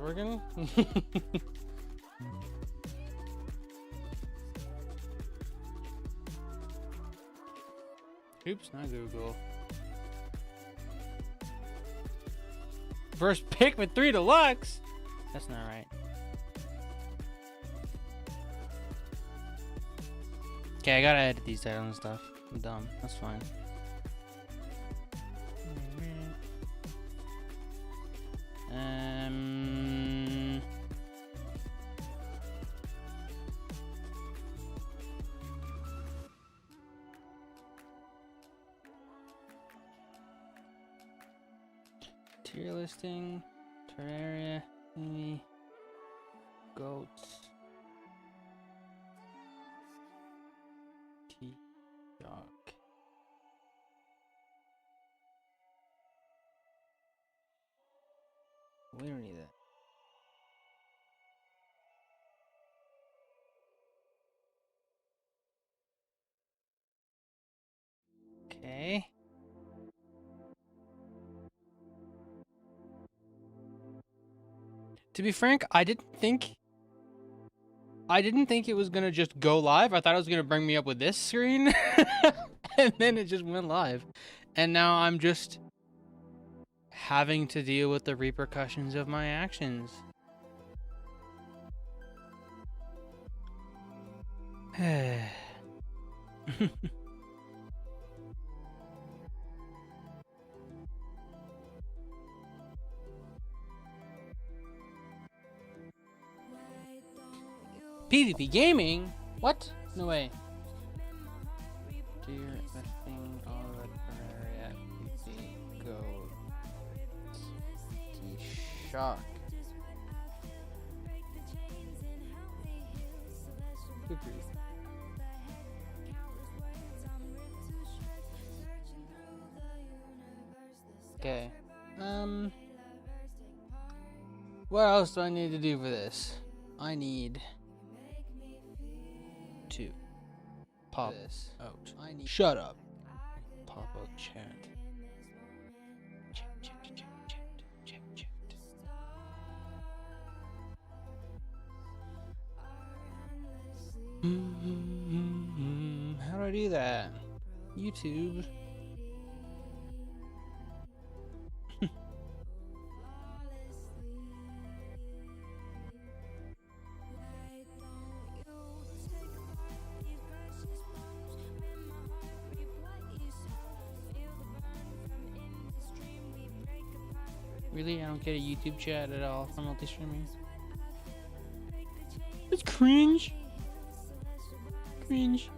working? Oops, not Google. First pick with 3 deluxe? That's not right. Okay, I gotta edit these titles and stuff. I'm dumb. That's fine. Tier listing, Terraria, goats, TShock. We don't need that. Okay. To be frank, I didn't think it was gonna just go live. I thought it was gonna bring me up with this screen, and then it just went live. And now I'm just having to deal with the repercussions of my actions. PvP gaming? What? No way. Dear thing all the Terraria PvP go TShock. Good grief. Okay. What else do I need to do for this? I need to pop this out. Shut up. Pop out chat. Chat. How do I do that? YouTube. Really? I don't get a YouTube chat at all for multi-streaming. It's cringe. Cringe.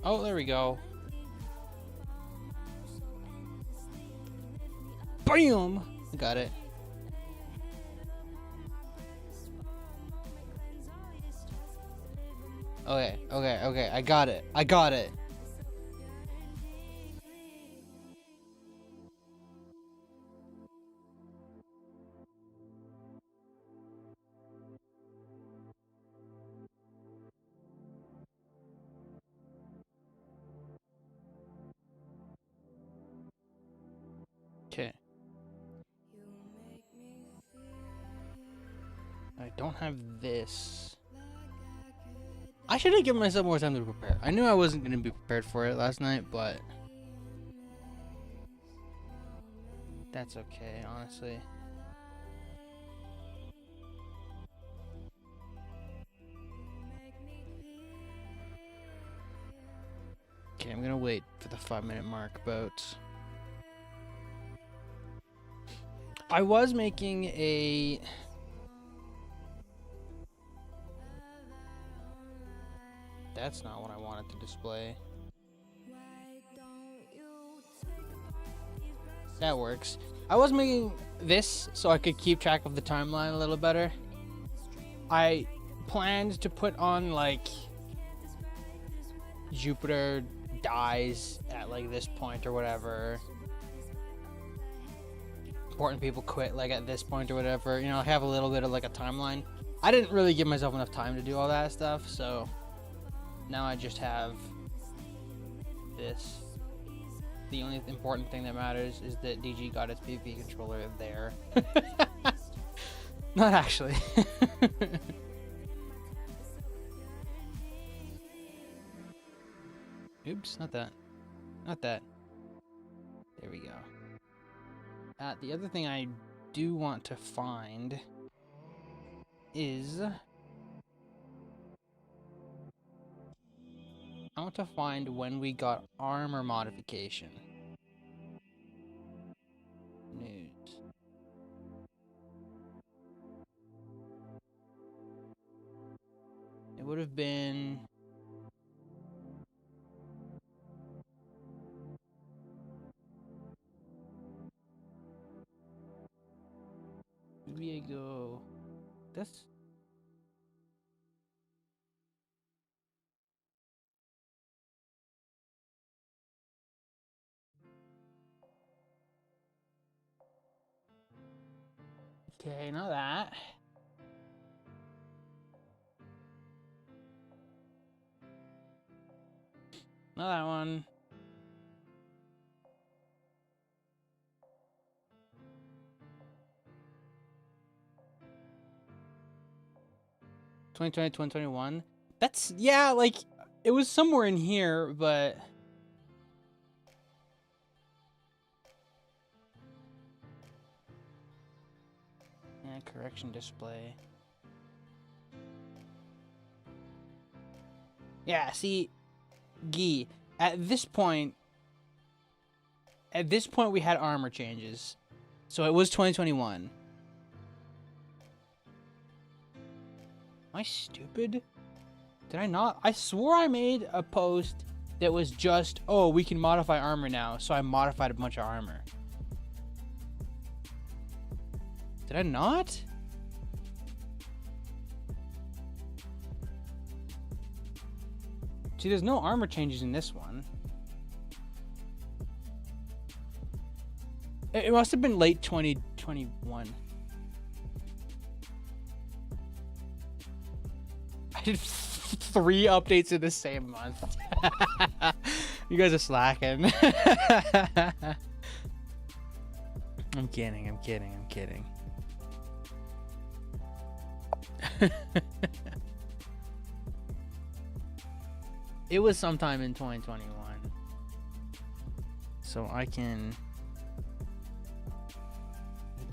Oh, there we go. Bam! I got it. Okay. I got it. Okay. I don't have this. I should have given myself more time to prepare. I knew I wasn't going to be prepared for it last night, but that's okay, honestly. Okay, I'm going to wait for the 5-minute mark about. I was making a That's not what I wanted to display. That works. I was making this so I could keep track of the timeline a little better. I planned to put on like Jupiter dies at like this point or whatever. Important people quit like at this point or whatever. You know, have a little bit of like a timeline. I didn't really give myself enough time to do all that stuff, so now I just have this. the only important thing that matters is that DG got its PvP controller there. Not actually. Oops, not that. Not that. There we go. The other thing I do want to find is... I want to find when we got armor modification. News. It would have been... Maybe I go... This? Okay, not that. Not that one. $2020-2021. That's, yeah, like, it was somewhere in here, but... Yeah, correction display. Yeah, see, Gee, at this point we had armor changes. So it was 2021. Am I stupid? Did I not? I swore I made a post that was just, oh, we can modify armor now. So I modified a bunch of armor. Did I not? See, there's no armor changes in this one. It must have been late 2021. I did 3 updates in the same month. You guys are slacking. I'm kidding, I'm kidding, I'm kidding. It was sometime in 2021. So I can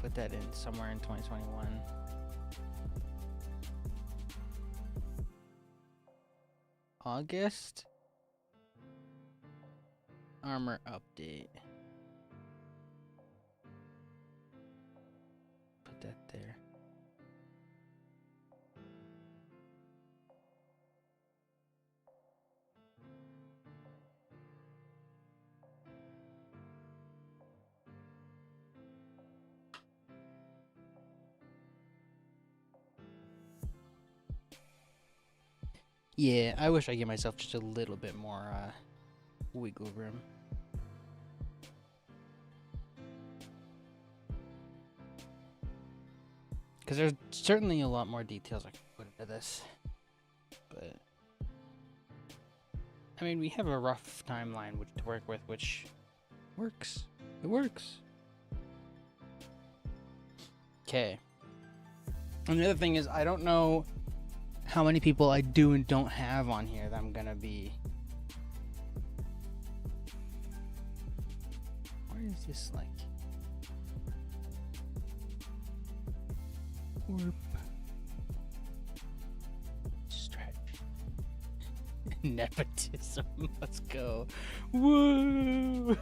put that in somewhere in 2021. August armor update. Put that there. Yeah, I wish I gave myself just a little bit more wiggle room. Because there's certainly a lot more details I can put into this. But, I mean, we have a rough timeline to work with, which works. It works. Okay. And the other thing is, I don't know how many people I do and don't have on here that I'm gonna be. Where is this, like? Warp. Stretch. Nepotism. Let's go. Woo!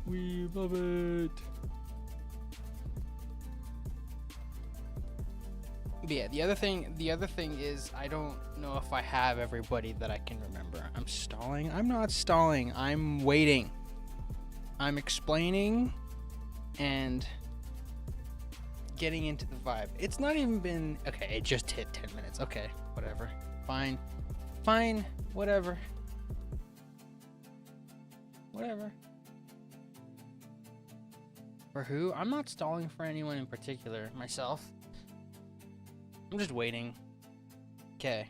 We love it. But yeah, the other thing is I don't know if I have everybody that I can remember. I'm stalling. I'm not stalling. I'm waiting. I'm explaining and getting into the vibe. It's not even been... Okay, it just hit 10 minutes. Okay, whatever. Fine. Fine. Whatever. Whatever. For who? I'm not stalling for anyone in particular. Myself. I'm just waiting. Okay.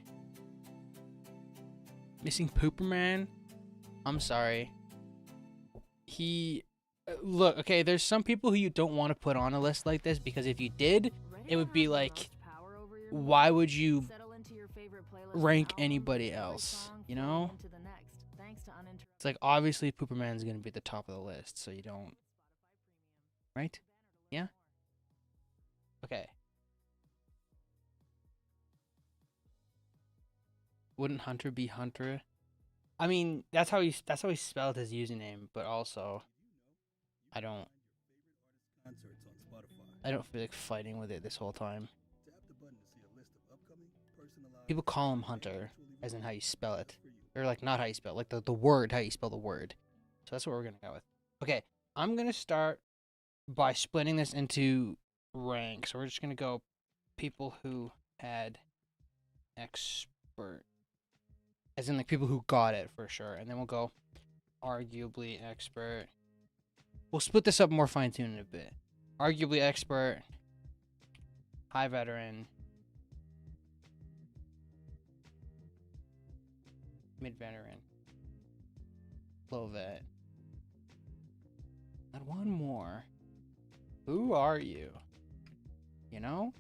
Missing Pooperman? I'm sorry. He... look, okay, there's some people who you don't want to put on a list like this, because if you did, it would be like, why would you rank anybody else, you know? It's like, obviously Pooperman's gonna be at the top of the list, so you don't... right? Yeah? Okay. Wouldn't Hunter be Hunter? I mean, that's how he spelled his username, but also I don't feel like fighting with it this whole time. People call him Hunter, as in how you spell it. Or like not how you spell it, like the word, how you spell the word. So that's what we're gonna go with. Okay, I'm gonna start by splitting this into ranks. So we're just gonna go people who had expert. As in like people who got it for sure. And then we'll go arguably expert. We'll split this up more fine-tuned in a bit. Arguably expert, high veteran, mid-veteran, low vet. And one more. Who are you? You know?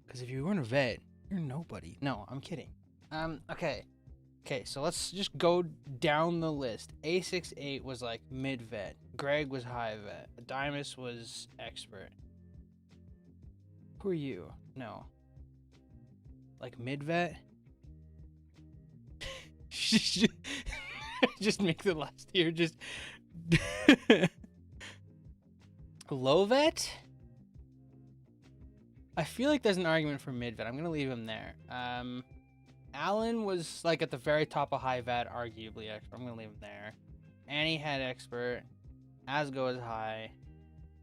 Because if you weren't a vet, you're nobody. No, I'm kidding. Okay. Okay, so let's just go down the list. A68 was like mid-vet. Greg was high-vet. Dimus was expert. Who are you? No. Like mid-vet? Just make the last tier just... Low-vet? I feel like there's an argument for mid-vet. I'm going to leave him there. Alan was like at the very top of high vet, arguably expert. I'm gonna leave him there. Annie had expert. Asgo was high.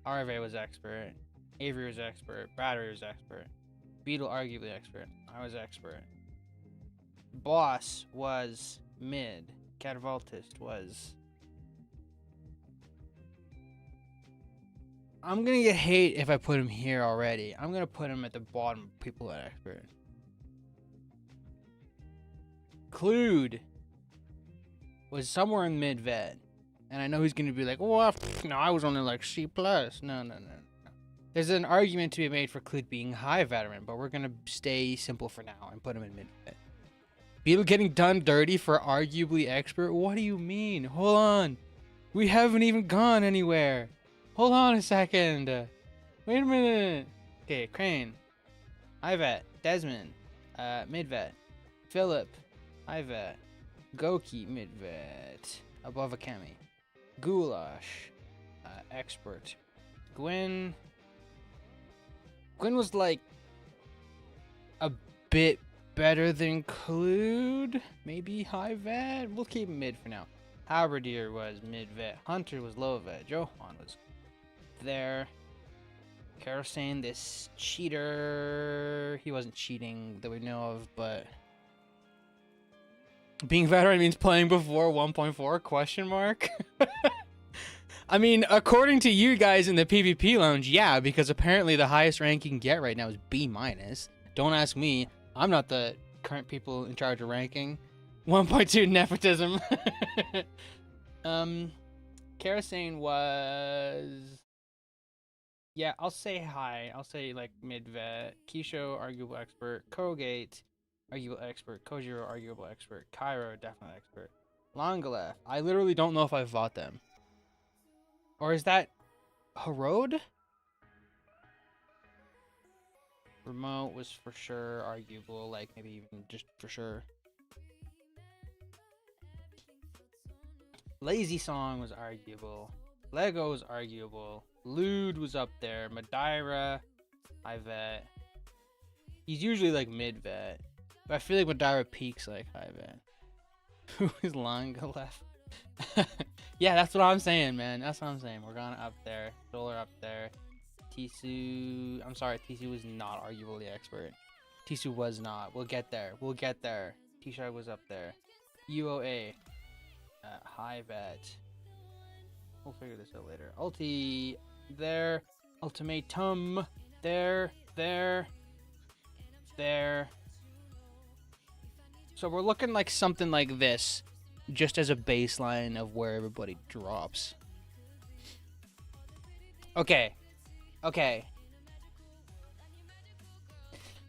RV was expert. Avery was expert. Battery was expert. Beetle arguably expert. I was expert. Boss was mid. Catapultist was... I'm gonna get hate if I put him here already. I'm gonna put him at the bottom of people at expert. Clued was somewhere in mid-vet. And I know he's going to be like, well, no, I was only like C+. No. There's an argument to be made for Clued being high veteran, but we're going to stay simple for now and put him in mid-vet. Beetle getting done dirty for arguably expert? What do you mean? Hold on. We haven't even gone anywhere. Hold on a second. Wait a minute. Okay, Crane. High vet. Desmond. Mid-vet. Philip. High vet. Goki mid-vet. Above Akemi. Goulash. Expert. Gwen. Gwen was like a bit better than Clued. Maybe high vet. We'll keep mid for now. Halberdier was mid-vet. Hunter was low vet. Johan was there. Kerosene, this cheater. He wasn't cheating that we know of, but... being veteran means playing before 1.4 question mark? I mean, according to you guys in the PvP lounge, yeah, because apparently the highest rank you can get right now is B-. Don't ask me. I'm not the current people in charge of ranking. 1.2 nepotism. Kerosene was... yeah, I'll say high. I'll say like mid-vet. Kisho, arguable expert. Kogate, arguable expert. Kojiro, arguable expert. Cairo, definitely expert. Longalef, I literally don't know if I fought them. Or is that Harod? Remote was for sure arguable, like maybe even just for sure. Lazy Song was arguable. Lego was arguable. Lude was up there. Madeira, high vet. He's usually like mid vet, but I feel like Madeira peaks like high vet. Who is Longalef? Yeah, that's what I'm saying, man. That's what I'm saying. We're gonna up there. Solar up there. Tisu. I'm sorry, Tisu was not arguably expert. Tisu was not. We'll get there. We'll get there. TShock was up there. UOA. High vet. We'll figure this out later. Ulti. There. Ultimatum. There. There. There. So we're looking like something like this, just as a baseline of where everybody drops. Okay. Okay.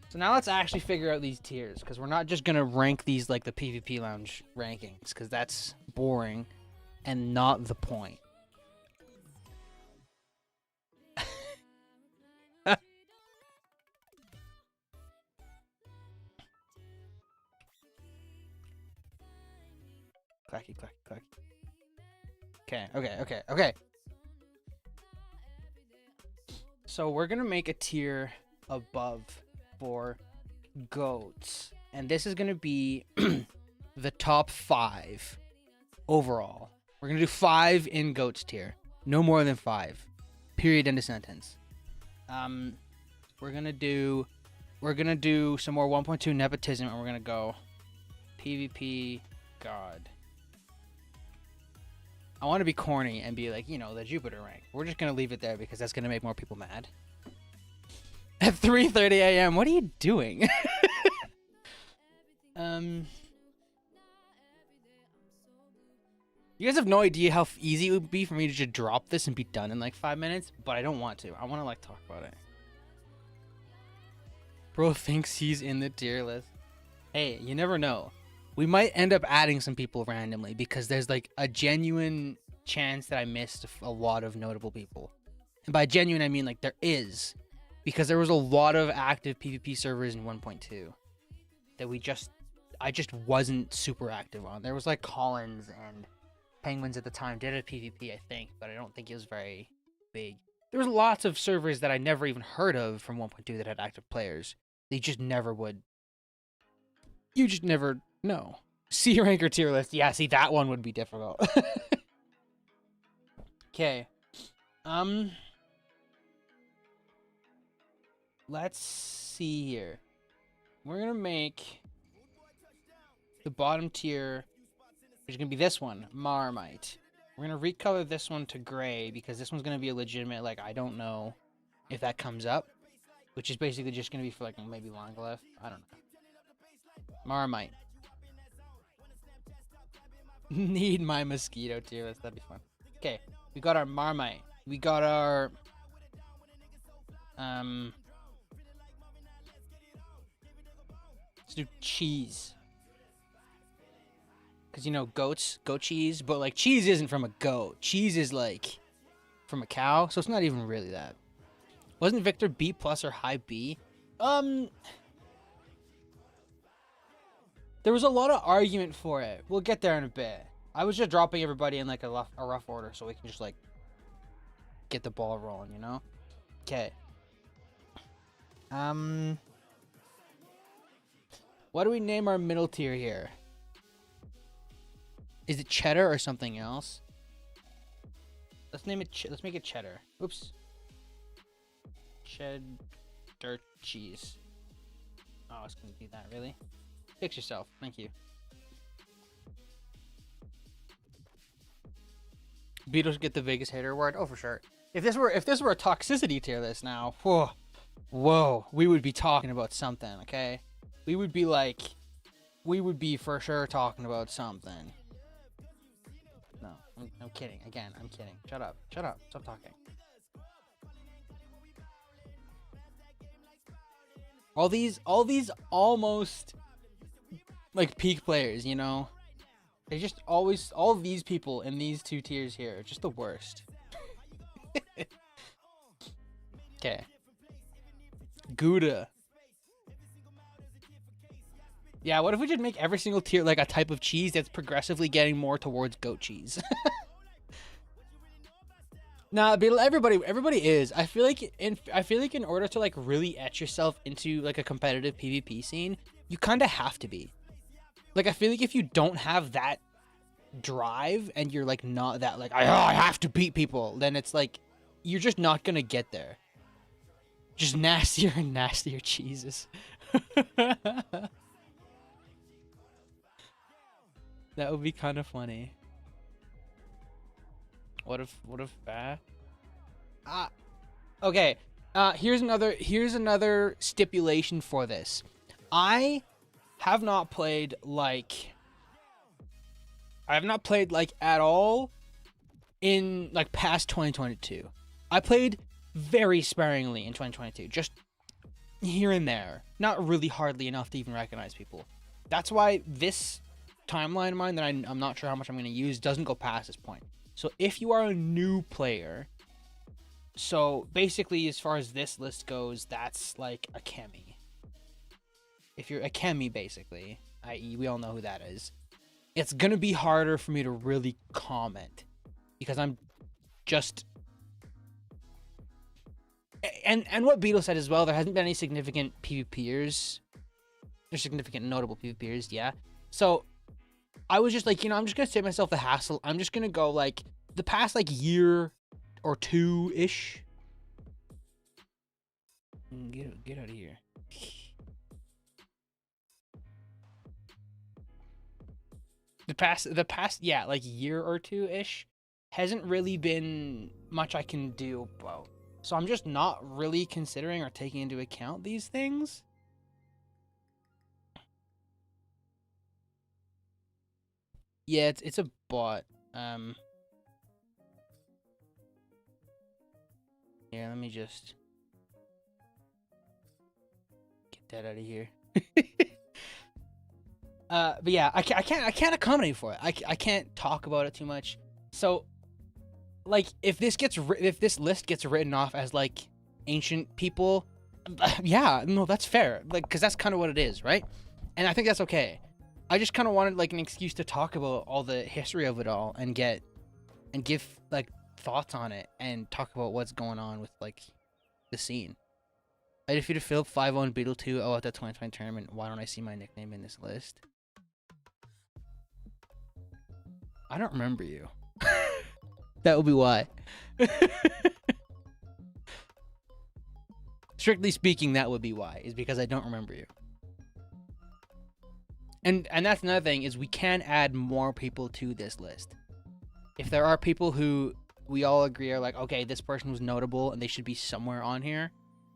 So now let's actually figure out these tiers, because we're not just going to rank these like the PvP Lounge rankings, because that's boring and not the point. Clacky, clacky, clacky. Okay. So we're going to make a tier above for goats. And this is going to be the top 5 overall. We're going to do 5 in goats tier. No more than 5. Period, end of sentence. We're going to do some more 1.2 nepotism, and we're going to go PvP God. I want to be corny and be like, you know, the Jupiter rank. We're just going to leave it there because that's going to make more people mad. At 3:30 a.m. What are you doing? You guys have no idea how easy it would be for me to just drop this and be done in like 5 minutes, but I don't want to. I want to like talk about it. Bro thinks he's in the tier list. Hey, you never know. We might end up adding some people randomly because there's like a genuine chance that I missed a lot of notable people. And by genuine, I mean like there is. Because there was a lot of active PvP servers in 1.2 that I just wasn't super active on. There was like Collins and Penguins at the time did a PvP, I think, but I don't think it was very big. There was lots of servers that I never even heard of from 1.2 that had active players. They just never would. You just never know. C rank or tier list. Yeah, see, that one would be difficult. Okay. Let's see here. We're going to make the bottom tier, which is going to be this one, Marmite. We're going to recolor this one to gray because this one's going to be a legitimate, like, I don't know if that comes up, which is basically just going to be for, like, maybe Longolith. I don't know. Marmite. Need my mosquito tier list. That'd be fun. Okay, we got our Marmite. We got our... Let's do cheese. Because, you know, goat cheese. But, like, cheese isn't from a goat. Cheese is, like, from a cow. So it's not even really that. Wasn't Victor B plus or high B? There was a lot of argument for it. We'll get there in a bit. I was just dropping everybody in, like, a rough order so we can just, like, get the ball rolling, you know? Okay. What do we name our middle tier here? Is it cheddar or something else? Let's name it. Let's make it cheddar. Oops. Cheddar cheese. Oh, I was gonna do that. Really? Fix yourself. Thank you. Beatles get the biggest hater award. Oh, for sure. If this were a toxicity tier list now, whoa, we would be talking about something. Okay. We would be for sure talking about something. No, I'm kidding. Again, I'm kidding. Shut up. Stop talking. All these almost like peak players, you know? They just always, all of these people in these 2 tiers here are just the worst. Okay. Gouda. Yeah, what if we just make every single tier like a type of cheese that's progressively getting more towards goat cheese? Nah, everybody is. I feel like in order to like really etch yourself into like a competitive PvP scene, you kind of have to be. Like, I feel like if you don't have that drive and you're like not that like I have to beat people, then it's like you're just not gonna get there. Just nastier and nastier cheeses. That would be kind of funny. What if okay. Here's another stipulation for this. I have not played like at all in like past 2022. I played very sparingly in 2022, just here and there, not really hardly enough to even recognize people. That's why this timeline of mine that I'm not sure how much I'm going to use doesn't go past this point. So if you are a new player, so basically as far as this list goes, that's like a Kemi. If you're a Kemi, basically, i.e. we all know who that is, it's going to be harder for me to really comment because I'm just... And what Beetle said as well, there hasn't been any significant PvPers. There's significant notable PvPers, yeah. So I was just like, you know, I'm just going to save myself the hassle. I'm just going to go like the past like year or two-ish. Get out of here. The past, yeah, like year or two-ish hasn't really been much I can do about. So I'm just not really considering or taking into account these things. Yeah, it's a bot. Yeah, let me just get that out of here. But yeah, I can't accommodate for it. I can't talk about it too much. So, like, if this list gets written off as like ancient people, yeah, no, that's fair. Like, because that's kind of what it is, right? And I think that's okay. I just kind of wanted like an excuse to talk about all the history of it all and give like thoughts on it and talk about what's going on with like the scene. I defeated Philip 5-0 and Beetle 2-0 at the 2020 tournament. Why don't I see my nickname in this list? I don't remember you. That would be why. Strictly speaking, that would be why. Is because I don't remember you. And that's another thing, is we can add more people to this list. If there are people who we all agree are like, okay, this person was notable and they should be somewhere on here,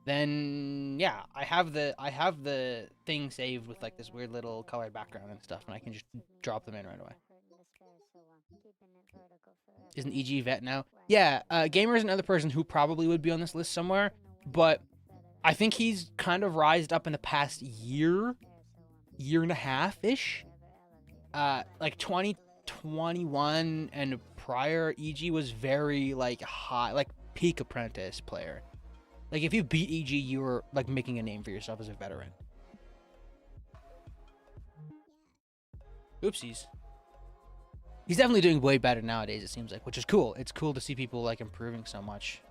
then yeah, I have the thing saved with like this weird little colored background and stuff, and I can just drop them in right away. Isn't EG vet now? Yeah, Gamer is another person who probably would be on this list somewhere, but I think he's kind of rised up in the past year and a half-ish. Like 2021 and prior, EG was very like high, like peak apprentice player. Like if you beat EG, you were like making a name for yourself as a veteran. Oopsies. He's definitely doing way better nowadays, it seems like, which is cool. It's cool to see people like improving so much.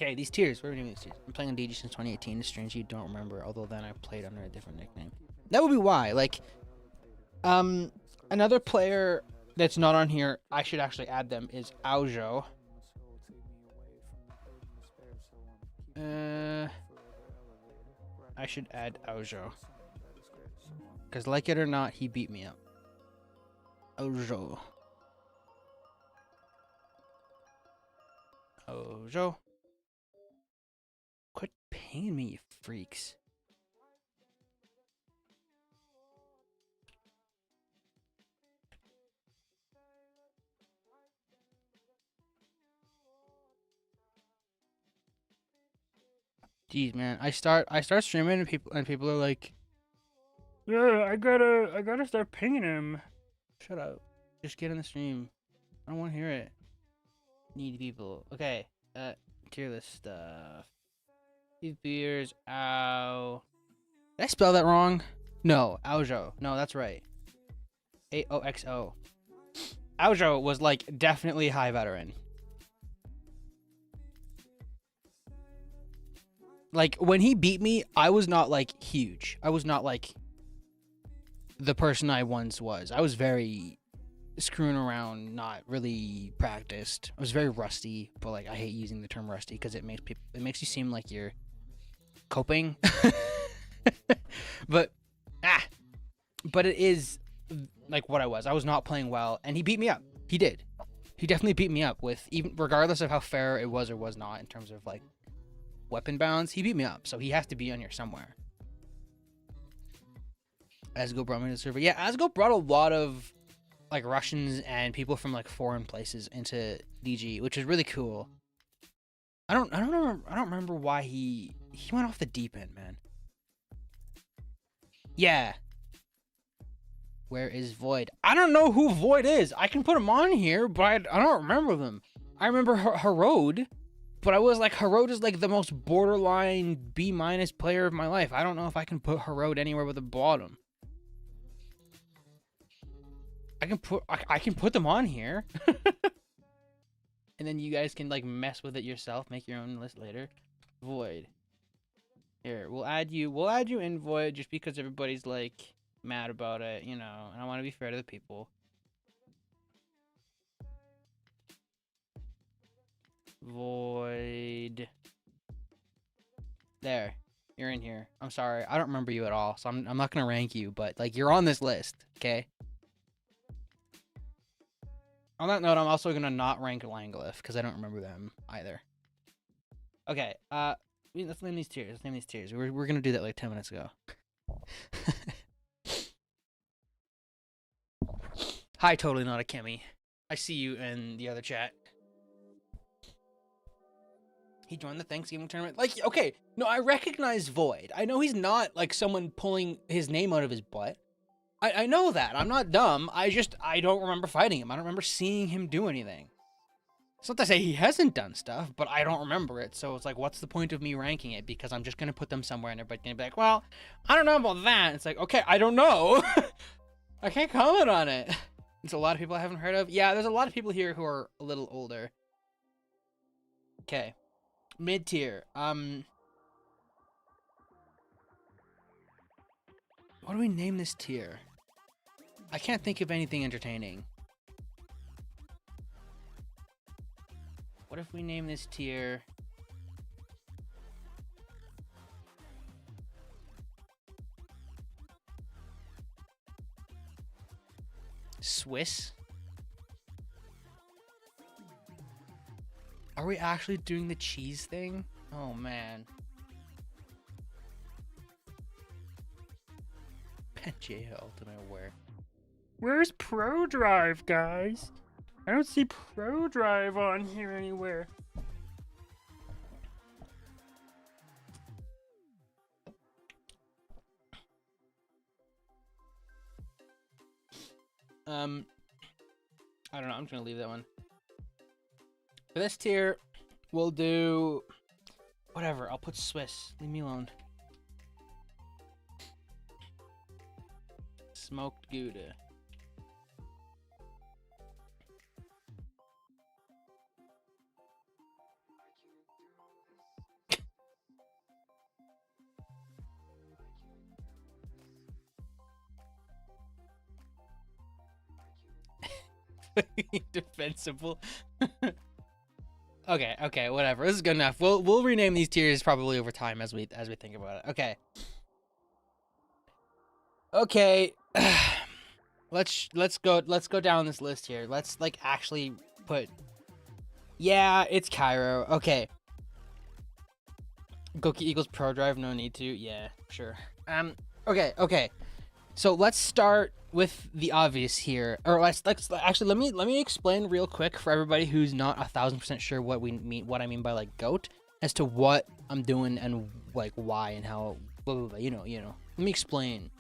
Okay, these tiers. What are we doing with these tiers? I'm playing on DG since 2018. It's strange you don't remember, although then I played under a different nickname. That would be why. Like, another player that's not on here, I should actually add them, is Aujo. I should add Aujo. Because like it or not, he beat me up. Aujo. Aujo. Quit paying me, you freaks. Jeez, man, I start streaming and people are like, yeah, I gotta start pinging him. Shut up. Just get in the stream. I don't want to hear it. Needy people. Okay. Tier list stuff. These beers. Ow. Did I spell that wrong? No. Aujo. No, that's right. AOXO. Aujo was like definitely high veteran. Like when he beat me, I was not like huge. I was not like the person I once was. I was very screwing around, not really practiced. I was very rusty, but like I hate using the term rusty because it makes you seem like you're coping. but it is like what I was. I was not playing well, and he beat me up. He did. He definitely beat me up with, even regardless of how fair it was or was not in terms of like weapon balance. He beat me up, so he has to be on here somewhere. Asgo brought me to the server. Yeah, Asgo brought a lot of like Russians and people from like foreign places into DG, which is really cool. I don't remember why he went off the deep end, man. Yeah. Where is Void? I don't know who Void is. I can put him on here, but I don't remember them. I remember Herod, but I was like, Herod is like the most borderline B- player of my life. I don't know if I can put Herod anywhere but the bottom. I can put them on here. And then you guys can like mess with it yourself, make your own list later. Void. Here, we'll add you in Void just because everybody's like mad about it, you know, and I want to be fair to the people. Void. There. You're in here. I'm sorry. I don't remember you at all, so I'm not going to rank you, but like you're on this list, okay? On that note, I'm also going to not rank Langlyph because I don't remember them either. Okay, let's name these tiers. Let's name these tiers. We're going to do that like 10 minutes ago. Hi, totally not a Kimmy. I see you in the other chat. He joined the Thanksgiving tournament. Like, okay, no, I recognize Void. I know he's not like someone pulling his name out of his butt. I know that. I'm not dumb. I don't remember fighting him. I don't remember seeing him do anything. It's not to say he hasn't done stuff, but I don't remember it. So it's like, what's the point of me ranking it? Because I'm just going to put them somewhere and everybody's going to be like, well, I don't know about that. It's like, okay, I don't know. I can't comment on it. There's a lot of people I haven't heard of. Yeah, there's a lot of people here who are a little older. Okay. Mid-tier. What do we name this tier? I can't think of anything entertaining. What if we name this tier... Swiss? Are we actually doing the cheese thing? Oh, man. Pangea Ultimate Aware. Where's Pro Drive, guys? I don't see Pro Drive on here anywhere. I don't know. I'm just gonna leave that one. For this tier, we'll do whatever. I'll put Swiss. Leave me alone. Smoked Gouda. Defensible. Okay, whatever. This is good enough. We'll rename these tiers probably over time as we think about it. Okay. Let's go down this list here. Let's like actually put. Yeah, it's Cairo. Okay. Goki equals Pro Drive. No need to. Yeah, sure. Okay. So let's start with the obvious here, or let's actually let me explain real quick for everybody who's not 1000% sure what I mean by like GOAT, as to what I'm doing and like why and how blah blah blah. You know. Let me explain.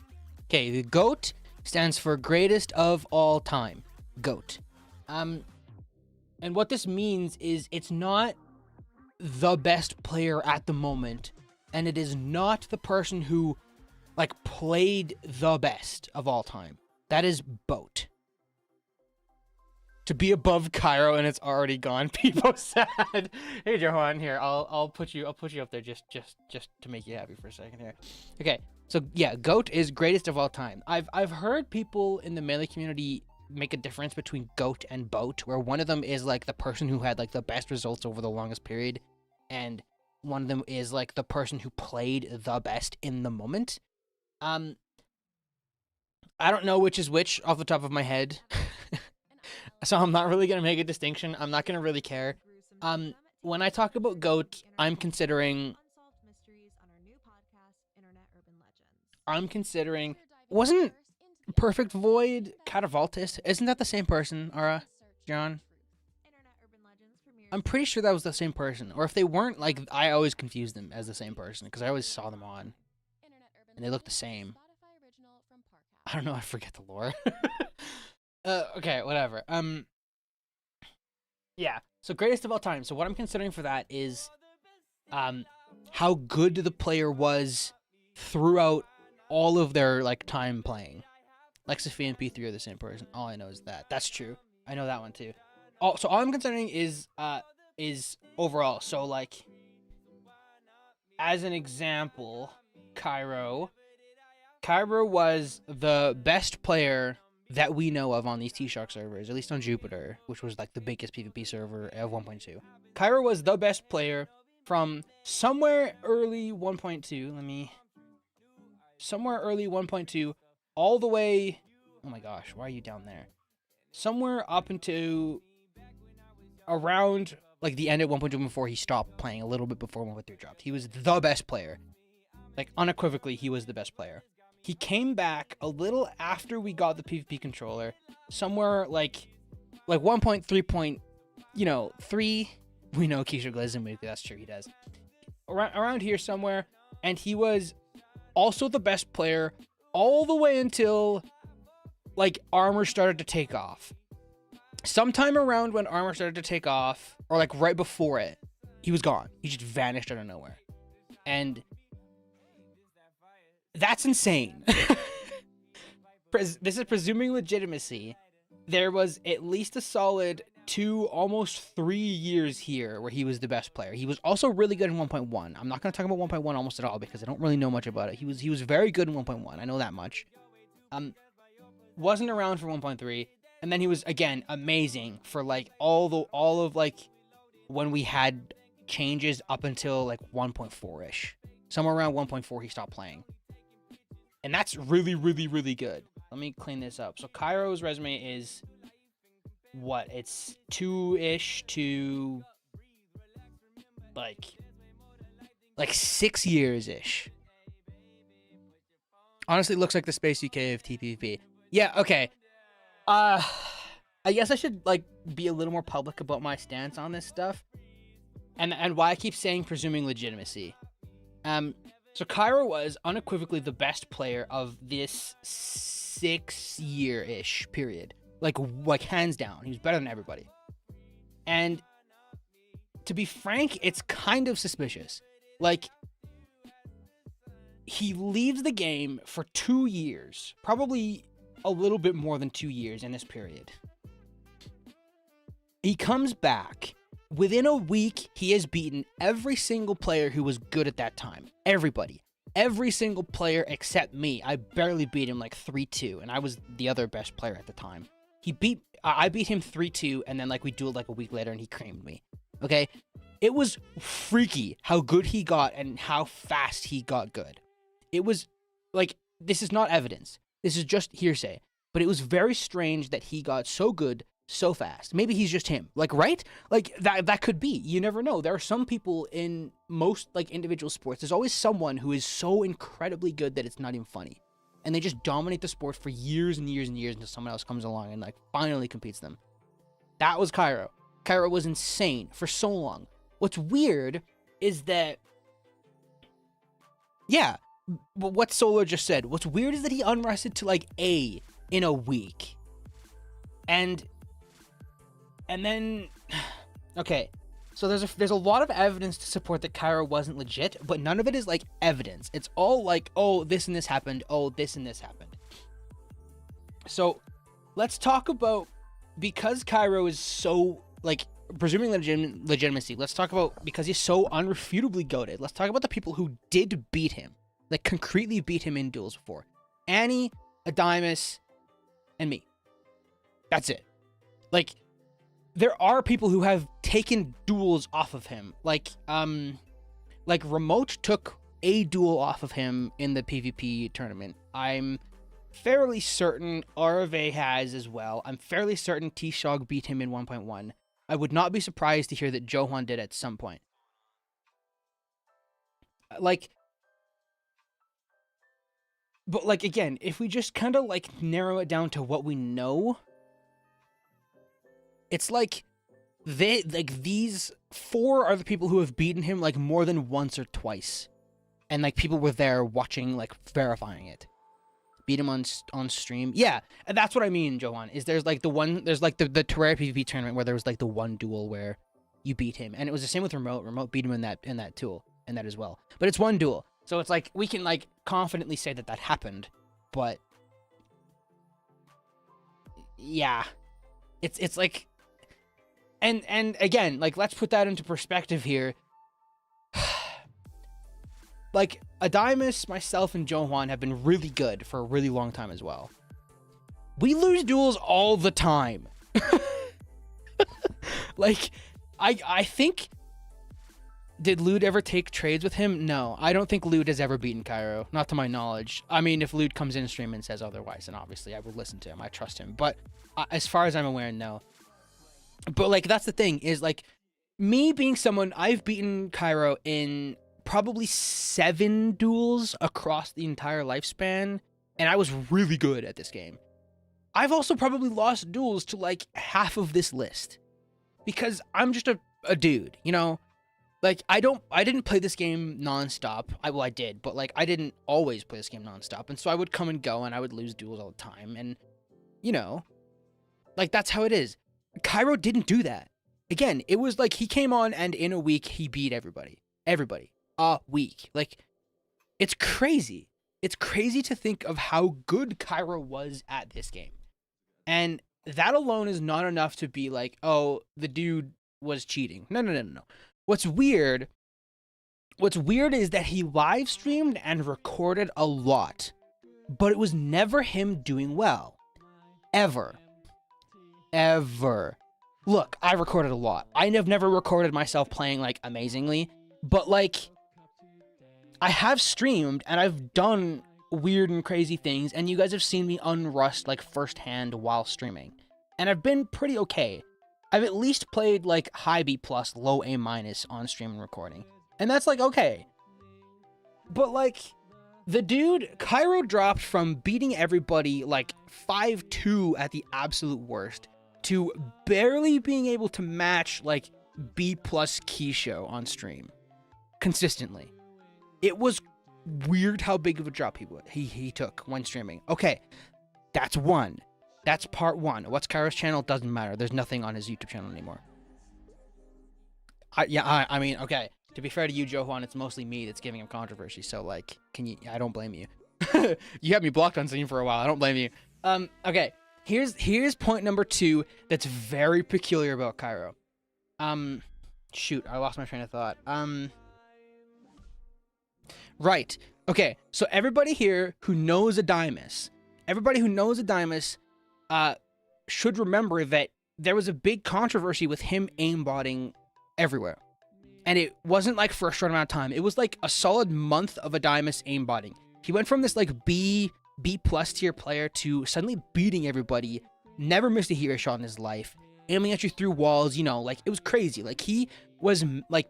Okay, the GOAT stands for greatest of all time. GOAT. And what this means is it's not the best player at the moment, and it is not the person who like played the best of all time. That is BOAT. To be above Cairo and it's already gone. People sad. Hey Johan, here I'll put you up there just to make you happy for a second here. Okay, so yeah, GOAT is greatest of all time. I've heard people in the Melee community make a difference between GOAT and BOAT, where one of them is like the person who had like the best results over the longest period, and one of them is like the person who played the best in the moment. I don't know which is which off the top of my head. So I'm not really going to make a distinction. I'm not going to really care. when I talk about GOAT, I'm considering wasn't Perfect Void Catavoltis? Isn't that the same person, Ara? John? I'm pretty sure that was the same person. Or if they weren't, like, I always confused them as the same person because I always saw them on. And they look the same. I don't know, I forget the lore. Okay, whatever. Yeah. So greatest of all time. So what I'm considering for that is how good the player was throughout all of their like time playing. Lexiphi and P3 are the same person. All I know is that. That's true. I know that one too. So all I'm considering is overall. So like as an example, Cairo was the best player that we know of on these TShock servers, at least on Jupiter, which was like the biggest PvP server of 1.2. Cairo was the best player from somewhere early 1.2. Somewhere early 1.2 all the way. Oh my gosh, why are you down there? Somewhere up into around like the end of 1.2 before he stopped playing, a little bit before 1.3 dropped. He was the best player. Like unequivocally, he was the best player. He came back a little after we got the PvP controller, somewhere like 1.3. We know Keisha Glazin, that's true, he does. Around here somewhere, and he was also the best player all the way until like armor started to take off. Sometime around when armor started to take off, or like right before it, he was gone. He just vanished out of nowhere. And that's insane. This is presuming legitimacy. There was at least a solid 2, almost 3 years here where he was the best player. He was also really good in 1.1. I'm not going to talk about 1.1 almost at all because I don't really know much about it. He was very good in 1.1. I know that much. Wasn't around for 1.3, and then he was again amazing for like all of like when we had changes up until like 1.4ish. Somewhere around 1.4 he stopped playing. And that's really, really, really good. Let me clean this up. So Cairo's resume is what? It's 2-ish to like 6 years-ish. Honestly, it looks like the Space UK of TPP. Yeah, okay. I guess I should like be a little more public about my stance on this stuff. And why I keep saying presuming legitimacy. So Cairo was unequivocally the best player of this 6-year-ish period. Like hands down. He was better than everybody. And to be frank, it's kind of suspicious. Like, he leaves the game for 2 years. Probably a little bit more than 2 years in this period. He comes back. Within a week, he has beaten every single player who was good at that time. Everybody. Every single player except me. I barely beat him like 3-2, and I was the other best player at the time. I beat him 3-2, and then like we dueled like a week later, and he creamed me. Okay? It was freaky how good he got and how fast he got good. It was like, this is not evidence. This is just hearsay. But it was very strange that he got so good so fast. Maybe he's just him. Like, right? Like, that could be. You never know. There are some people in most, like, individual sports. There's always someone who is so incredibly good that it's not even funny. And they just dominate the sport for years and years and years until someone else comes along and, like, finally competes them. That was Cairo. Cairo was insane for so long. What's weird is that... Yeah, what Solar just said. What's weird is that he unrested to, like, A in a week. And then, okay, so there's a lot of evidence to support that Cairo wasn't legit, but none of it is like evidence. It's all like, oh, this and this happened. Oh, this and this happened. So let's talk about, because Cairo is so like presuming legitimacy. Let's talk about, because he's so unrefutably goated. Let's talk about the people who did beat him, like concretely beat him in duels before. Annie, Adymus, and me. That's it. Like, there are people who have taken duels off of him. Like Remote took a duel off of him in the PvP tournament. I'm fairly certain RV has as well. I'm fairly certain TShock beat him in 1.1. I would not be surprised to hear that Johan did at some point. Like, but like, again, if we just kind of like narrow it down to what we know, it's like these 4 are the people who have beaten him like more than once or twice. And like people were there watching, like verifying it. Beat him on stream. Yeah, and that's what I mean, Johan, is there's like the Terraria PvP tournament where there was like the one duel where you beat him. And it was the same with Remote. Remote beat him in that duel, and that as well. But it's one duel. So it's like, we can like confidently say that happened, but yeah, it's like, and again, like, let's put that into perspective here. Like, Adamus, myself, and Johan have been really good for a really long time as well. We lose duels all the time. Like, I think... Did Lude ever take trades with him? No, I don't think Lude has ever beaten Cairo. Not to my knowledge. I mean, if Lude comes in stream and says otherwise, then obviously I will listen to him. I trust him. But as far as I'm aware, no. But, like, that's the thing, is, like, me being someone... I've beaten Cairo in probably 7 duels across the entire lifespan, and I was really good at this game. I've also probably lost duels to, like, half of this list. Because I'm just a dude, you know? Like, I didn't play this game nonstop. I did, but, like, I didn't always play this game nonstop. And so I would come and go, and I would lose duels all the time. And, you know, like, that's how it is. Cairo didn't do that. Again, it was like he came on, and in a week, he beat everybody. Everybody. A week. Like, it's crazy. It's crazy to think of how good Cairo was at this game. And that alone is not enough to be like, oh, the dude was cheating. No. What's weird is that he live streamed and recorded a lot, but it was never him doing well. Ever. Look, I recorded a lot. I have never recorded myself playing, like, amazingly, but, like, I have streamed and I've done weird and crazy things, and you guys have seen me unrust, like, firsthand while streaming, and I've been pretty okay. I've at least played, like, high B+, low A- on stream and recording. And that's, like, okay. But, like, the dude, Cairo dropped from beating everybody, like, 5-2 at the absolute worst, to barely being able to match, like, B+ Keyshow on stream. Consistently. It was weird how big of a drop he took when streaming. Okay, that's one. That's part 1. What's Cairo's channel? Doesn't matter. There's nothing on his YouTube channel anymore. I mean, okay. To be fair to you, Johan, it's mostly me that's giving him controversy. So, like, I don't blame you. You had me blocked on stream for a while. I don't blame you. Okay. Here's point number 2 that's very peculiar about Cairo. Shoot, I lost my train of thought. Right. Okay. So everybody here who knows Adamus, should remember that there was a big controversy with him aimbotting everywhere. And it wasn't like for a short amount of time. It was like a solid month of Adamus aimbotting. He went from this like B+ tier player to suddenly beating everybody, never missed a hero shot in his life, aiming at you through walls, you know, like it was crazy. Like he was like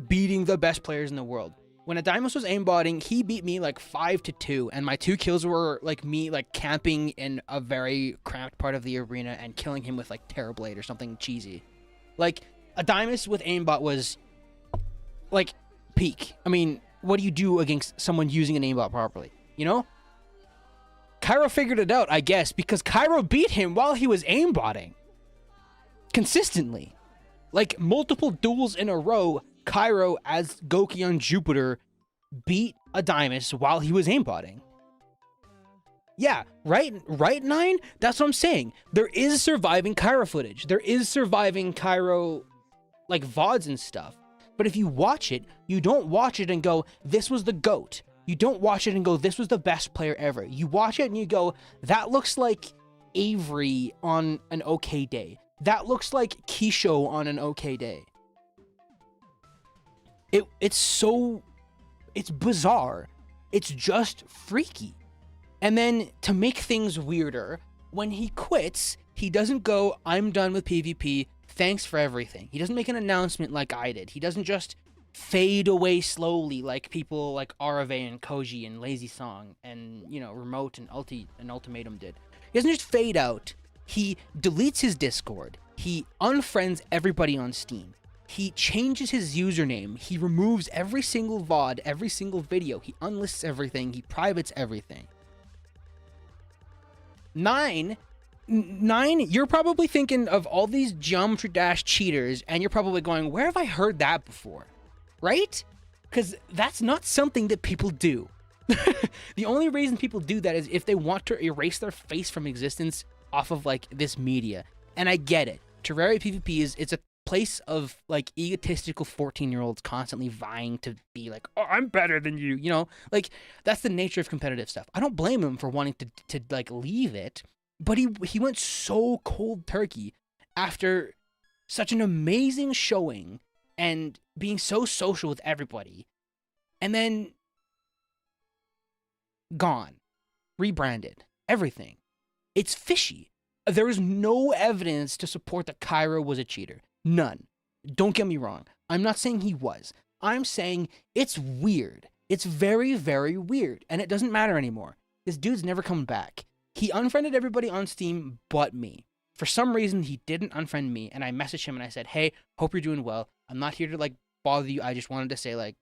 beating the best players in the world. When Adamus was aimbotting, he beat me like 5-2, and my 2 kills were like me like camping in a very cramped part of the arena and killing him with like Terrorblade or something cheesy. Like Adamus with aimbot was like peak. I mean, what do you do against someone using an aimbot properly? You know? Cairo figured it out, I guess, because Cairo beat him while he was aimbotting. Consistently. Like multiple duels in a row, Cairo as Goki on Jupiter beat Adamus while he was aimbotting. Yeah, right, 9? That's what I'm saying. There is surviving Cairo footage. There is surviving Cairo, like, VODs and stuff. But if you watch it, you don't watch it and go, this was the GOAT. You don't watch it and go, this was the best player ever. You watch it and you go, that looks like Avery on an okay day. That looks like Keyshow on an okay day. It's bizarre. It's just freaky. And then to make things weirder, when he quits, he doesn't go, I'm done with PvP, thanks for everything. He doesn't make an announcement like I did. He doesn't just fade away slowly like people like RV and Koji and Lazy Song and, you know, Remote and Ultimatum did. He doesn't just fade out. He deletes his Discord. He unfriends everybody on Steam. He changes his username. He removes every single VOD, every single video. He unlists everything. He privates everything. 9, you're probably thinking of all these Geometry Dash cheaters, and you're probably going, where have I heard that before? Right? Because that's not something that people do. The only reason people do that is if they want to erase their face from existence off of, like, this media. And I get it. Terraria PvP it's a place of, like, egotistical 14-year-olds constantly vying to be like, oh, I'm better than you, you know? Like, that's the nature of competitive stuff. I don't blame him for wanting to like, leave it, but he went so cold turkey after such an amazing showing and being so social with everybody, and then gone, rebranded, everything. It's fishy. There is no evidence to support that Cairo was a cheater. None. Don't get me wrong. I'm not saying he was. I'm saying it's weird. It's very, very weird, and it doesn't matter anymore. This dude's never coming back. He unfriended everybody on Steam but me. For some reason, he didn't unfriend me, and I messaged him and I said, hey, hope you're doing well. I'm not here to, like, bother you. I just wanted to say, like,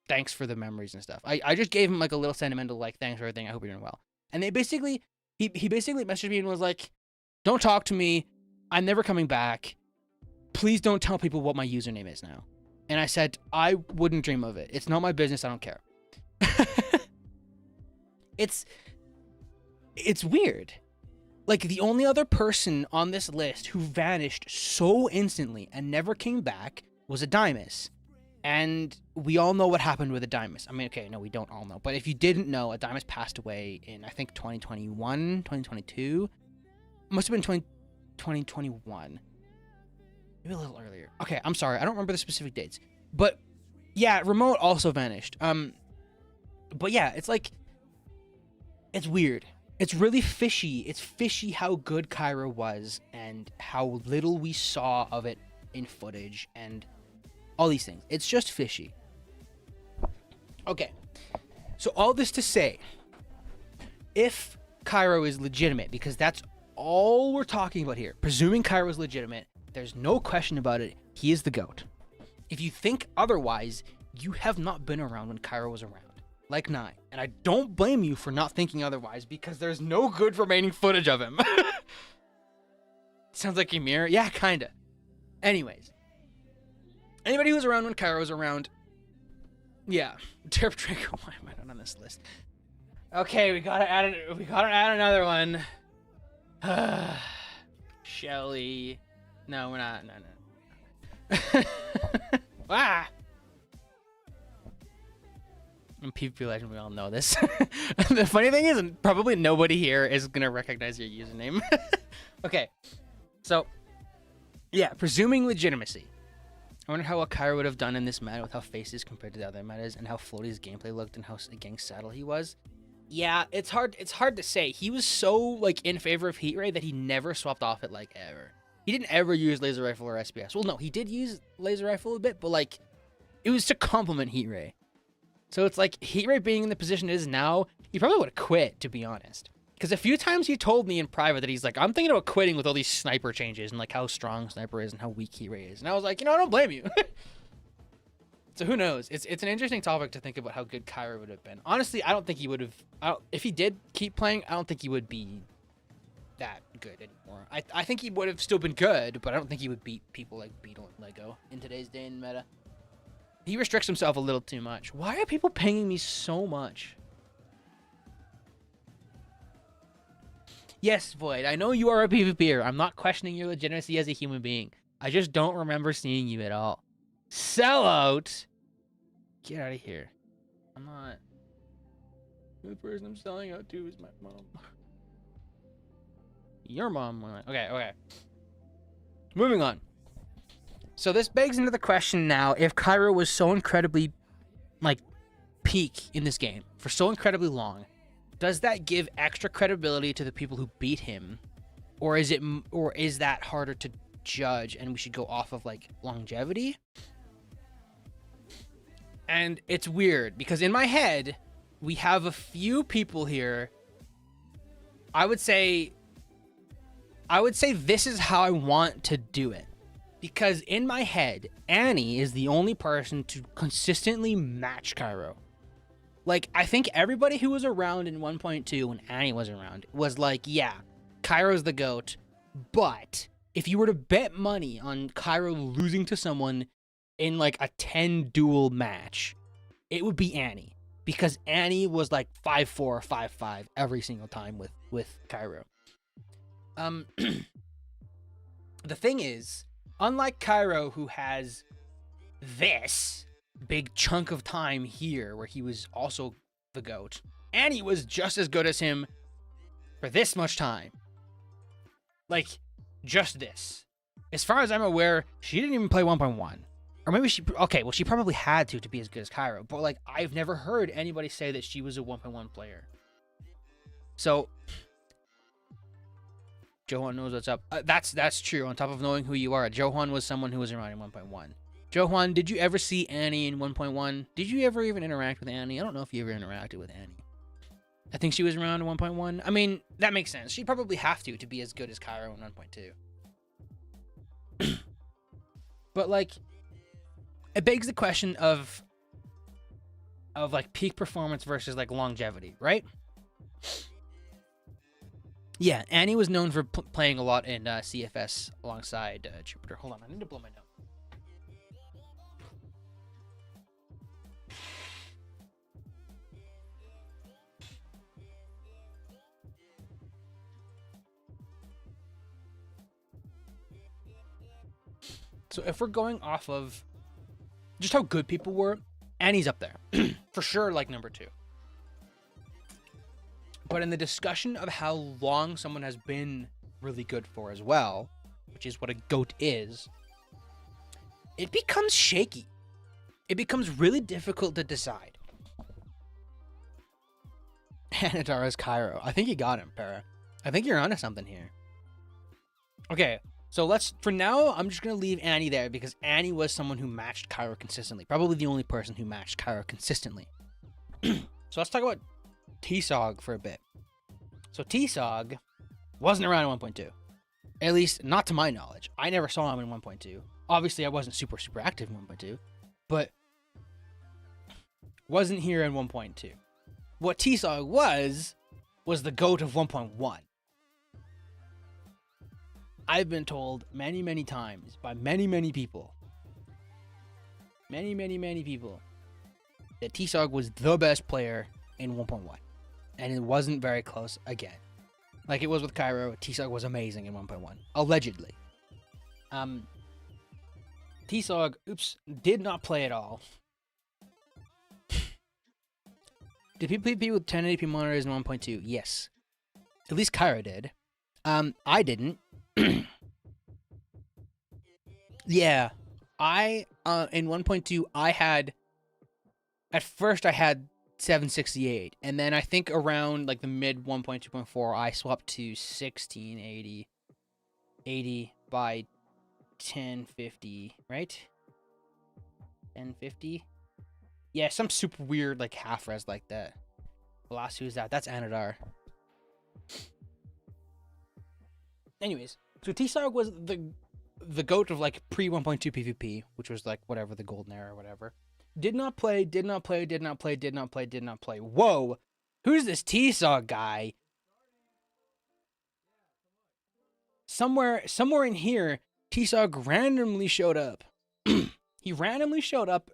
thanks for the memories and stuff. I just gave him, like, a little sentimental, like, thanks for everything. I hope you're doing well. And they basically, he basically messaged me and was like, don't talk to me. I'm never coming back. Please don't tell people what my username is now. And I said, I wouldn't dream of it. It's not my business. I don't care. It's weird. Like, the only other person on this list who vanished so instantly and never came back was Adamus. And we all know what happened with Adamus. I mean, okay, no, we don't all know. But if you didn't know, Adamus passed away in, I think, 2021, 2022. Must have been 2021. Maybe a little earlier. Okay, I'm sorry. I don't remember the specific dates. But, yeah, Remote also vanished. But, yeah, it's like, it's weird. It's really fishy. It's fishy how good Cairo was and how little we saw of it in footage and all these things. It's just fishy. Okay. So all this to say, if Cairo is legitimate, because that's all we're talking about here, presuming Cairo is legitimate, there's no question about it, he is the GOAT. If you think otherwise, you have not been around when Cairo was around. Like 9. And I don't blame you for not thinking otherwise, because there's no good remaining footage of him. Sounds like a mirror? Yeah, kinda. Anyways. Anybody who's around when Cairo was around, yeah. Derp Draco, why am I not on this list? Okay, we gotta add another one. Shelly. No, we're not. No. Ah! And PvP Legend, we all know this. The funny thing is, probably nobody here is going to recognize your username. Okay. So, yeah, presuming legitimacy. I wonder how Cairo would have done in this meta with how faces compared to the other metas and how floaty his gameplay looked and how gang saddle he was. Yeah, it's hard to say. He was so, like, in favor of Heat Ray that he never swapped off it, like, ever. He didn't ever use Laser Rifle or SPS. Well, no, he did use Laser Rifle a bit, but, like, it was to complement Heat Ray. So it's like, Heat Ray being in the position it is now, he probably would have quit, to be honest. Because a few times he told me in private that he's like, I'm thinking about quitting with all these sniper changes and like how strong Sniper is and how weak Heat Ray is. And I was like, you know, I don't blame you. So who knows? It's an interesting topic to think about how good Cairo would have been. Honestly, I don't think he would have... if he did keep playing, I don't think he would be that good anymore. I think he would have still been good, but I don't think he would beat people like Beetle and Lego in today's day in meta. He restricts himself a little too much. Why are people pinging me so much? Yes, Void, I know you are a PvPer. I'm not questioning your legitimacy as a human being. I just don't remember seeing you at all. Sellout! Get out of here. I'm not... The person I'm selling out to is my mom. Your mom. Okay. Moving on. So this begs into the question now, if Cairo was so incredibly, like, peak in this game for so incredibly long, does that give extra credibility to the people who beat him? Or is that harder to judge and we should go off of like longevity. And it's weird because in my head, we have a few people here. I would say this is how I want to do it. Because in my head, Annie is the only person to consistently match Cairo. Like, I think everybody who was around in 1.2 when Annie was around was like, yeah, Cairo's the GOAT. But if you were to bet money on Cairo losing to someone in like a 10 duel match, it would be Annie. Because Annie was like 5-4, 5-5 every single time with Cairo. The thing is, unlike Cairo, who has this big chunk of time here where he was also the GOAT, Annie was just as good as him for this much time. Like, just this. As far as I'm aware, she didn't even play 1.1. Or maybe she... Okay, well, she probably had to be as good as Cairo. But, like, I've never heard anybody say that she was a 1.1 player. So... Johan knows what's up. That's true. On top of knowing who you are, Johan was someone who was around in 1.1. Johan, did you ever see Annie in 1.1? Did you ever even interact with Annie? I don't know if you ever interacted with Annie. I think she was around in 1.1. I mean, that makes sense. She'd probably have to be as good as Cairo in 1.2. But like, it begs the question of like peak performance versus like longevity, right? Yeah, Annie was known for playing a lot in CFS alongside Jupiter. Hold on, I need to blow my nose. So if we're going off of just how good people were, Annie's up there. For sure, like number 2. But in the discussion of how long someone has been really good for as well, which is what a GOAT is, it becomes shaky. It becomes really difficult to decide. Anadara's Cairo. I think you got him, Para. I think you're onto something here. Okay, so for now, I'm just going to leave Annie there because Annie was someone who matched Cairo consistently. Probably the only person who matched Cairo consistently. So let's talk about TShock for a bit. So TShock wasn't around in 1.2. At least, not to my knowledge. I never saw him in 1.2. Obviously, I wasn't super active in 1.2. But wasn't here in 1.2. What TShock was the GOAT of 1.1. I've been told many, many times by many, many people. Many, many, many people. That TShock was the best player in 1.1. And it wasn't very close again. Like it was with Cairo, TShock was amazing in 1.1. Allegedly. TShock, did not play at all. Did people PvP with 1080p monitors in 1.2? Yes. At least Cairo did. I didn't. Yeah. In 1.2, at first I had 768, and then I think around like the mid 1.2.4 I swapped to 1680 by 1050, right? 1050. Yeah, some super weird like half res like that. Last, who's that? That's Anadar. Anyways, so TShock was the GOAT of like pre 1.2 PvP, which was like whatever, the golden era or whatever. Did not play. Whoa, who's this TShock guy? Somewhere in here, TShock randomly showed up. He randomly showed up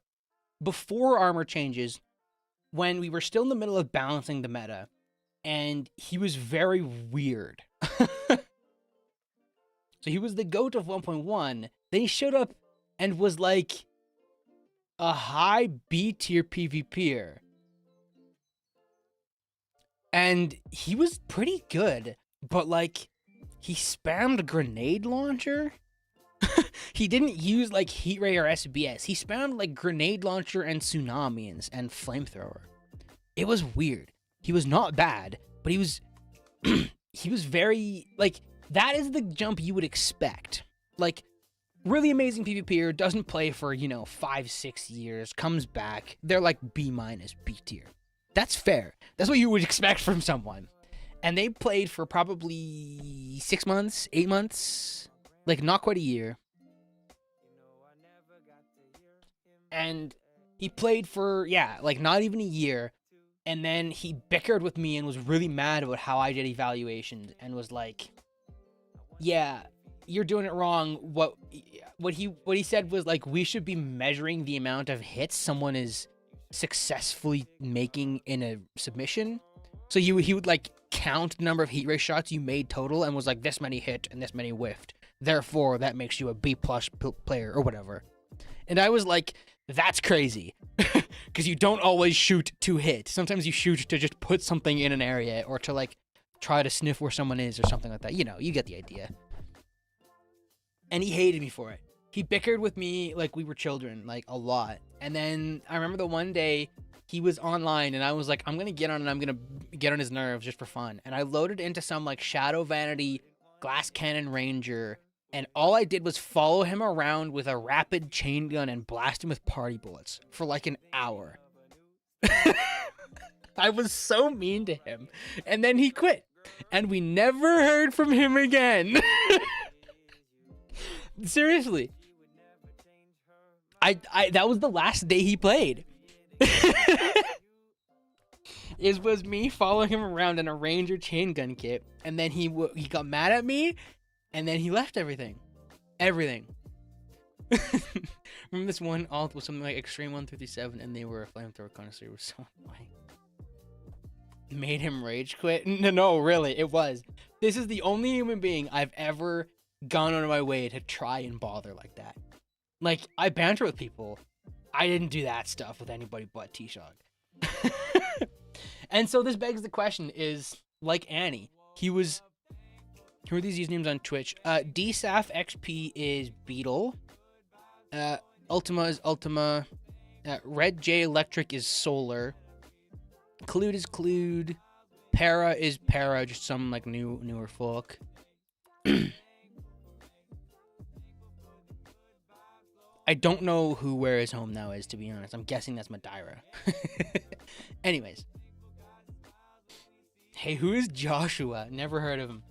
before armor changes, when we were still in the middle of balancing the meta, and he was very weird. So he was the GOAT of 1.1. Then he showed up and was like a high B tier PvPer. And he was pretty good, but like he spammed grenade launcher. He didn't use like heat ray or SBS. He spammed like grenade launcher and tsunami and flamethrower. It was weird. He was not bad, but he was he was very like, that is the jump you would expect Like, really amazing PvPer, doesn't play for, 5-6 years, comes back. They're like B-, B tier. That's fair. That's what you would expect from someone. And they played for probably 6 months, 8 months, like not quite a year. And he played for, like not even a year. And then he bickered with me and was really mad about how I did evaluations and was like, yeah, you're doing it wrong. What he said was like, we should be measuring the amount of hits someone is successfully making in a submission. So he would like count the number of heat ray shots you made total and was like, this many hit and this many whiffed. Therefore, that makes you a B+ player or whatever. And I was like, that's crazy. Because you don't always shoot to hit. Sometimes you shoot to just put something in an area or to like try to sniff where someone is or something like that. You get the idea. And he hated me for it. He bickered with me like we were children, like a lot. And then I remember the one day he was online and I was like, I'm going to get on and I'm going to get on his nerves just for fun. And I loaded into some like Shadow Vanity Glass Cannon Ranger. And all I did was follow him around with a rapid chain gun and blast him with party bullets for like an hour. I was so mean to him. And then he quit. And we never heard from him again. Seriously. I that was the last day he played. It was me following him around in a Ranger chain gun kit. And then he got mad at me. And then he left everything. Everything. Remember this one alt was something like Extreme 157 and they were a flamethrower connoisseur. It was so annoying. Made him rage quit? No, really, it was. This is the only human being I've ever gone out of my way to try and bother like that. Like, I banter with people. I didn't do that stuff with anybody but TShock. And so this begs the question is, like Annie, who are these usernames on Twitch? DSAFXP is Beetle. Ultima is Ultima. Red J Electric is Solar. Clued is Clued. Para is Para, just some like newer folk. I don't know who Where Is Home Now is, to be honest. I'm guessing that's Madeira. Anyways. Hey, who is Joshua? Never heard of him.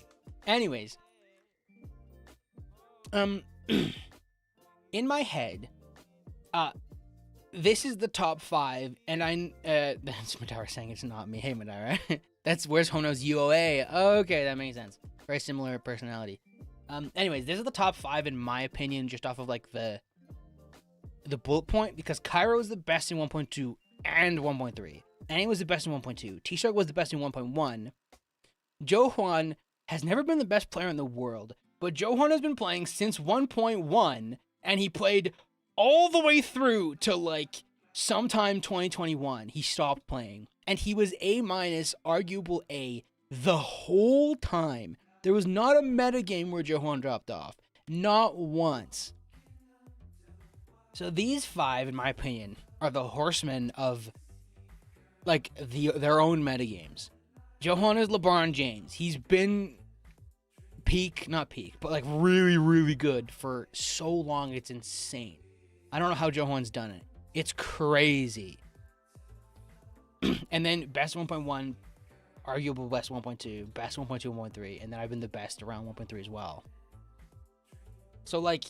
Anyways, in my head, this is the top 5, and that's Madara saying it's not me. Hey, Madara. That's Where's Hono's UOA. Okay, that makes sense. Very similar personality. Anyways, this is the top 5 in my opinion, just off of like the bullet point, because Cairo is the best in 1.2 and 1.3. Annie was the best in 1.2. TShock was the best in 1.1. Johan has never been the best player in the world, but Johan has been playing since 1.1, and he played all the way through to like sometime 2021. He stopped playing, and he was A-, arguable A, the whole time. There was not a meta game where Johan dropped off. Not once. So these 5, in my opinion, are the horsemen of like their own metagames. Johan is LeBron James. He's been not peak, but like really, really good for so long. It's insane. I don't know how Johan's done it. It's crazy. And then best 1.1, arguable best 1.2, best 1.2 and 1.3, and then I've been the best around 1.3 as well. So like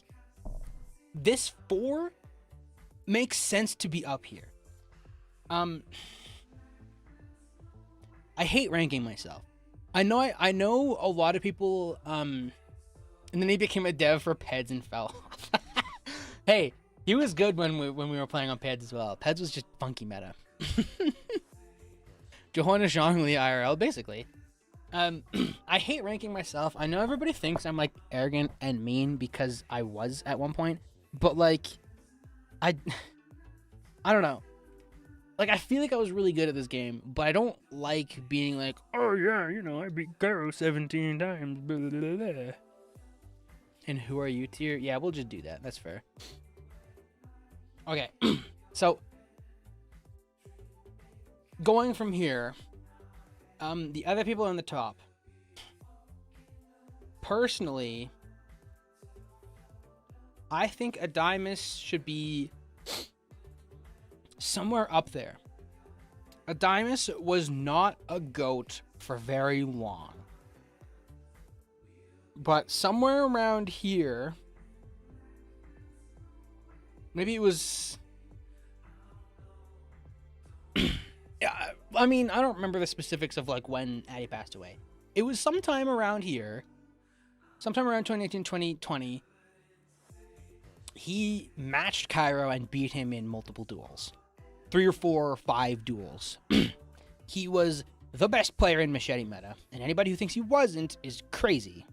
this 4 makes sense to be up here. I hate ranking myself. I know a lot of people, and then he became a dev for Peds and fell. Hey, he was good when we were playing on Peds as well. Peds was just funky meta. Johanna Zhongli IRL, basically. I hate ranking myself. I know everybody thinks I'm like arrogant and mean because I was at one point, but like, I don't know. Like, I feel like I was really good at this game, but I don't like being like, oh yeah, I beat Gyro 17 times, blah, blah, blah, blah. And who are you tier? Yeah, we'll just do that. That's fair. Okay, so, going from here, the other people on the top, personally, I think Adamus should be somewhere up there. Adamus was not a GOAT for very long. But somewhere around here, maybe it was... yeah, I mean, I don't remember the specifics of like when Addy passed away. It was sometime around here, sometime around 2019, 2020. He matched Cairo and beat him in multiple duels. 3 or 4 or 5 duels. He was the best player in Machete meta, and anybody who thinks he wasn't is crazy.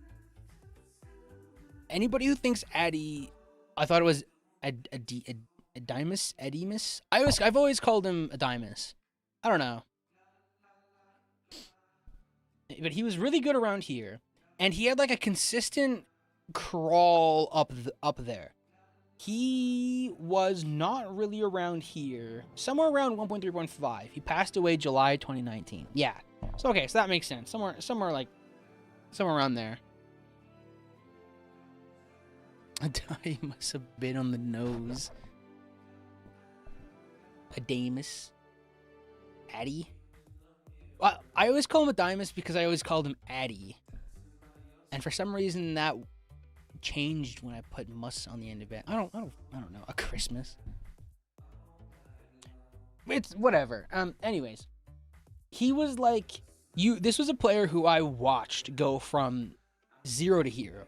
Anybody who thinks Addy, I thought it was Edimus? I've always called him Edimus. I don't know. But he was really good around here, and he had like a consistent crawl up there. He was not really around here. Somewhere around 1.3.5. He passed away July 2019. Yeah. So okay, so that makes sense. Somewhere around there. He must have been on the nose. Adamus. Addy. Well, I always call him Adamus because I always called him Addy. And for some reason that changed when I put mus on the end of it. I don't know. A Christmas. It's whatever. Anyways, he was like this was a player who I watched go from 0 to hero.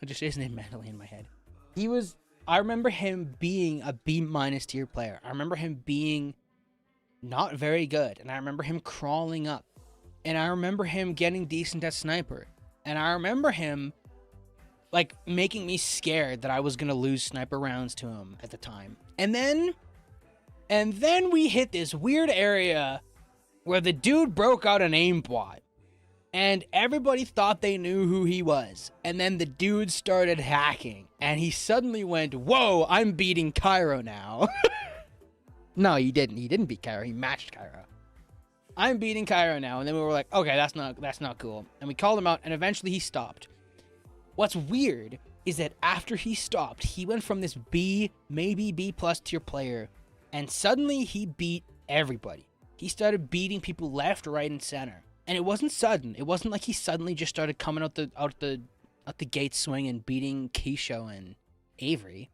I just say his name mentally in my head. I remember him being a B- tier player. I remember him being not very good. And I remember him crawling up. And I remember him getting decent at sniper. And I remember him like making me scared that I was gonna lose sniper rounds to him at the time. And then we hit this weird area where the dude broke out an aimbot. And everybody thought they knew who he was. And then the dude started hacking. And he suddenly went, whoa, I'm beating Cairo now. No, he didn't. He didn't beat Cairo. He matched Cairo. I'm beating Cairo now. And then we were like, okay, that's not cool. And we called him out, and eventually he stopped. What's weird is that after he stopped, he went from this B, maybe B+ tier player, and suddenly he beat everybody. He started beating people left, right, and center. And it wasn't sudden. It wasn't like he suddenly just started coming out the gate swinging, beating Keisho and Avery.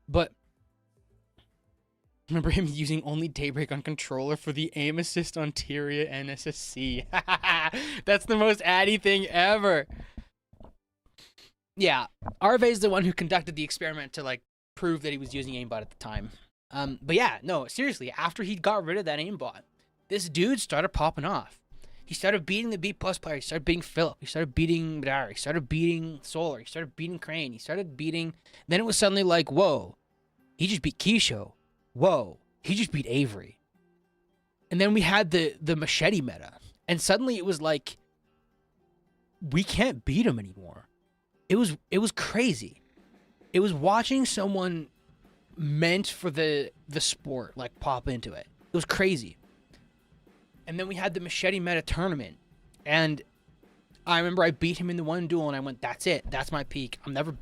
But remember him using only Daybreak on controller for the aim assist on Terraria and SSC. That's the most Addy thing ever. Yeah, Arve's the one who conducted the experiment to like prove that he was using aimbot at the time. But yeah, no, seriously, after he got rid of that aimbot, this dude started popping off. He started beating the B+ players. He started beating Philip. He started beating Madara. He started beating Solar. He started beating Crane. He started beating... Then it was suddenly like, whoa, he just beat Keisho. Whoa, he just beat Avery. And then we had the machete meta. And suddenly it was like, we can't beat him anymore. It was crazy. It was watching someone meant for the sport, like, pop into it. It was crazy. And then we had the machete meta tournament. And I remember I beat him in the one duel and I went, that's it. That's my peak. I'm never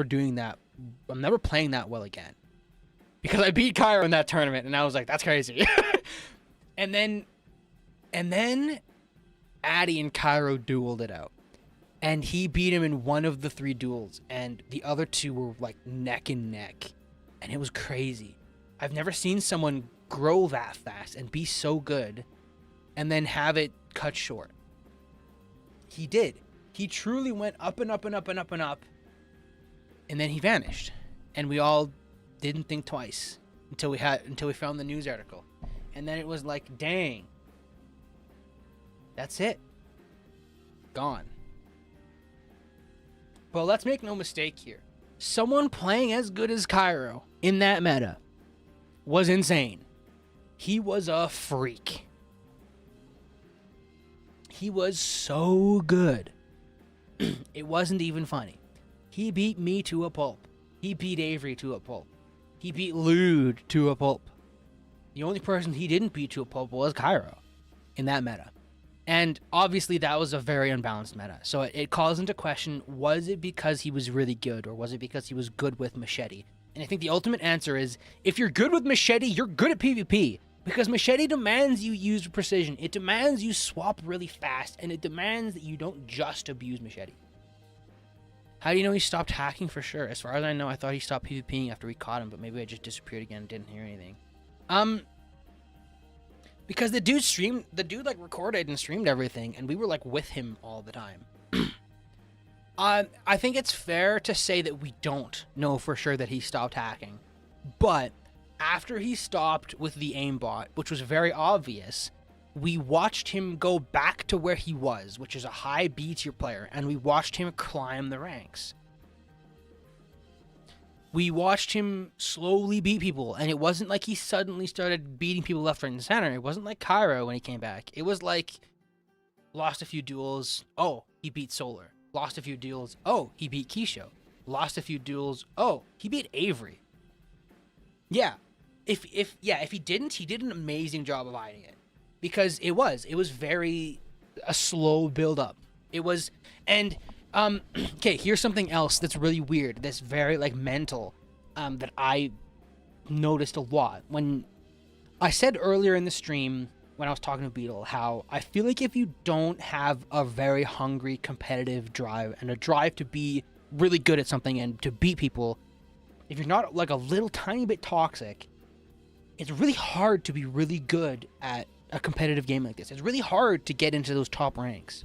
doing that. I'm never playing that well again. Because I beat Cairo in that tournament and I was like, that's crazy. and then Addy and Cairo dueled it out. And he beat him in one of the 3 duels. And the other 2 were like neck and neck. And it was crazy. I've never seen someone grow that fast and be so good and then have it cut short. He did. He truly went up and up and up and up and up. And then he vanished. And we all didn't think twice until we found the news article. And then it was like, dang. That's it. Gone. Well, let's make no mistake here. Someone playing as good as Cairo in that meta was insane. He was a freak. He was so good. It wasn't even funny. He beat me to a pulp. He beat Avery to a pulp. He beat Lude to a pulp. The only person he didn't beat to a pulp was Cairo in that meta. And obviously that was a very unbalanced meta. So it calls into question, was it because he was really good, or was it because he was good with Machete? And I think the ultimate answer is, if you're good with Machete, you're good at PvP. Because Machete demands you use precision. It demands you swap really fast, and it demands that you don't just abuse Machete. How do you know he stopped hacking? For sure? As far as I know, I thought he stopped PvPing after we caught him, but maybe I just disappeared again and didn't hear anything. Because the dude like recorded and streamed everything, and we were like with him all the time. I think it's fair to say that we don't know for sure that he stopped hacking, but after he stopped with the aimbot, which was very obvious, we watched him go back to where he was, which is a high B tier player, and we watched him climb the ranks. We watched him slowly beat people, and it wasn't like he suddenly started beating people left, right, and center. It wasn't like Cairo when he came back. It was like, lost a few duels, oh, he beat Solar. Lost a few duels, oh, he beat Keisho. Lost a few duels, oh, he beat Avery. Yeah. If he didn't, he did an amazing job of hiding it. Because it was very a slow build up. It was, and okay, here's something else that's really weird, that's very like mental, that I noticed a lot. When I said earlier in the stream, when I was talking to Beetle, how I feel like if you don't have a very hungry competitive drive and a drive to be really good at something and to beat people, if you're not like a little tiny bit toxic, it's really hard to be really good at a competitive game like this. It's really hard to get into those top ranks.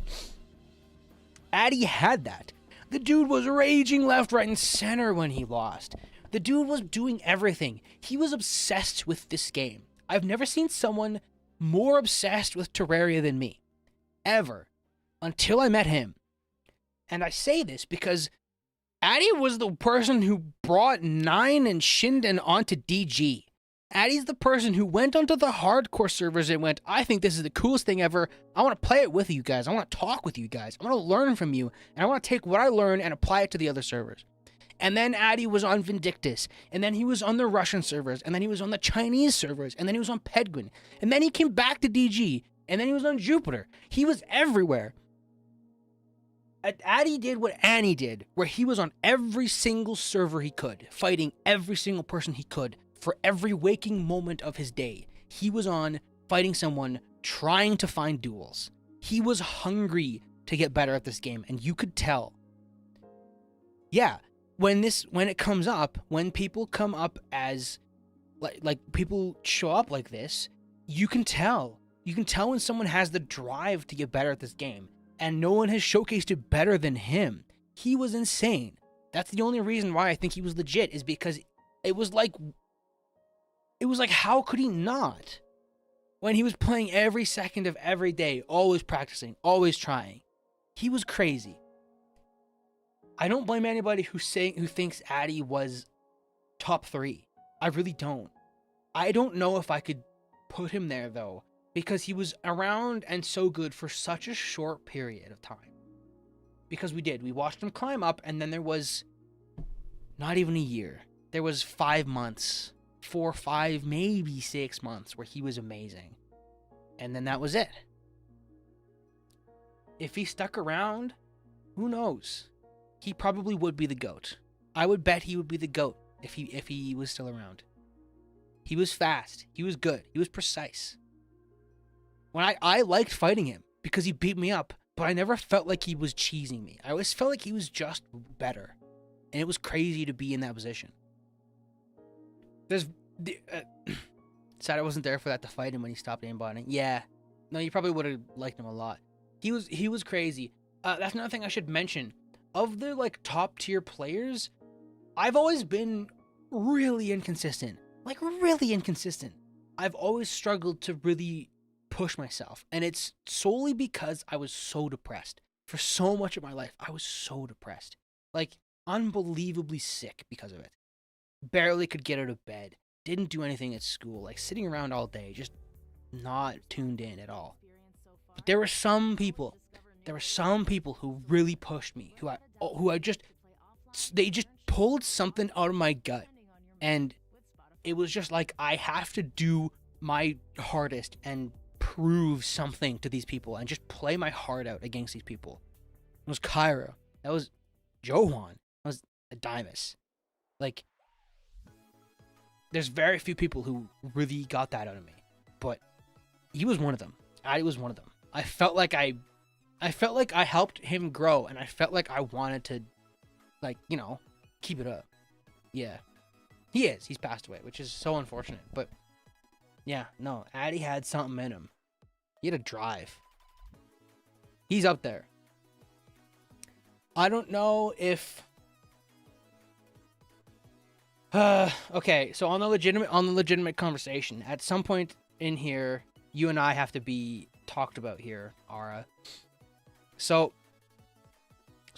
Addy had that. The dude was raging left, right, and center when he lost. The dude was doing everything. He was obsessed with this game. I've never seen someone more obsessed with Terraria than me. Ever. Until I met him. And I say this because Addy was the person who brought Nine and Shinden onto DG. Addy's the person who went onto the hardcore servers and went, I think this is the coolest thing ever. I want to play it with you guys. I want to talk with you guys. I want to learn from you. And I want to take what I learn and apply it to the other servers. And then Addy was on Vindictus. And then he was on the Russian servers. And then he was on the Chinese servers. And then he was on Pedguin. And then he came back to DG. And then he was on Jupiter. He was everywhere. Addy did what Annie did, where he was on every single server he could, fighting every single person he could. For every waking moment of his day, he was on fighting someone, trying to find duels. He was hungry to get better at this game, and you could tell. Yeah, when it comes up, when people come up as like people show up like this, you can tell. You can tell when someone has the drive to get better at this game, and no one has showcased it better than him. He was insane. That's the only reason why I think he was legit, is because it was like, how could he not? When he was playing every second of every day, always practicing, always trying. He was crazy. I don't blame anybody who thinks Addy was top 3. I really don't. I don't know if I could put him there, though, because he was around and so good for such a short period of time. Because we watched him climb up, and then there was not even a year. There was 5 months. 4, 5, maybe 6 months where he was amazing. And then that was it. If he stuck around, who knows? He probably would be the GOAT. I would bet he would be the GOAT if he was still around. He was fast. He was good. He was precise. When I liked fighting him because he beat me up, but I never felt like he was cheesing me. I always felt like he was just better. And it was crazy to be in that position. Sad I wasn't there for that to fight him when he stopped aimbotting. Yeah. No, you probably would have liked him a lot. He was crazy. That's another thing I should mention. Of the like top tier players, I've always been really inconsistent. Like really inconsistent. I've always struggled to really push myself. And it's solely because I was so depressed. For so much of my life, I was so depressed. Like unbelievably sick because of it. Barely could get out of bed. Didn't do anything at school, like sitting around all day, just not tuned in at all. But there were some people who really pushed me, they just pulled something out of my gut. And it was just like, I have to do my hardest and prove something to these people and just play my heart out against these people. It was Cairo. That was Johan. That was Dimas. Like, there's very few people who really got that out of me, but he was one of them. I was one of them. I felt like I helped him grow, and I felt like I wanted to, like, you know, keep it up. Yeah, he's passed away, which is so unfortunate, but yeah, no, Addy had something in him. He had a drive. He's up there. I don't know if okay, so on the legitimate conversation, at some point in here, you and I have to be talked about here, Ara. So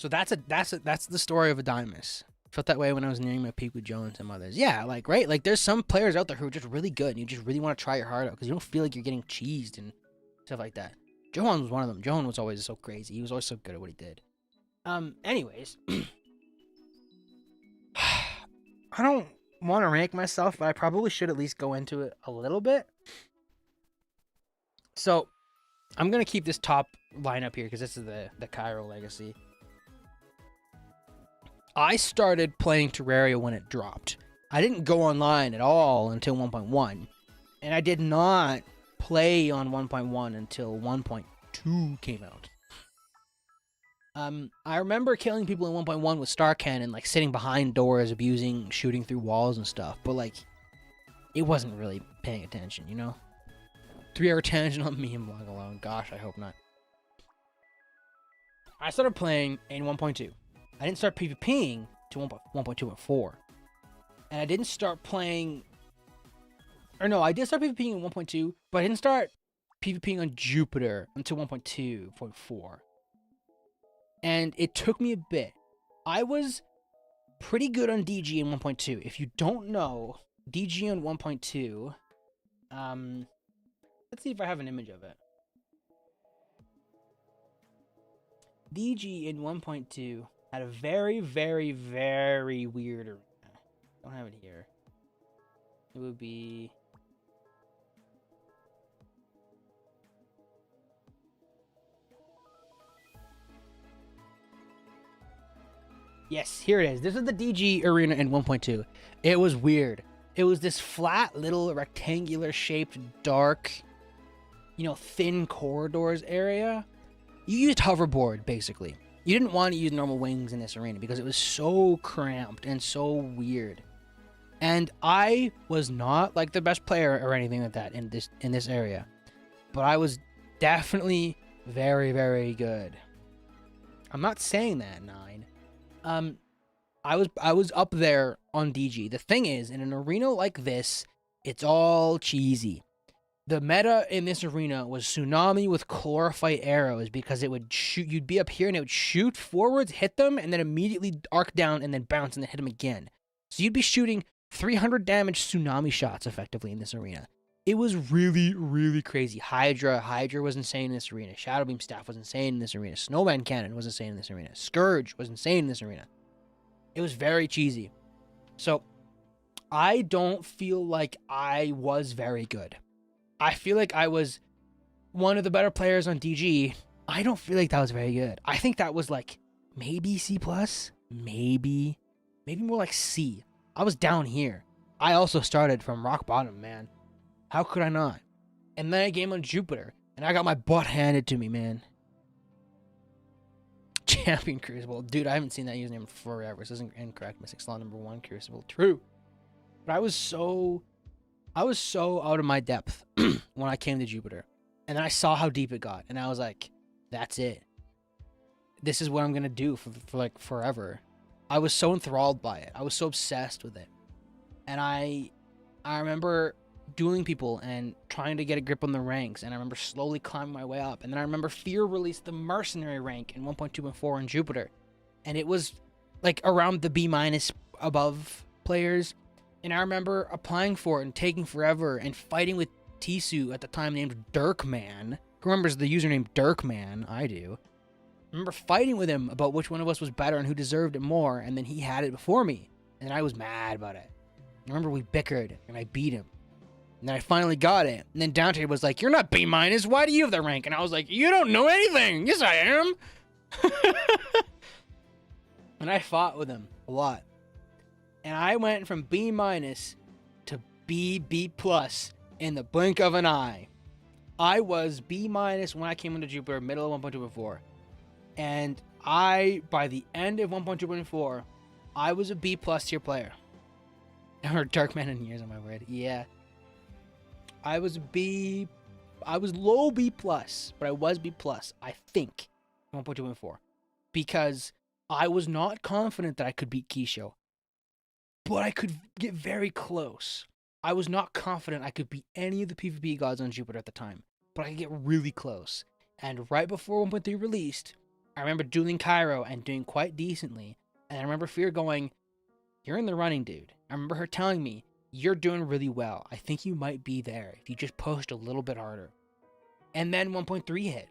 that's the story of Adonis. Felt that way when I was nearing my peak with Joe and some others. Yeah, like, right? Like, there's some players out there who are just really good, and you just really want to try your heart out because you don't feel like you're getting cheesed and stuff like that. Johan was one of them. Johan was always so crazy. He was always so good at what he did. Anyways, I don't want to rank myself, but I probably should at least go into it a little bit. So, I'm going to keep this top lineup here because this is the Cairo legacy. I started playing Terraria when it dropped. I didn't go online at all until 1.1. And I did not play on 1.1 until 1.2 came out. I remember killing people in 1.1 with Star Cannon, like sitting behind doors, abusing, shooting through walls and stuff. But like, it wasn't really paying attention, you know? 3-hour tangent on me and blog alone. Gosh, I hope not. I started playing in 1.2. I didn't start PvPing to 1.2 and 4. And I didn't start playing... Or no, I did start PvPing in 1.2, but I didn't start PvPing on Jupiter until 1.2.4. And it took me a bit. I was pretty good on DG in 1.2. If you don't know, DG on 1.2... let's see if I have an image of it. DG in 1.2 had a very, very, very weird arena. Don't have it here. It would be... Yes, here it is. This is the DG arena in 1.2. It was weird. It was this flat, little, rectangular shaped, dark, you know, thin corridors area. You used hoverboard, basically. You didn't want to use normal wings in this arena because it was so cramped and so weird. And I was not like the best player or anything like that in this area, but I was definitely very, very good. I'm not saying that, 9. I was up there on DG. The thing is, in an arena like this, it's all cheesy. The meta in this arena was Tsunami with Chlorophyte arrows because it would shoot. You'd be up here and it would shoot forwards, hit them, and then immediately arc down and then bounce and then hit them again. So you'd be shooting 300 damage Tsunami shots effectively in this arena. It was really, really crazy. Hydra was insane in this arena. Shadowbeam Staff was insane in this arena. Snowman Cannon was insane in this arena. Scourge was insane in this arena. It was very cheesy. So, I don't feel like I was very good. I feel like I was one of the better players on DG. I don't feel like that was very good. I think that was like maybe C+, maybe more like C. I was down here. I also started from rock bottom, man. How could I not? And then I game on Jupiter, and I got my butt handed to me, man. Champion Crucible. Dude, I haven't seen that username forever. This isn't incorrect. Mystic Slaw #1 Crucible. True. But I was so out of my depth when I came to Jupiter. And then I saw how deep it got. And I was like, that's it. This is what I'm going to do for like forever. I was so enthralled by it. I was so obsessed with it. And I remember dueling people and trying to get a grip on the ranks, and I remember slowly climbing my way up. And then I remember Fear released the Mercenary rank in 1.2 and 4 in Jupiter, and it was like around the B- above players. And I remember applying for it and taking forever and fighting with Tisu at the time named Dirkman. Who remembers the username Dirkman? I do. I remember fighting with him about which one of us was better and who deserved it more, and then he had it before me, and I was mad about it. I remember we bickered and I beat him. And then I finally got it. And then Dante was like, "You're not B-. Why do you have that rank?" And I was like, "You don't know anything." "Yes, I am." And I fought with him a lot. And I went from B- to B+ in the blink of an eye. I was B- when I came into Jupiter, middle of 1.2.4. And by the end of 1.2.4, I was a B+ tier player. Or Dark Man in years on my word. Yeah. I was low B+, but I was B+, I think, 1.2.4. Because I was not confident that I could beat Keisho, but I could get very close. I was not confident I could beat any of the PvP gods on Jupiter at the time, but I could get really close. And right before 1.3 released, I remember dueling Cairo and doing quite decently. And I remember Fear going, "You're in the running, dude." I remember her telling me, "You're doing really well. I think you might be there if you just pushed a little bit harder." And then 1.3 hit.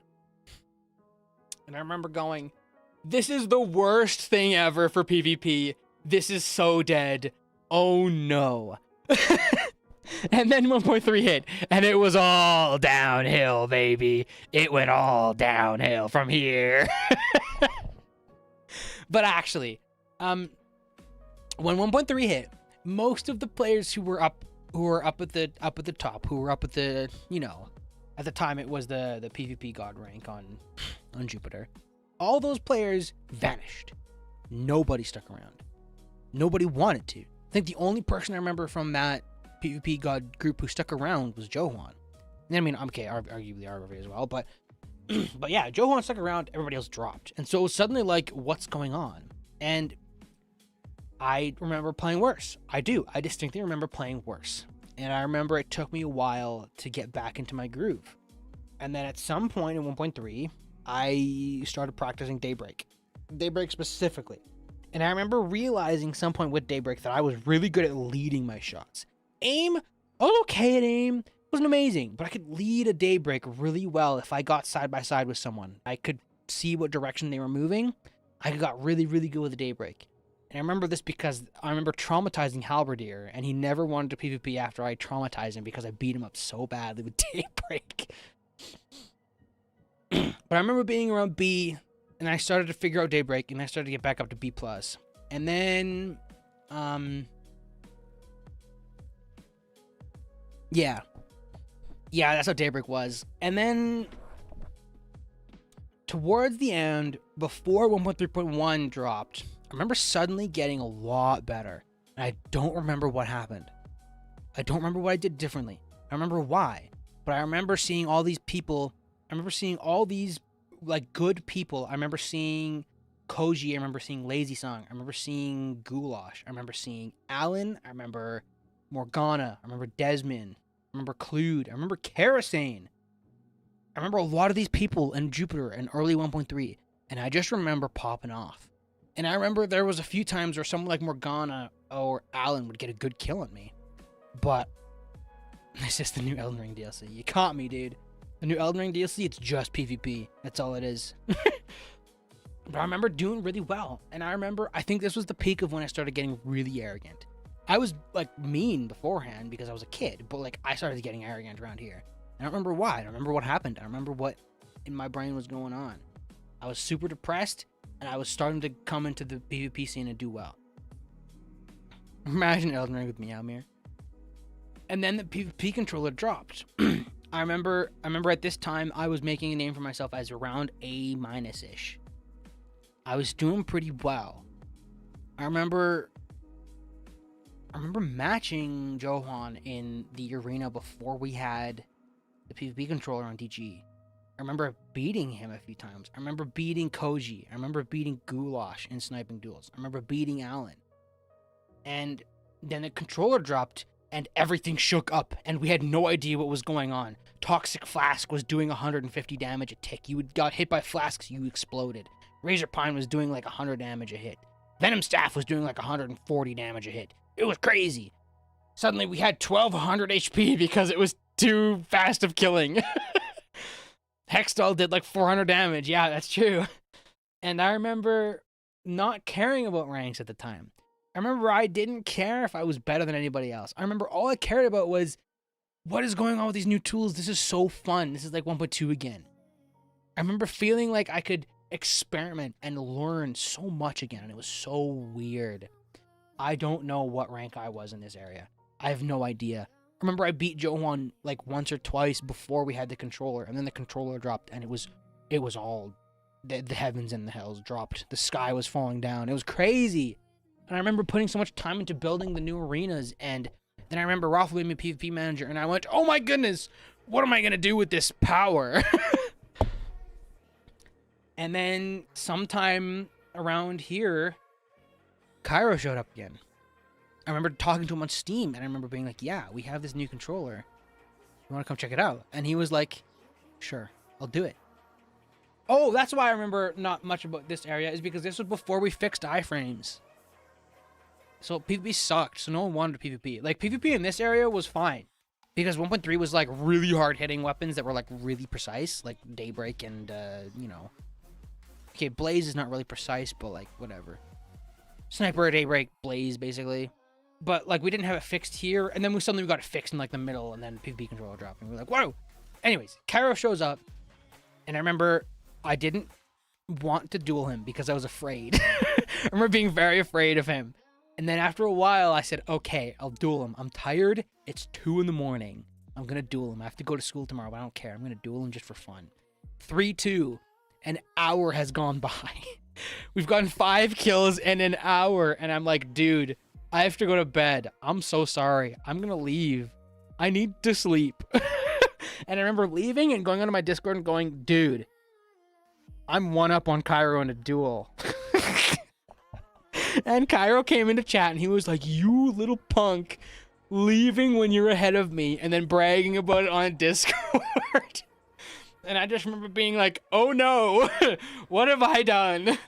And I remember going, "This is the worst thing ever for PvP. This is so dead. Oh no." And then 1.3 hit, and it was all downhill, baby. It went all downhill from here. But actually, when 1.3 hit, most of the players who were up at the top, who were up at the, at the time it was the PvP god rank on Jupiter. All those players vanished. Nobody stuck around. Nobody wanted to. I think the only person I remember from that PvP god group who stuck around was Johan. I mean, okay, arguably RV as well, but but yeah, Johan stuck around, everybody else dropped. And so it was suddenly like, what's going on? And I remember playing worse. I do. I distinctly remember playing worse. And I remember it took me a while to get back into my groove. And then at some point in 1.3, I started practicing Daybreak. Daybreak specifically. And I remember realizing some point with Daybreak that I was really good at leading my shots. Aim, I was okay at aim. It wasn't amazing, but I could lead a Daybreak really well if I got side by side with someone. I could see what direction they were moving. I got really, really good with the Daybreak. And I remember this because I remember traumatizing Halberdier, and he never wanted to PvP after I traumatized him because I beat him up so badly with Daybreak. But I remember being around B, and I started to figure out Daybreak, and I started to get back up to B+. And then, yeah, that's how Daybreak was. And then, towards the end, before 1.3.1 dropped, I remember suddenly getting a lot better. And I don't remember what happened. I don't remember what I did differently. I remember why. But I remember seeing all these people. I remember seeing all these, like, good people. I remember seeing Koji. I remember seeing Lazy Song. I remember seeing Goulash. I remember seeing Alan. I remember Morgana. I remember Desmond. I remember Clued. I remember Kerosene. I remember a lot of these people in Jupiter in early 1.3. And I just remember popping off. And I remember there was a few times where someone like Morgana or Alan would get a good kill on me. But it's just the new Elden Ring DLC. You caught me, dude. The new Elden Ring DLC, it's just PvP. That's all it is. But I remember doing really well. And I think this was the peak of when I started getting really arrogant. I was, like, mean beforehand because I was a kid. But, like, I started getting arrogant around here. And I don't remember why. I don't remember what happened. I remember what in my brain was going on. I was super depressed. And I was starting to come into the PvP scene and do well. Imagine Elden Ring with Meowmere. And then the PvP controller dropped. I remember at this time I was making a name for myself as around A-ish. I was doing pretty well. I remember matching Johan in the arena before we had the PvP controller on DG. I remember beating him a few times. I remember beating Koji. I remember beating Goulash in sniping duels. I remember beating Alan. And then the controller dropped and everything shook up and we had no idea what was going on. Toxic Flask was doing 150 damage a tick. You got hit by flasks, you exploded. Razor Pine was doing like 100 damage a hit. Venom Staff was doing like 140 damage a hit. It was crazy. Suddenly we had 1200 HP because it was too fast of killing. Hextall did like 400 damage. Yeah, that's true. And I remember not caring about ranks at the time. I remember I didn't care if I was better than anybody else. I remember all I cared about was what is going on with these new tools? This is so fun. This is like 1.2 again. I remember feeling like I could experiment and learn so much again, and it was so weird. I don't know what rank I was in this area. I have no idea. I remember I beat Johan like once or twice before we had the controller, and then the controller dropped, and it was all the heavens and the hells dropped. The sky was falling down. It was crazy. And I remember putting so much time into building the new arenas, and then I remember Ralph made me PvP manager, and I went, oh my goodness, what am I gonna do with this power? And then sometime around here, Cairo showed up again. I remember talking to him on Steam, and I remember being like, yeah, we have this new controller. You want to come check it out? And he was like, sure, I'll do it. Oh, that's why I remember not much about this area, is because this was before we fixed iframes. So PvP sucked, so no one wanted PvP. Like, PvP in this area was fine, because 1.3 was like really hard-hitting weapons that were like really precise, like Daybreak and, you know. Okay, Blaze is not really precise, but like, whatever. Sniper, Daybreak, Blaze, basically. But, like, we didn't have it fixed here, and then we suddenly got it fixed in, like, the middle, and then PvP controller dropped, and we were like, whoa! Anyways, Cairo shows up, and I remember I didn't want to duel him because I was afraid. I remember being very afraid of him. And then after a while, I said, okay, I'll duel him. I'm tired. It's 2 in the morning. I'm going to duel him. I have to go to school tomorrow, but I don't care. I'm going to duel him just for fun. 3-2. An hour has gone by. We've gotten 5 kills in an hour, and I'm like, dude, I have to go to bed. I'm so sorry. I'm going to leave. I need to sleep. And I remember leaving and going onto my Discord and going, dude, I'm 1-up on Cairo in a duel. And Cairo came into chat and he was like, you little punk, leaving when you're ahead of me and then bragging about it on Discord. And I just remember being like, oh no, what have I done?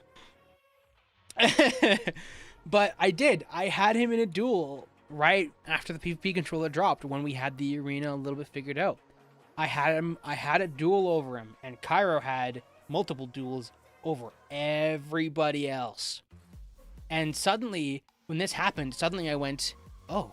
But I did. I had him in a duel right after the PvP controller dropped, when we had the arena a little bit figured out. I had a duel over him, and Cairo had multiple duels over everybody else. And suddenly, when this happened, suddenly I went, oh,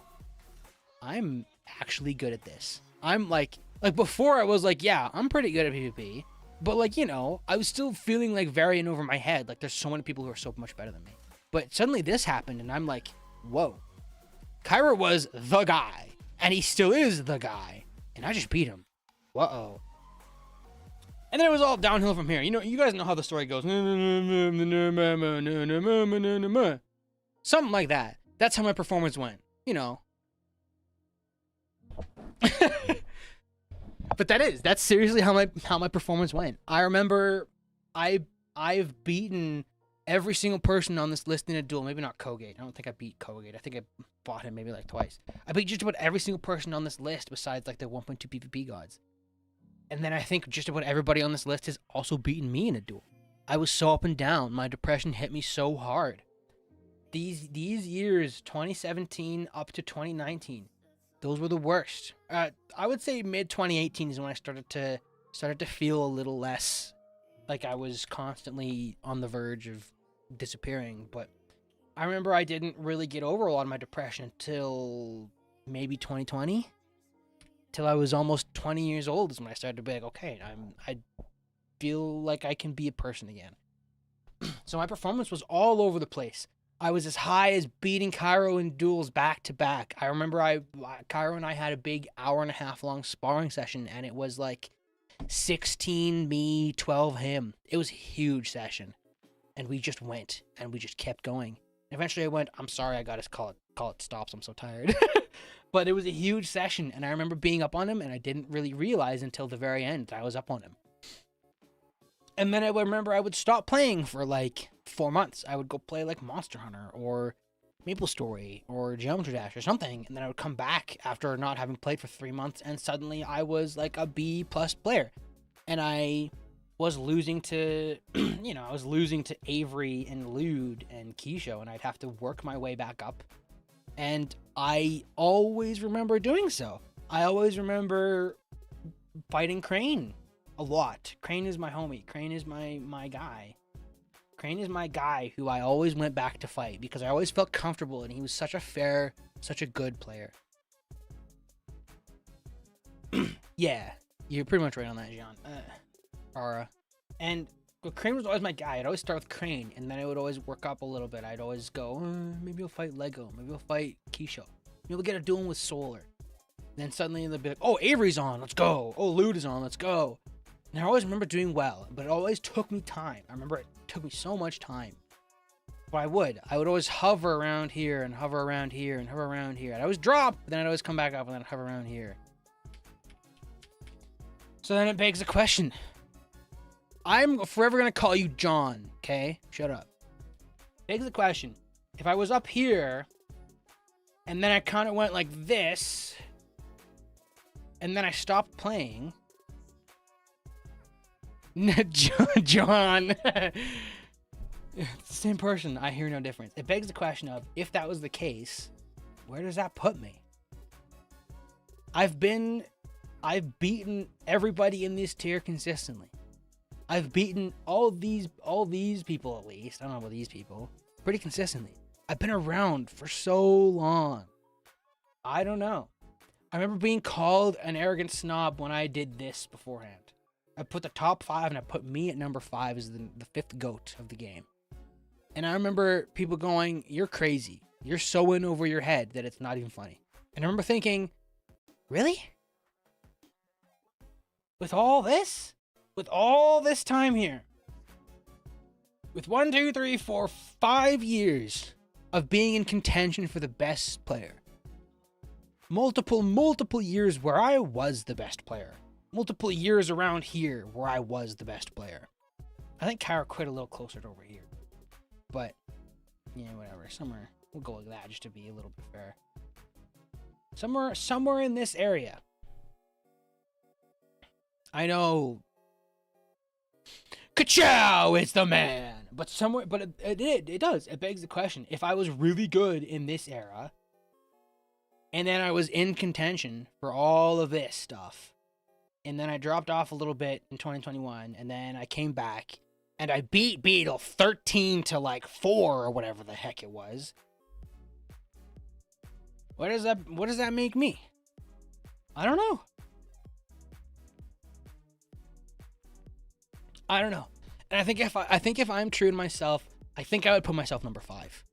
I'm actually good at this. I'm like before I was like, yeah, I'm pretty good at PvP. But like, you know, I was still feeling like very in over my head. Like, there's so many people who are so much better than me. But suddenly this happened, and I'm like, whoa. Cairo was the guy, and he still is the guy. And I just beat him. Uh-oh. And then it was all downhill from here. You know, you guys know how the story goes. Something like that. That's how my performance went. You know. But that's seriously how my performance went. I remember I've beaten every single person on this list in a duel. Maybe not Kogate. I don't think I beat Kogate. I think I fought him maybe like twice. I beat just about every single person on this list besides like the 1.2 PvP gods. And then I think just about everybody on this list has also beaten me in a duel. I was so up and down. My depression hit me so hard. These years, 2017 up to 2019, those were the worst. I would say mid 2018 is when I started to feel a little less like I was constantly on the verge of disappearing. But I remember I didn't really get over a lot of my depression until maybe 2020. Till I was almost 20 years old is when I started to be like, okay, I feel like I can be a person again. So my performance was all over the place. I was as high as beating Cairo in duels back to back. I remember Cairo and I had a big 1.5 hour long sparring session, and it was like 16 me, 12 him. It was a huge session. And we just went, and we just kept going. Eventually I went, I'm sorry, I gotta call it stops, I'm so tired. But it was a huge session, and I remember being up on him, and I didn't really realize until the very end that I was up on him. And then I would remember I would stop playing for like 4 months. I would go play like Monster Hunter or Maple Story or Geometry Dash or something, and then I would come back after not having played for 3 months, and suddenly I was like a B+ player. And I was losing to, you know, I was losing to Avery and Lude and Keisho, and I'd have to work my way back up. And I always remember doing so. I always remember fighting Crane a lot. Crane is my homie. Crane is my guy. Crane is my guy who I always went back to fight because I always felt comfortable, and he was such a fair, such a good player. Yeah, you're pretty much right on that, John. Aura. And Crane was always my guy. I'd always start with Crane, and then I would always work up a little bit. I'd always go, maybe I'll fight Lego. Maybe I'll fight TShock. Maybe we'll get a duel with Solar. And then suddenly they'll be like, oh, Avery's on, let's go. Oh, Lude is on, let's go. And I always remember doing well, but it always took me time. I remember it took me so much time. But I would always hover around here and hover around here and hover around here. I'd always drop, but then I'd always come back up and then I'd hover around here. So then it begs the question. I'm forever going to call you John, okay? Shut up. Begs the question. If I was up here, and then I kind of went like this, and then I stopped playing. John. It's the same person. I hear no difference. It begs the question of, if that was the case, where does that put me? I've beaten everybody in this tier consistently. I've beaten all these people, at least. I don't know about these people. Pretty consistently. I've been around for so long. I don't know. I remember being called an arrogant snob when I did this beforehand. I put the top 5 and I put me at number 5 as the 5th GOAT of the game. And I remember people going, you're crazy. You're so in over your head that it's not even funny. And I remember thinking, really? With all this? With all this time here? With 1, 2, 3, 4, 5 years of being in contention for the best player. Multiple years where I was the best player. Multiple years around here where I was the best player. I think Kyra quit a little closer to over here. But, yeah, whatever. Somewhere, we'll go with that just to be a little bit fair. Somewhere in this area. I know. Ka-chow! It's the man! But somewhere, but it does. It begs the question. If I was really good in this era, and then I was in contention for all of this stuff, and then I dropped off a little bit in 2021, and then I came back, and I beat Beetle 13 to like 4 or whatever the heck it was. What does that make me? I don't know. I don't know. And I think if I'm true to myself, I think I would put myself number 5.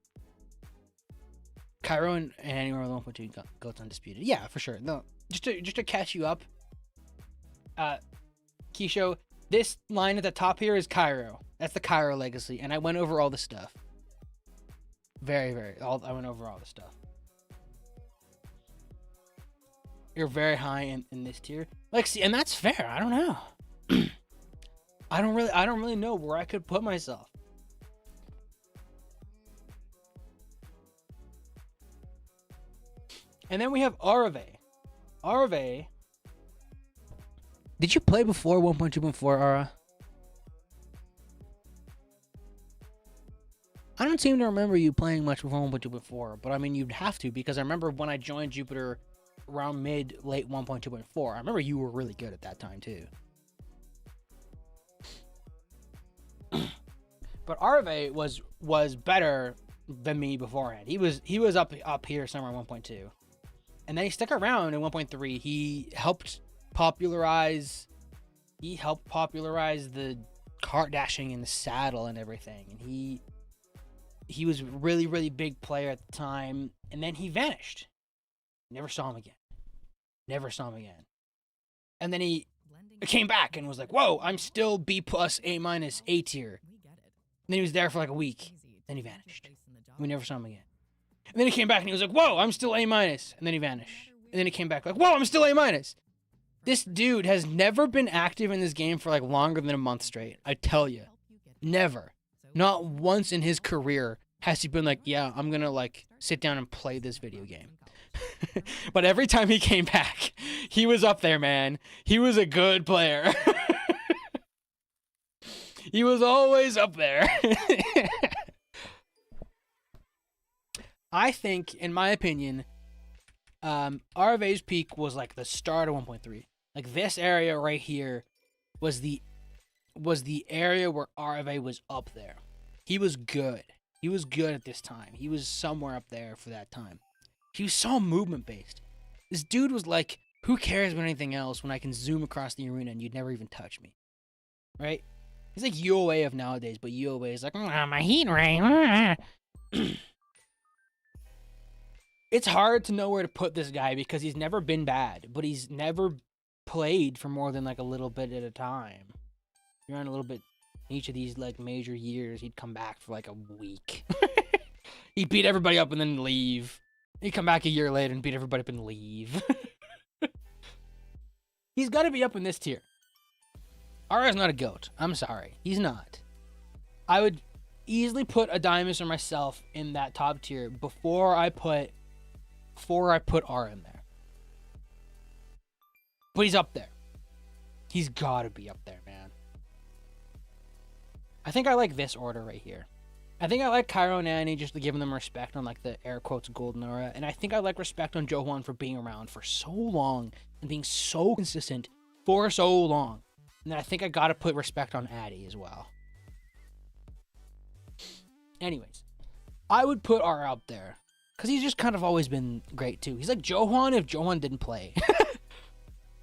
Cairo and anywhere 1.2 goes undisputed. Yeah, for sure. No, just to catch you up. Keisho, this line at the top here is Cairo. That's the Cairo legacy, and I went over all the stuff. I went over all the stuff. You're very high in this tier. Like, see, and that's fair. I don't know. I don't really know where I could put myself. And then we have Arve. Arve. Did you play before 1.2.4, Ara? I don't seem to remember you playing much before 1.2.4, but I mean, you'd have to, because I remember when I joined Jupiter around late 1.2.4, I remember you were really good at that time too. But Arve was better than me beforehand. He was up here somewhere in 1.2. And then he stuck around in 1.3. He helped popularize the kart dashing in the saddle and everything. And he was a really, really big player at the time. And then he vanished. Never saw him again. And then he came back and was like, whoa, I'm still B+, A-, A tier. And then he was there for like a week. Then he vanished. We never saw him again. And then he came back and he was like, whoa, I'm still A-. And then he vanished. And then he came back like, whoa, I'm still A-. This dude has never been active in this game for like longer than a month straight. I tell you. Never. Not once in his career has he been like, yeah, I'm going to like sit down and play this video game. But every time he came back, he was up there, man. He was a good player. He was always up there. I think, in my opinion, Arve's peak was like the start of 1.3. Like this area right here was the area where Arve was up there. He was good. He was good at this time. He was somewhere up there for that time. He was so movement based. This dude was like Who cares about anything else when I can zoom across the arena and you'd never even touch me? Right? He's like UOA of nowadays, but UOA is like, my heat ray. It's hard to know where to put this guy because he's never been bad, but he's never played for more than like a little bit at a time. You're on a little bit each of these like major years, he'd come back for like a week. He'd beat everybody up and then leave. He'd come back a year later and beat everybody up and leave. He's got to be up in this tier. Ara's not a goat. I'm sorry. He's not. I would easily put a Dimus or myself in that top tier before I put Ara in there. But he's up there. He's got to be up there, man. I think I like this order right here. I think I like Cairo and Annie just to giving them respect on like the air quotes golden era. And I think I like respect on Johan for being around for so long and being so consistent for so long. And then I think I gotta put respect on Addy as well. Anyways, I would put R up there because he's just kind of always been great too. He's like Johan if Johan didn't play.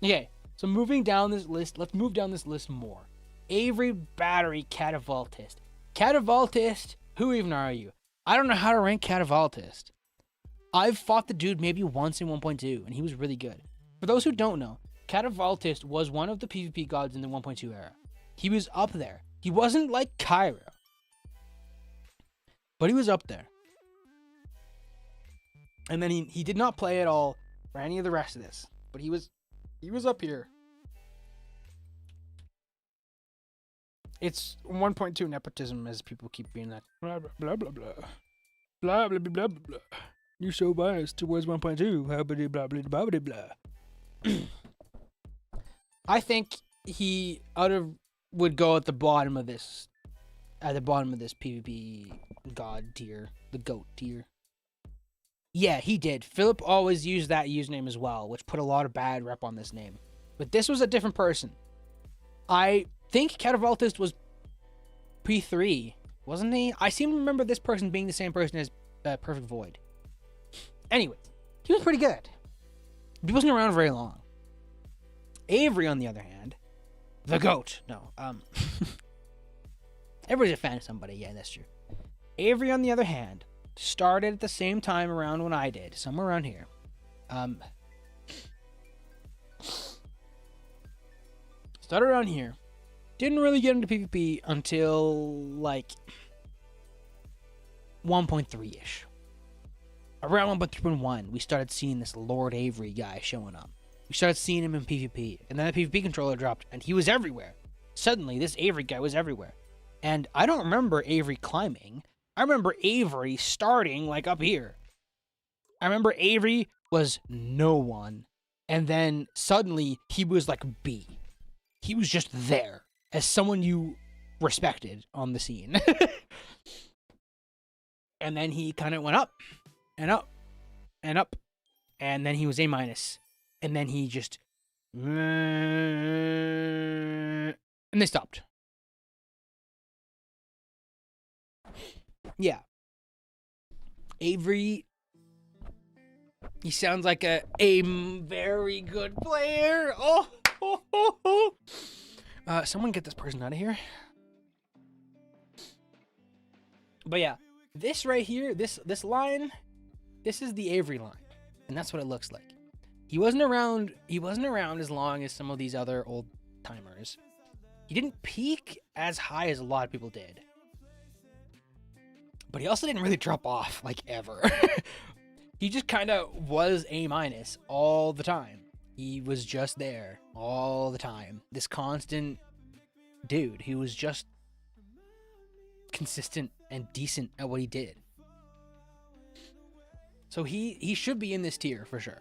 Okay, so moving down this list, let's move down this list more. Avery, Battery, Catapultist. Catapultist, who even are you? I don't know how to rank Catapultist. I've fought the dude maybe once in 1.2, and he was really good. For those who don't know, Catapultist was one of the PvP gods in the 1.2 era. He was up there. He wasn't like Cairo, but he was up there. And then he did not play at all for any of the rest of this, but he was up here. It's 1.2 nepotism, as people keep being that. Blah, blah, blah, blah, blah. Blah, blah, blah, blah, blah. You're so biased towards 1.2. Blah, blah, blah, blah, blah, blah. I think he would go at the bottom of this. At the bottom of this PvP god tier. The GOAT tier. Yeah, he did. Philip always used that username as well, which put a lot of bad rep on this name. But this was a different person. I think Catapultist was P3, wasn't he? I seem to remember this person being the same person as Perfect Void. Anyways, he was pretty good. He wasn't around very long. Avery, on the other hand, the GOAT. No, everybody's a fan of somebody. Yeah, that's true. Avery, on the other hand, started at the same time around when I did, somewhere around here. Started around here. Didn't really get into PvP until like 1.3-ish. Around 1.3.1, we started seeing this Lord Avery guy showing up. We started seeing him in PvP, and then the PvP controller dropped, and he was everywhere. Suddenly, this Avery guy was everywhere. And I don't remember Avery climbing. I remember Avery starting like up here. I remember Avery was no one, and then suddenly he was like B. He was just there as someone you respected on the scene. And then he kind of went up and up and up, and then he was A-, and then he just and they stopped. Yeah. Avery, he sounds like a very good player. Oh. Someone get this person out of here. But yeah, this right here, this line, this is the Avery line, and that's what it looks like. He wasn't around as long as some of these other old timers. He didn't peak as high as a lot of people did. But he also didn't really drop off like ever. He just kind of was A- all the time. He was just there all the time. This constant dude who was just consistent and decent at what he did. So he should be in this tier for sure.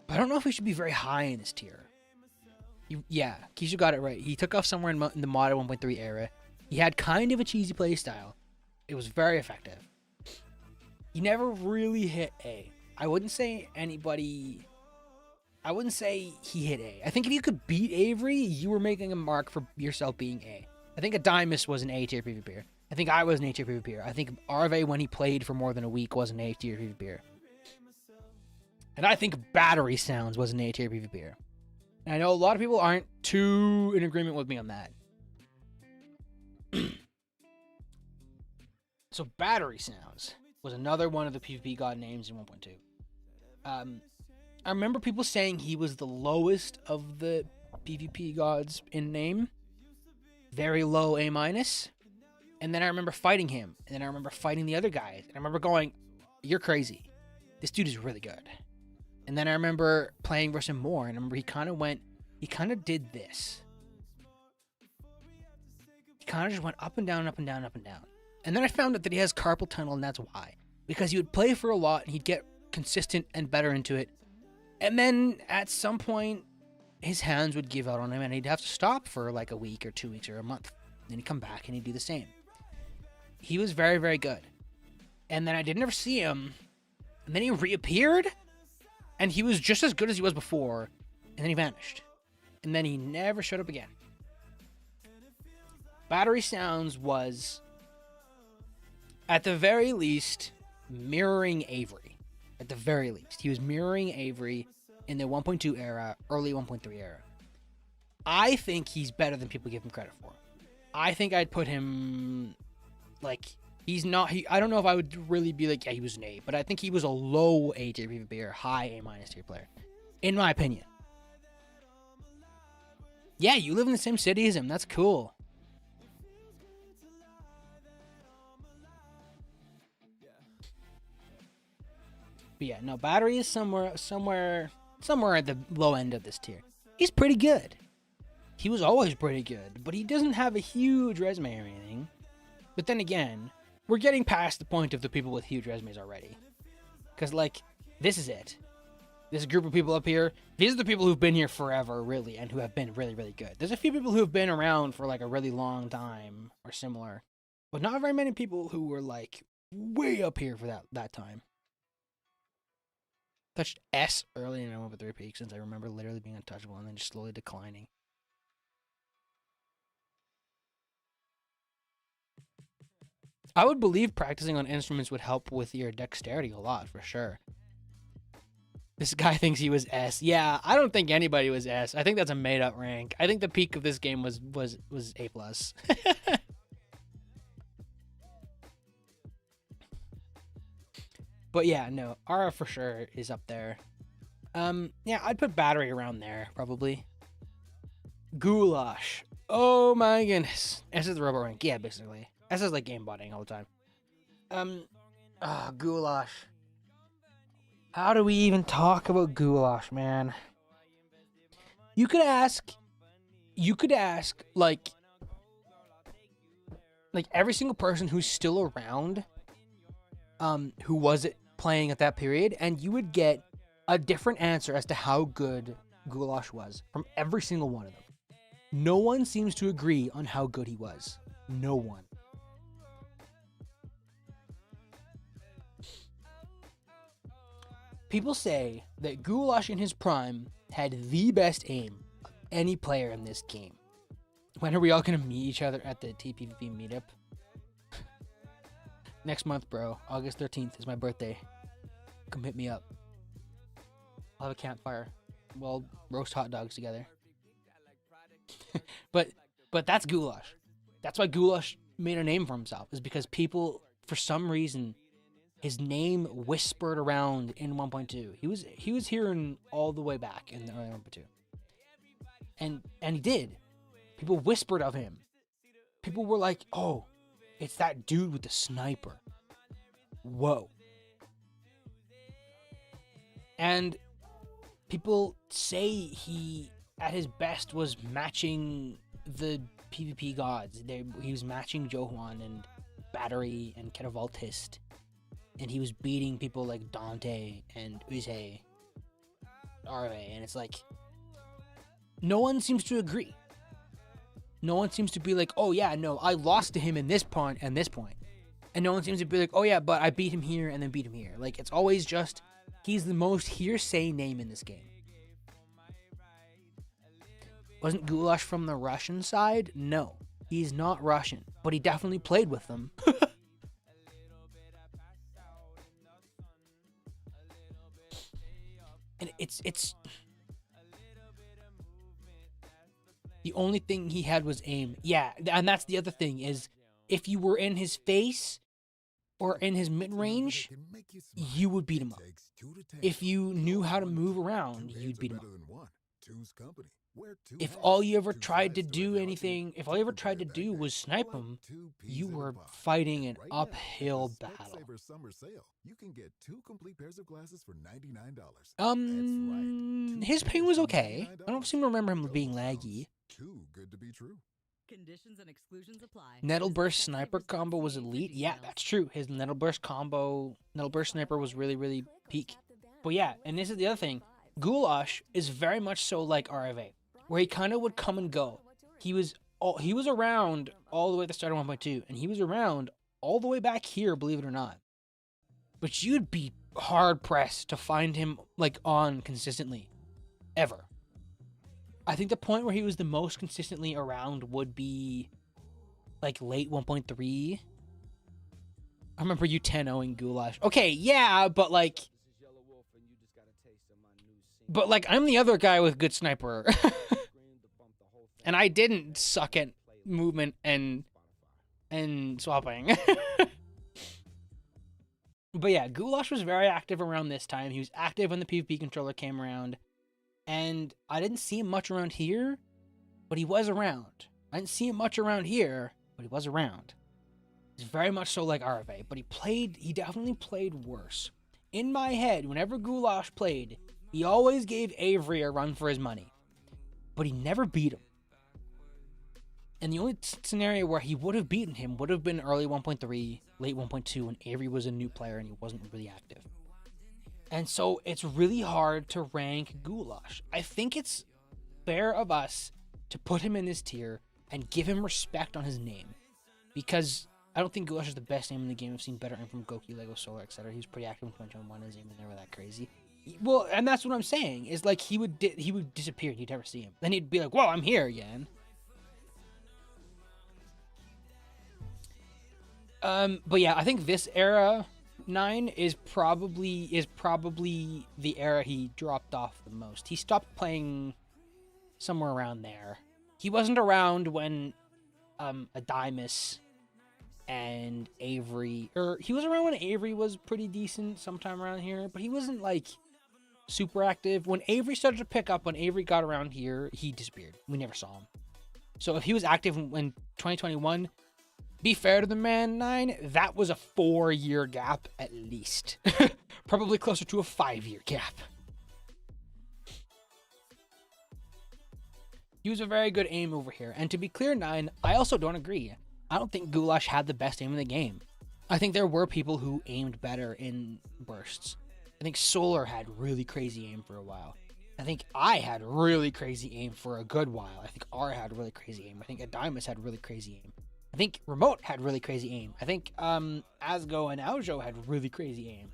But I don't know if he should be very high in this tier. Yeah, Keisha got it right. He took off somewhere in the modern 1.3 era. He had kind of a cheesy play style. It was very effective. He never really hit A. I wouldn't say he hit A. I think if you could beat Avery, you were making a mark for yourself being A. I think Adymus was an A tier PvPer. I think I was an A tier PvPer. I think Arve, when he played for more than a week, was an A tier PvPer. And I think Battery Sounds was an A tier PvPer. And I know a lot of people aren't too in agreement with me on that. So Battery Sounds was another one of the PvP god names in 1.2. I remember people saying he was the lowest of the PvP gods in name. Very low A-. And then I remember fighting him. And then I remember fighting the other guys. And I remember going, you're crazy. This dude is really good. And then I remember playing versus him more. And I remember he kind of did this. He kind of just went up and down, up and down, up and down. And then I found out that he has carpal tunnel, and that's why. Because he would play for a lot, and he'd get consistent and better into it. And then at some point, his hands would give out on him, and he'd have to stop for like a week or 2 weeks or a month. Then he'd come back, and he'd do the same. He was very, very good. And then I didn't ever see him. And then he reappeared, and he was just as good as he was before. And then he vanished. And then he never showed up again. Battery Sounds was, at the very least, mirroring Avery. At the very least. He was mirroring Avery in the 1.2 era, early 1.3 era. I think he's better than people give him credit for. I think I'd put him, like, he's not, I don't know if I would really be like, yeah, he was an A, but I think he was a low A tier PvP or high A- tier player, in my opinion. Yeah, you live in the same city as him. That's cool. But yeah, no, Battery is somewhere at the low end of this tier. He's pretty good. He was always pretty good, but he doesn't have a huge resume or anything. But then again, we're getting past the point of the people with huge resumes already. Because, like, this is it. This group of people up here, these are the people who've been here forever, really, and who have been really, really good. There's a few people who have been around for, like, a really long time or similar. But not very many people who were, like, way up here for that time. Touched S early and I went with 3 peaks since I remember literally being untouchable and then just slowly declining. I would believe practicing on instruments would help with your dexterity a lot, for sure. This guy thinks he was S. Yeah, I don't think anybody was S. I think that's a made-up rank. I think the peak of this game was A+. But yeah, no, Ara for sure is up there. Yeah, I'd put Battery around there, probably. Goulash. Oh my goodness. S is the robot rank. Yeah, basically. S is like game botting all the time. Goulash. How do we even talk about Goulash, man? You could ask, like every single person who's still around, who was it playing at that period, and you would get a different answer as to how good Goulash was from every single one of them. No one seems to agree on how good he was. No one. People say that Goulash in his prime had the best aim of any player in this game. When are we all gonna meet each other at the TPVP meetup? Next month, bro. August 13th is my birthday. Come hit me up. I'll have a campfire. We'll roast hot dogs together. But that's Goulash. That's why Goulash made a name for himself, is because people, for some reason, his name whispered around in 1.2. He was hearing all the way back in the early 1.2. And he did. People whispered of him. People were like, oh, it's that dude with the sniper. Whoa. And people say he, at his best, was matching the PvP gods. He was matching Johan and Battery and Ketavoltist. And he was beating people like Dante and Uze, Arve. And it's like, no one seems to agree. No one seems to be like, oh yeah, no, I lost to him in this point and this point. And no one seems to be like, oh yeah, but I beat him here and then beat him here. Like, it's always just, he's the most hearsay name in this game. Wasn't Goulash from the Russian side? No, he's not Russian, but he definitely played with them. The only thing he had was aim. Yeah, and that's the other thing is if you were in his face or in his mid-range, you would beat him up. If you knew how to move around, you'd beat him up. If all you ever tried to do if all you ever tried to do was snipe him, you were fighting an uphill battle. His ping was okay. I don't seem to remember him being laggy. Conditions and exclusions apply. Nettle Burst Sniper combo was elite. Yeah, that's true. His Nettle Burst Sniper was really, really peak. But yeah, and this is the other thing. Goulash is very much so like RFA, where he kind of would come and go. He was around all the way at the start of 1.2, and he was around all the way back here, believe it or not. But you'd be hard pressed to find him like on consistently, ever. I think the point where he was the most consistently around would be like late 1.3. I remember you 10-0ing Goulash. Okay, yeah, but like I'm the other guy with good sniper. And I didn't suck at movement and swapping. But yeah, Goulash was very active around this time. He was active when the PvP controller came around. And I didn't see him much around here, but he was around. I didn't see him much around here, but he was around. He's very much so like RFA, but he definitely played worse. In my head, whenever Goulash played, he always gave Avery a run for his money, but he never beat him. And the only scenario where he would have beaten him would have been early 1.3, late 1.2, when Avery was a new player and he wasn't really active. And so it's really hard to rank Goulash. I think it's fair of us to put him in this tier and give him respect on his name. Because I don't think Goulash is the best name in the game. I've seen better aim from Goki, Lego, Solar, etc. He was pretty active in 2021. His aim was never that crazy. Well, and that's what I'm saying. Is like he would disappear and you'd never see him. Then he'd be like, "Whoa, I'm here again." But yeah, I think this era 9 is probably the era he dropped off the most. He stopped playing somewhere around there. He wasn't around when Adimus and Avery, or he was around when Avery was pretty decent sometime around here, but he wasn't like super active. When Avery started to pick up, when Avery got around here, he disappeared. We never saw him. So if he was active in 2021, be fair to the man, 9, that was a 4-year gap at least. Probably closer to a 5-year gap. He was a very good aim over here. And to be clear, 9, I also don't agree. I don't think Goulash had the best aim in the game. I think there were people who aimed better in bursts. I think Solar had really crazy aim for a while. I think I had really crazy aim for a good while. I think R had really crazy aim. I think Adimus had really crazy aim. I think Remote had really crazy aim. I think Asgo and Aujo had really crazy aim.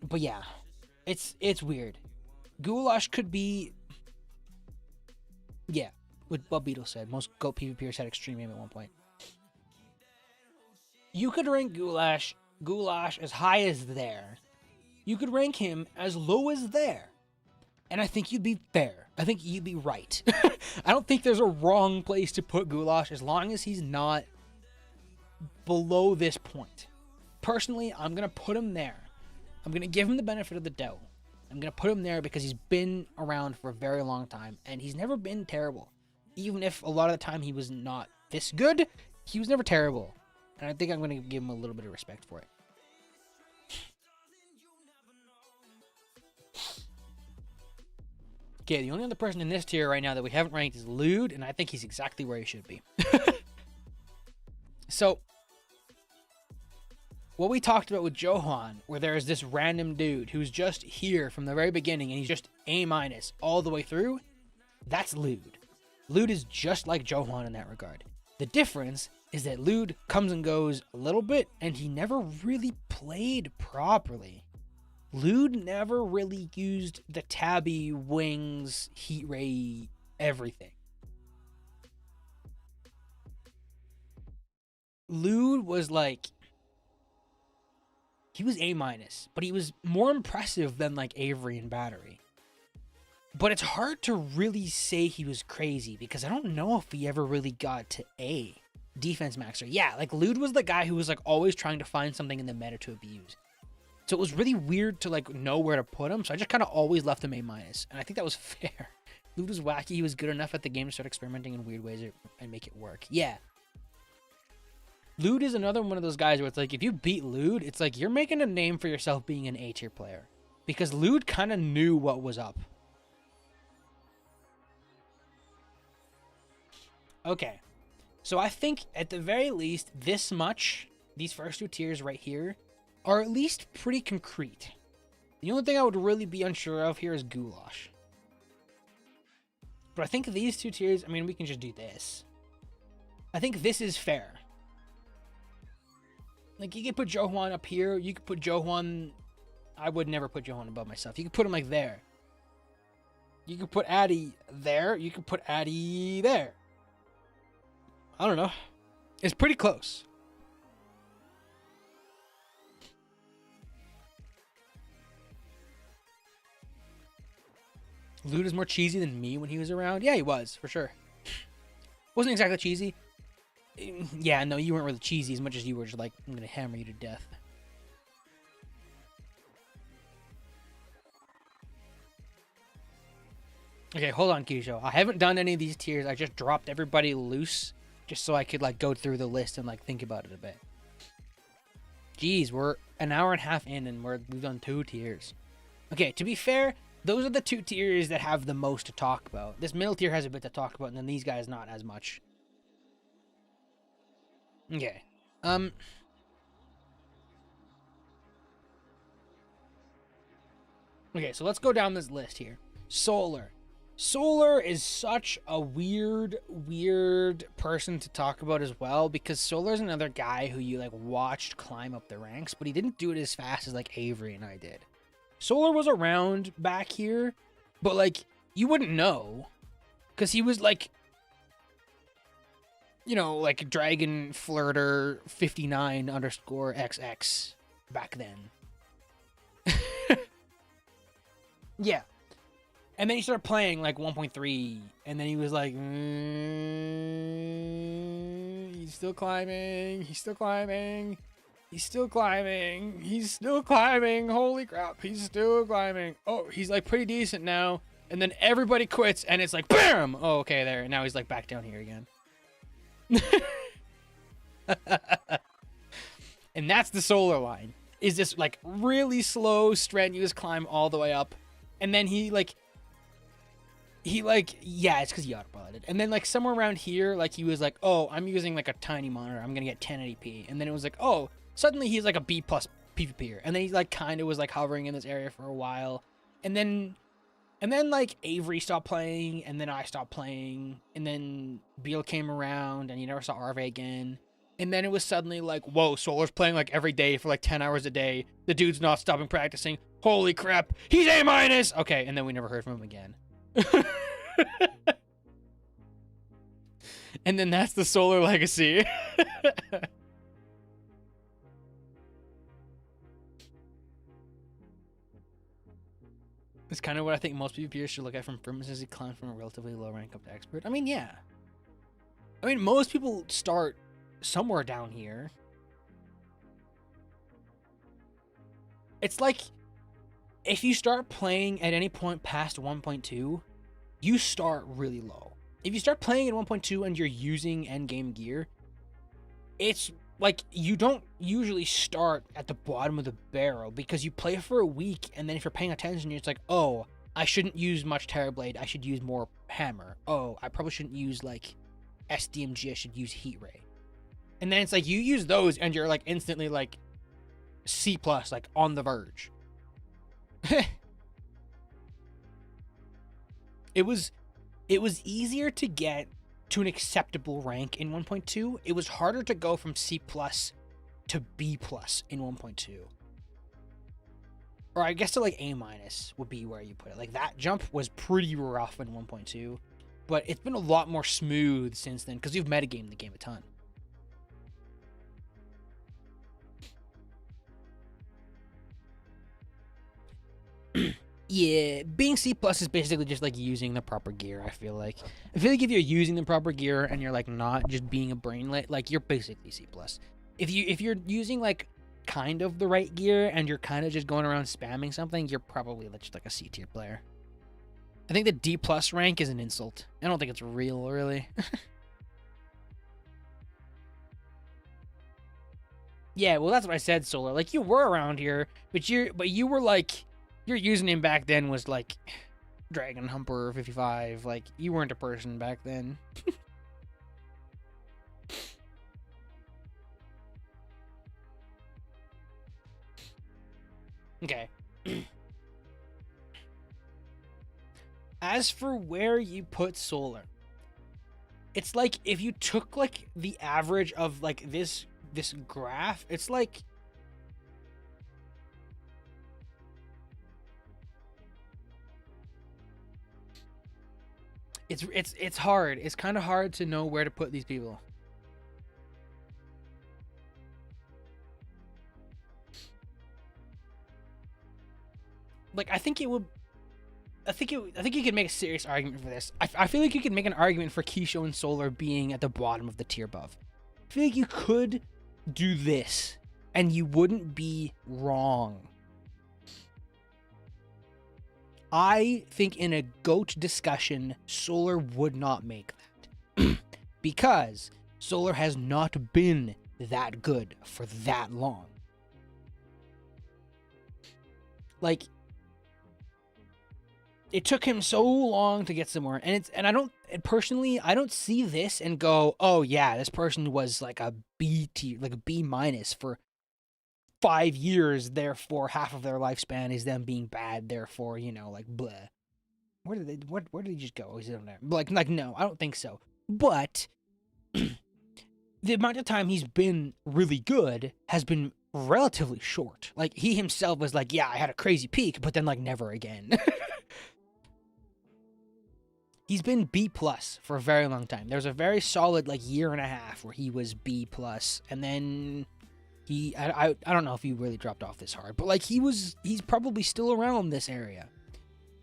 But yeah, it's weird. Goulash could be, yeah, what Beetle said. Most GOAT PvPers had extreme aim at one point. You could rank Goulash as high as there. You could rank him as low as there. And I think you'd be fair. I think you'd be right. I don't think there's a wrong place to put Goulash as long as he's not below this point. Personally, I'm going to put him there. I'm going to give him the benefit of the doubt. I'm going to put him there because he's been around for a very long time. And he's never been terrible. Even if a lot of the time he was not this good, he was never terrible. And I think I'm going to give him a little bit of respect for it. Okay, the only other person in this tier right now that we haven't ranked is Lude, and I think he's exactly where he should be. So, what we talked about with Johan, where there's this random dude who's just here from the very beginning, and he's just A- all the way through, that's Lude. Lude is just like Johan in that regard. The difference is that Lude comes and goes a little bit, and he never really played properly. Lude never really used the tabby, wings, heat ray, everything. Lude was like, he was A-, but he was more impressive than like Avery and Battery. But it's hard to really say he was crazy because I don't know if he ever really got to A. Defense maxer. Yeah, like Lude was the guy who was like always trying to find something in the meta to abuse. So it was really weird to like know where to put him. So I just kind of always left him A-. And I think that was fair. Lude was wacky. He was good enough at the game to start experimenting in weird ways and make it work. Yeah. Lude is another one of those guys where it's like, if you beat Lude, it's like you're making a name for yourself being an A-tier player. Because Lude kind of knew what was up. Okay. So I think at the very least, this much, these first 2 tiers right here, are at least pretty concrete. The only thing I would really be unsure of here is Goulash. But I think these 2 tiers, I mean, we can just do this. I think this is fair. Like, you could put Johan up here. You could put Johan... I would never put Johan above myself. You could put him, like, there. You could put Addy there. You could put Addy there. I don't know. It's pretty close. Lude is more cheesy than me when he was around. Yeah, he was, for sure. Wasn't exactly cheesy. Yeah, no, you weren't really cheesy as much as you were just like, I'm going to hammer you to death. Okay, hold on, Kisho. I haven't done any of these tiers. I just dropped everybody loose just so I could like go through the list and like think about it a bit. Jeez, we're an hour and a half in and we've done 2 tiers. Okay, to be fair, those are the 2 tiers that have the most to talk about. This middle tier has a bit to talk about, and then these guys not as much. Okay. Okay, so let's go down this list here. Solar. Solar is such a weird person to talk about as well, because Solar's another guy who you like watched climb up the ranks, but he didn't do it as fast as like Avery and I did. Solar was around back here, but like you wouldn't know because he was like, you know, like Dragon Flirter 59_XX back then. Yeah. And then he started playing like 1.3, and then he was like, he's still climbing, he's still climbing, he's still climbing, he's still climbing, holy crap, he's still climbing. Oh, he's like pretty decent now, and then everybody quits, and it's like, BAM! Oh, okay, there, and now he's like back down here again. And that's the Solar line, is this like really slow, strenuous climb all the way up, and then he yeah, it's because he autopiloted. And then like somewhere around here, like he was like, oh, I'm using like a tiny monitor, I'm gonna get 1080p. And then it was like, oh, suddenly he's like a B+ PvPer. And then he like kind of was like hovering in this area for a while. And then like Avery stopped playing, and then I stopped playing, and then Beal came around, and you never saw RV again. And then it was suddenly like, whoa, Solar's playing like every day for like 10 hours a day. The dude's not stopping practicing. Holy crap, he's A-. Okay, and then we never heard from him again. And then that's the Solar legacy. It's kind of what I think most PvPers should look at from Firmus as he climbs from a relatively low rank up to expert. I mean, yeah. I mean, most people start somewhere down here. It's like, if you start playing at any point past 1.2, you start really low. If you start playing at 1.2 and you're using endgame gear, it's like you don't usually start at the bottom of the barrel because you play for a week, and then if you're paying attention, it's like, oh, I shouldn't use much Terrorblade, I should use more Hammer. Oh, I probably shouldn't use like SDMG, I should use Heat Ray. And then it's like you use those and you're like instantly like C+, like on the verge. It was easier to get to an acceptable rank in 1.2. It was harder to go from C+ to B+ in 1.2. Or I guess to like A- would be where you put it. Like that jump was pretty rough in 1.2, but it's been a lot more smooth since then because you've metagamed the game a ton. Yeah, being C plus is basically just like using the proper gear. I feel like if you're using the proper gear and you're like not just being a brainlet, like you're basically C plus. If you're using like kind of the right gear and you're kind of just going around spamming something, you're probably just like a C tier player. I think the D plus rank is an insult. I don't think it's real, really. Yeah, well, that's what I said, Solar. Like you were around here, but you were like your username back then was like Dragon Humper 55. Like you weren't a person back then. Okay. As for where you put Solar, it's like if you took like the average of like this graph, it's like it's hard. It's kind of hard to know where to put these people. Like I think it would. I think you could make a serious argument for this. I feel like you could make an argument for Keisho and Solar being at the bottom of the tier above. I feel like you could do this, and you wouldn't be wrong. I think in a GOAT discussion, Solar would not make that. Because Solar has not been that good for that long. Like, it took him so long to get somewhere, and I don't see this and go, oh yeah, this person was like a B tier, like a B minus for 5 years, therefore half of their lifespan is them being bad, therefore, like bleh. Where did they just go? Is it on there? Like no, I don't think so. But the amount of time he's been really good has been relatively short. Like he himself was like, yeah, I had a crazy peak, but then like never again. He's been B plus for a very long time. There's a very solid like year and a half where he was B plus, and then I don't know if he really dropped off this hard, but like he's probably still around this area.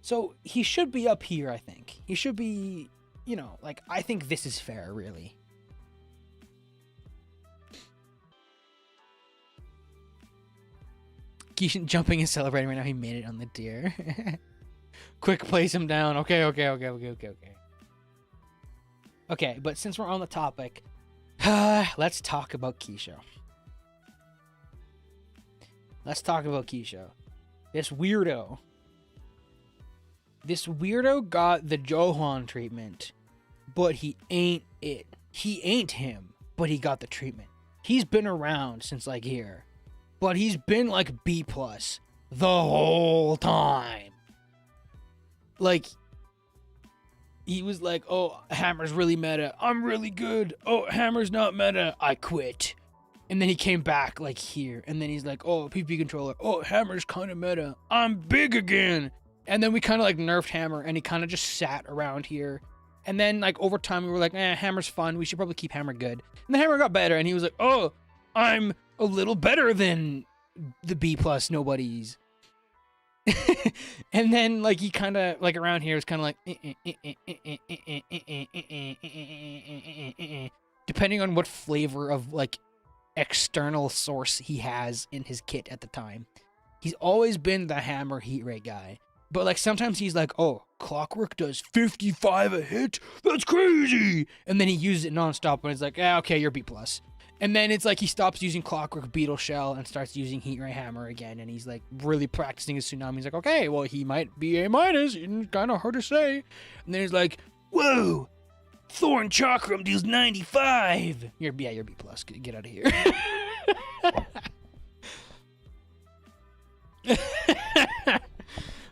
So he should be up here, I think. He should be, like I think this is fair, really. Keishan jumping and celebrating right now. He made it on the tier. Quick, place him down. Okay. Okay, but since we're on the topic, let's talk about Keisho. Let's talk about Keisho. This weirdo got the Johan treatment, but he ain't it. He ain't him, but he got the treatment. He's been around since like here, but he's been like B plus the whole time. Like, he was like, oh, Hammer's really meta. I'm really good. Oh, Hammer's not meta. I quit. And then he came back, like, here. And then he's like, oh, PvP controller. Oh, Hammer's kind of meta. I'm big again. And then we kind of, like, nerfed Hammer, and he kind of just sat around here. And then, like, over time, we were like, Hammer's fun. We should probably keep Hammer good. And the Hammer got better, and he was like, oh, I'm a little better than the B plus nobodies. And then like he kind of like around here is kind of like depending on what flavor of like external source he has in his kit at the time. He's always been the Hammer heat rate guy, but like sometimes he's like, oh, Clockwork does 55 a hit, that's crazy, and then he uses it nonstop and it's like, okay, you're B plus. And then it's like he stops using Clockwork Beetle Shell and starts using Heat Ray Hammer again. And he's like really practicing his Tsunami. He's like, okay, well, he might be A minus. It's kind of hard to say. And then he's like, whoa, Thorn Chakram deals 95. You're B plus. Get out of here.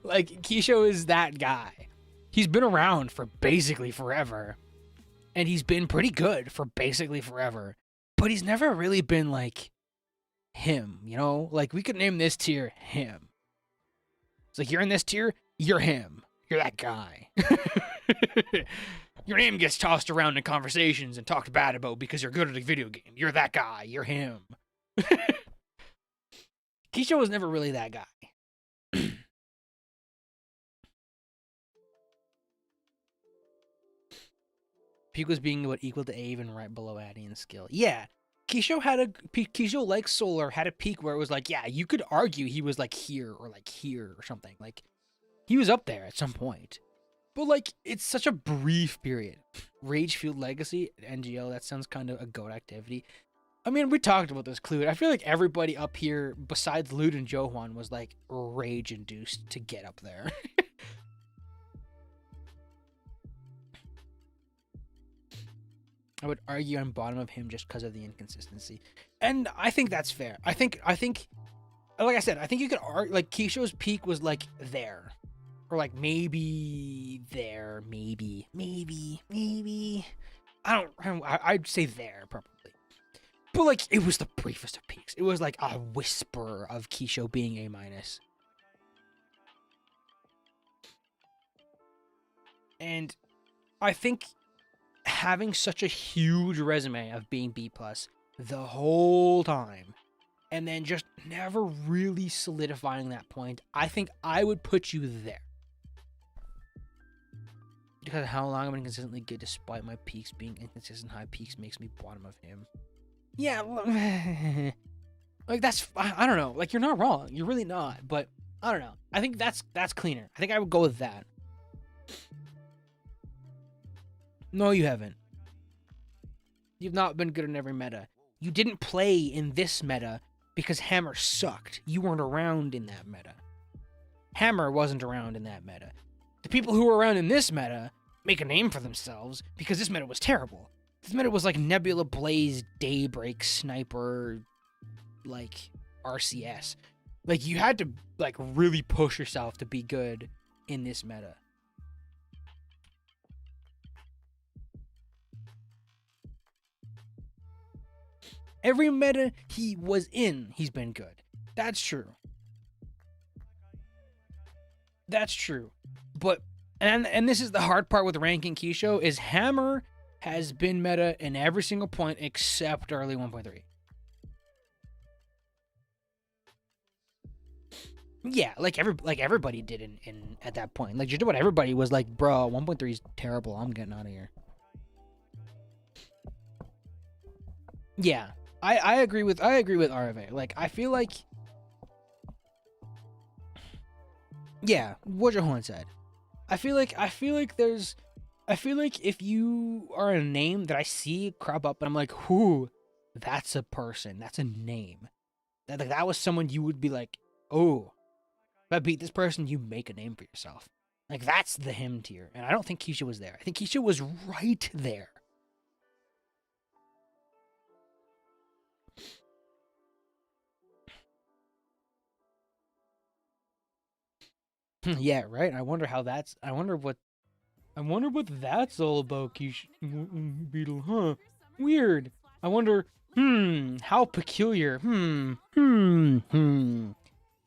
Like, Keisho is that guy. He's been around for basically forever. And he's been pretty good for basically forever. But he's never really been like him, Like we could name this tier him. It's like you're in this tier, you're him. You're that guy. Your name gets tossed around in conversations and talked bad about because you're good at a video game. You're that guy. You're him. Keisho was never really that guy. Peak was being about equal to even right below Addy in skill. Yeah. Kisho, like Solar, had a peak where it was like, yeah, you could argue he was like here or something. Like, he was up there at some point. But like, it's such a brief period. Rage Fueled Legacy, NGO, that sounds kind of a goat activity. I mean, we talked about this, Clued. I feel like everybody up here, besides Lute and Johan, was like rage induced to get up there. I would argue I'm bottom of him just because of the inconsistency. And I think that's fair. I think, like I said, I think you could argue, like, Kisho's peak was, like, there. Or, like, maybe there, maybe. I'd say there, probably. But, like, it was the briefest of peaks. It was, like, a whisper of Kisho being A-. And I think having such a huge resume of being B+ the whole time, and then just never really solidifying that point, I think I would put you there. Because of how long I'm inconsistently good despite my peaks being inconsistent high peaks makes me bottom of him. Yeah, like that's, I don't know, like you're not wrong, you're really not, but I don't know. I think that's cleaner. I think I would go with that. No, you haven't. You've not been good in every meta. You didn't play in this meta because Hammer sucked. You weren't around in that meta. Hammer wasn't around in that meta. The people who were around in this meta make a name for themselves because this meta was terrible. This meta was like Nebula Blaze, Daybreak, Sniper, like RCS. Like you had to like really push yourself to be good in this meta. Every meta he was in, he's been good. That's true. That's true. But, and this is the hard part with ranking Kisho, is Hammer has been meta in every single point except early 1.3. Yeah, like everybody did in at that point. Like just about everybody was like, bro, 1.3 is terrible. I'm getting out of here. Yeah. I agree with RV. Like I feel like, yeah, what Johan said. I feel like if you are a name that I see crop up and I'm like, whoo, that's a person, that's a name. That was someone you would be like, oh, if I beat this person, you make a name for yourself. Like that's the him tier. And I don't think Keisha was there. I think Keisha was right there. Yeah, right. I wonder what that's all about, Beetle, huh? Weird. I wonder, how peculiar.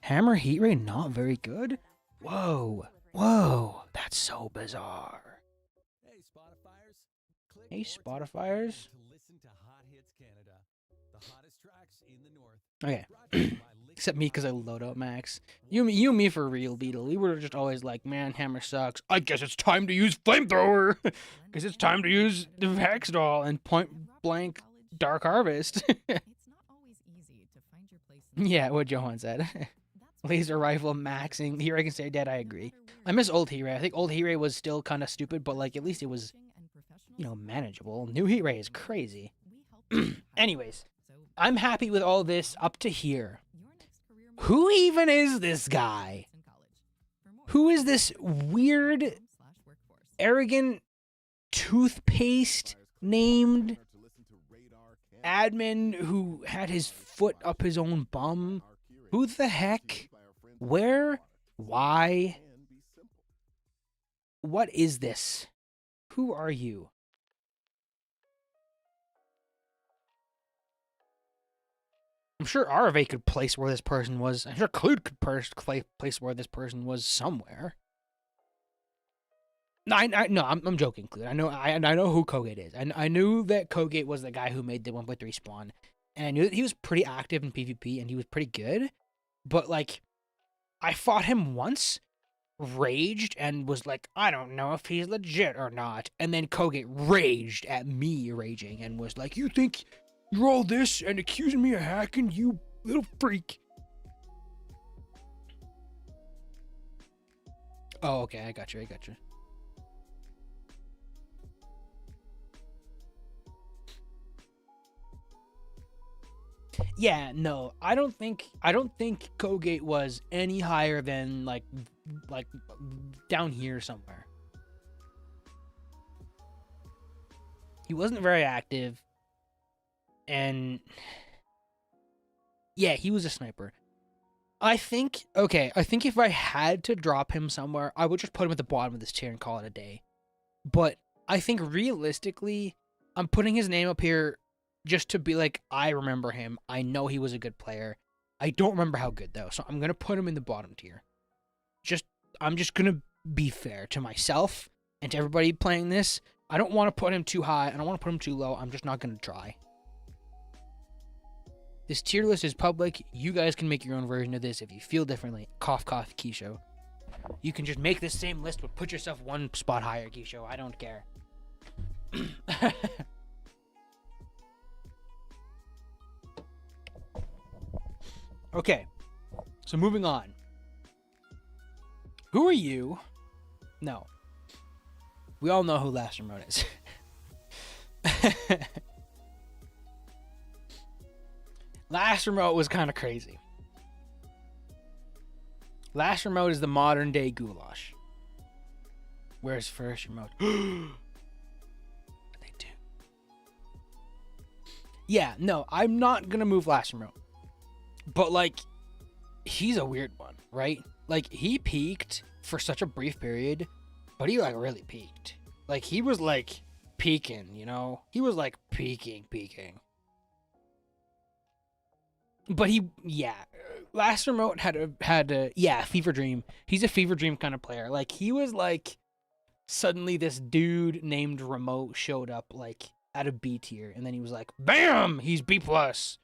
Hammer heat rate not very good? Whoa, that's so bizarre. Hey, Spotifyers. Okay. Except me, because I load out Max. You and me for real, Beetle. We were just always like, man, Hammer sucks. I guess it's time to use Flamethrower. Guess it's time to use the Hex Doll and Point Blank Dark Harvest. Yeah, what Johan said. Laser Rifle maxing. Here I can stay dead, I agree. I miss old Heat Ray. I think old Heat Ray was still kind of stupid, but like at least it was, you know, manageable. New Heat Ray is crazy. Anyways, I'm happy with all this up to here. Who even is this guy? Who is this weird, arrogant, toothpaste named admin who had his foot up his own bum? Who the heck? Where? Why? What is this? Who are you? I'm sure RV could place where this person was. I'm sure Clued could place where this person was somewhere. No, I'm joking, Clued. I know who Kogate is. I knew that Kogate was the guy who made the 1.3 spawn, and I knew that he was pretty active in PvP and he was pretty good. But like, I fought him once, raged and was like, I don't know if he's legit or not. And then Kogate raged at me raging and was like, you think you're all this and accusing me of hacking, you little freak. Oh, okay, I got you. Yeah, no, I don't think Kogate was any higher than like down here somewhere. He wasn't very active, and yeah, he was a sniper. I think if I had to drop him somewhere, I would just put him at the bottom of this tier and call it a day. But I think realistically, I'm putting his name up here just to be like, I remember him. I know he was a good player. I don't remember how good though, so I'm gonna put him in the bottom tier. I'm just gonna be fair to myself and to everybody playing this. I don't want to put him too high. I don't want to put him too low. I'm just not gonna try. This tier list is public. You guys can make your own version of this if you feel differently. Cough, cough, Keyshow. You can just make this same list, but put yourself one spot higher, Keyshow. I don't care. Okay, so moving on. Who are you? No. We all know who Last Remote is. Last Remote was kind of crazy. Last Remote is the modern day Goulash. Where's First Remote? What they do? Yeah, no, I'm not gonna move Last Remote. But like, he's a weird one, right? Like, he peaked for such a brief period, but he like really peaked. Like, he was like peaking, you know? He was like peaking. But Last Remote had a fever dream. He's a fever dream kind of player. Like, he was like, suddenly this dude named Remote showed up like at a B tier, and then he was like, bam, he's B plus.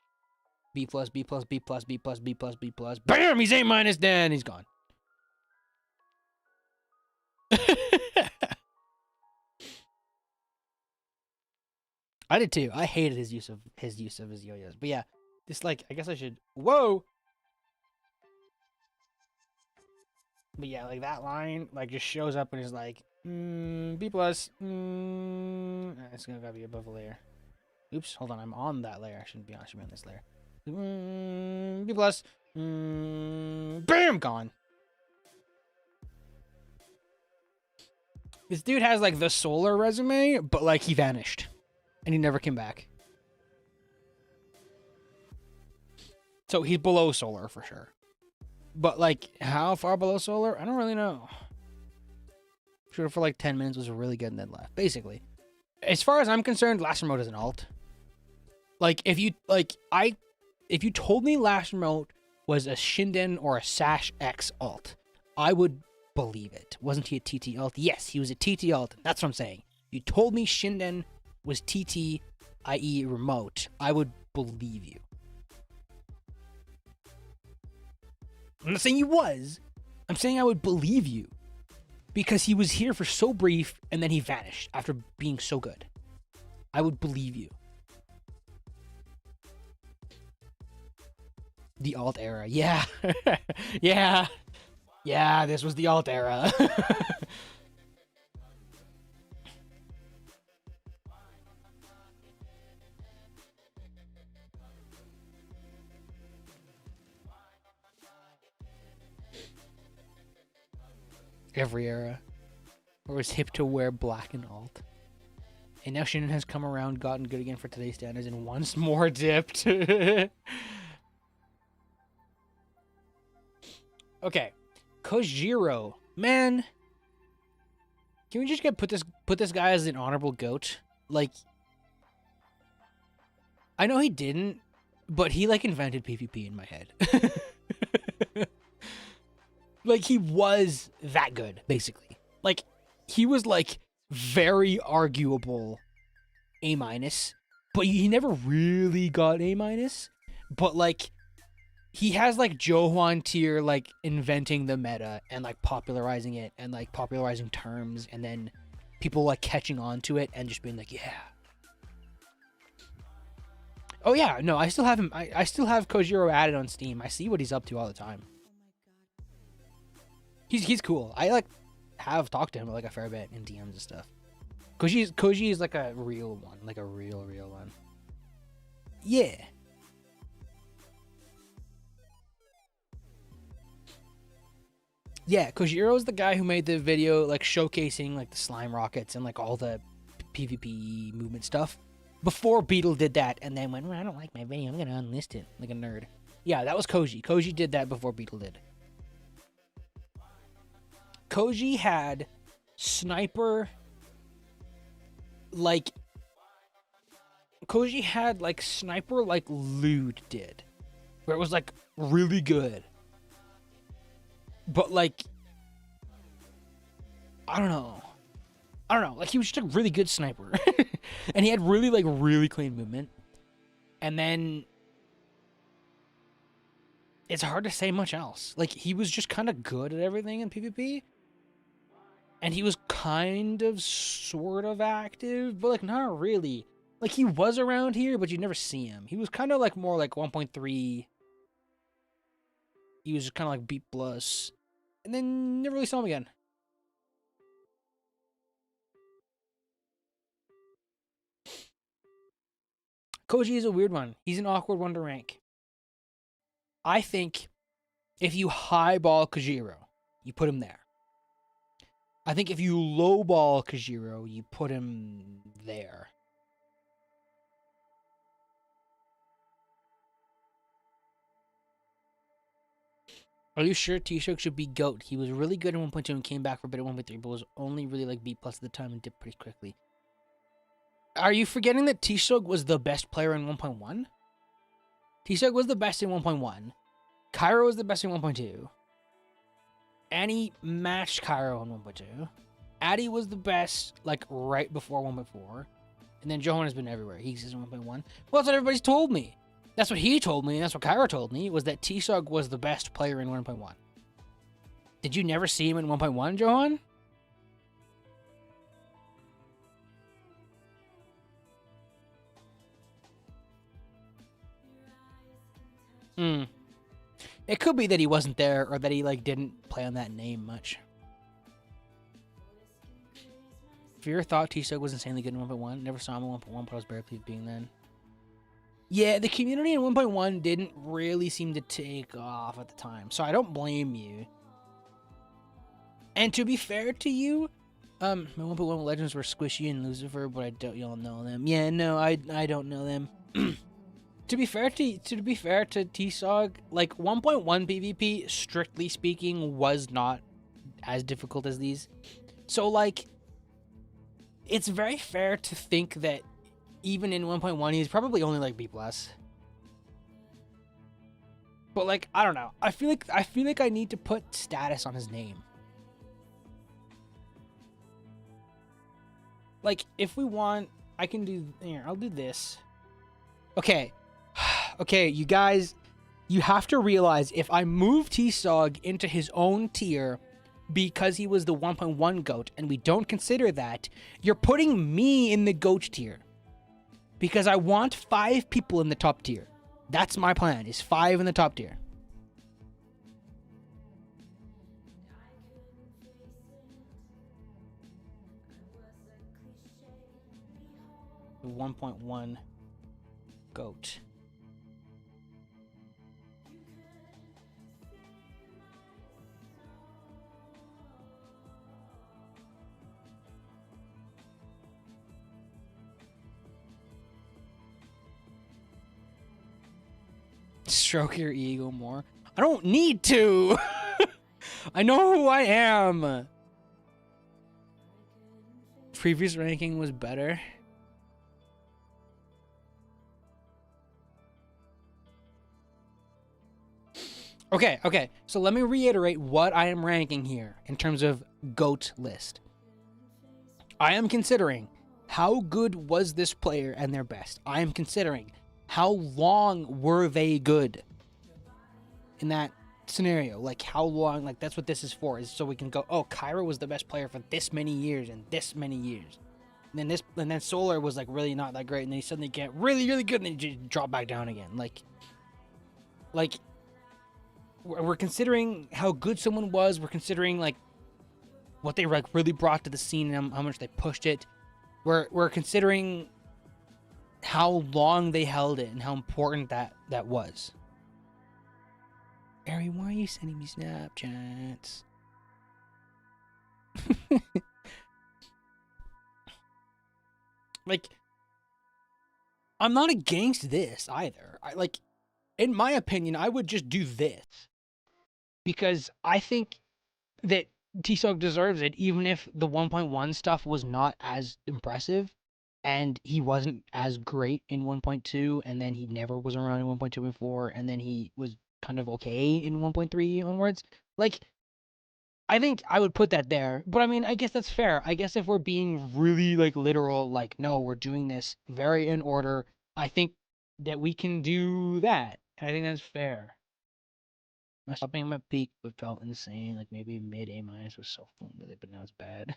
B plus, B plus, B plus, B plus, B plus, B plus. Bam, he's A minus, then he's gone. I did too. I hated his use of his yo-yos. But yeah, this like, I guess I should. Whoa. But yeah, like that line like just shows up and is like, B plus. It's gonna gotta be above a layer. Oops, hold on. I'm on that layer. I should be on this layer. B plus. Bam, gone. This dude has like the solar resume, but like he vanished. And he never came back. So he's below solar for sure. But like, how far below solar? I don't really know. Sure, for like 10 minutes was really good and then left. Basically. As far as I'm concerned, Last Remote is an alt. Like, if you told me Last Remote was a Shinden or a Sash X alt, I would believe it. Wasn't he a TT alt? Yes, he was a TT alt. That's what I'm saying. You told me Shinden was TT, i.e. Remote, I would believe you. I'm not saying he was. I'm saying I would believe you. Because he was here for so brief and then he vanished after being so good. I would believe you. The alt era. Yeah. Yeah. Yeah, this was the alt era. Every era. Or was hip to wear black and alt. And now Shinnen has come around, gotten good again for today's standards, and once more dipped. Okay. Kojiro. Man. Can we just put this guy as an honorable goat? Like, I know he didn't, but he like invented PvP in my head. Like, he was that good, basically. Like, he was, like, very arguable A-, but he never really got A-. But, like, he has like Johan tier, like inventing the meta and like popularizing it and like popularizing terms, and then people like catching on to it and just being like, yeah. Oh yeah, no, I still have him. I still have Kojiro added on Steam. I see what he's up to all the time. He's cool. I like have talked to him like a fair bit in DMs and stuff. Koji is like a real one, like a real one. Yeah. Yeah, Kojiro's the guy who made the video like showcasing like the slime rockets and like all the PvP movement stuff before Beetle did that, and then went, well, I don't like my video, I'm gonna unlist it like a nerd. Yeah, that was Koji. Koji did that before Beetle did. Koji had sniper like sniper like Lude did, where it was like really good. But like, I don't know. Like he was just a really good sniper, and he had really clean movement. And then it's hard to say much else. Like he was just kind of good at everything in PvP, and he was kind of sort of active, but like not really. Like he was around here, but you never see him. He was kind of like more like 1.3. He was just kind of like B+, and then never really saw him again. Koji is a weird one. He's an awkward one to rank. I think if you highball Kojiro, you put him there. I think if you lowball Kojiro, you put him there. Are you sure TShock should be GOAT? He was really good at 1.2 and came back for a bit at 1.3, but was only really like B+ at the time and dipped pretty quickly. Are you forgetting that TShock was the best player in 1.1? TShock was the best in 1.1. Cairo was the best in 1.2. Annie matched Cairo in 1.2. Addy was the best, like, right before 1.4. And then Johan has been everywhere. He exists in 1.1. Well, that's what everybody's told me. That's what he told me, and that's what Cairo told me, was that TShock was the best player in 1.1. Did you never see him in 1.1, Johan? It could be that he wasn't there, or that he like didn't play on that name much. Fear thought TShock was insanely good in 1.1. Never saw him in 1.1, but I was barely pleased being then. Yeah, the community in 1.1 didn't really seem to take off at the time, so I don't blame you. And to be fair to you, my 1.1 legends were Squishy and Lucifer, but I don't y'all know them. Yeah, no, I don't know them. To be fair to TShock, like 1.1 PvP, strictly speaking, was not as difficult as these. So like, it's very fair to think that even in 1.1, he's probably only like B+. But like, I don't know. I feel like I need to put status on his name. Like, if we want, I can do here. I'll do this. Okay. Okay, you guys, you have to realize if I move TShock into his own tier because he was the 1.1 GOAT and we don't consider that, you're putting me in the GOAT tier. Because I want 5 people in the top tier. That's my plan, is 5 in the top tier. The 1.1 GOAT. Stroke your ego more. I don't need to. I know who I am. Previous ranking was better. Okay. So let me reiterate what I am ranking here in terms of GOAT list. I am considering how good was this player and their best. I am considering how long were they good. in that scenario. Like how long? Like that's what this is for. Is so we can go. Oh, Kyra was the best player for this many years and this many years. And then Solar was like really not that great, and then he suddenly get really really good, and then he just drop back down again. Like we're considering how good someone was. We're considering like what they like really brought to the scene and how much they pushed it. We're considering how long they held it and how important that was. Ari, why are you sending me Snapchats? Like, I'm not against this either. In my opinion, I would just do this because I think that TShock deserves it, even if the 1.1 stuff was not as impressive, and he wasn't as great in 1.2, and then he never was around in 1.2 before, and then he was kind of okay in 1.3 onwards. Like, I think I would put that there, but I mean, I guess that's fair. I guess if we're being really like literal, like no, we're doing this very in order, I think that we can do that. I think that's fair. My stopping at my peak would felt insane. Like maybe mid A minus was so fun with it, but now it's bad.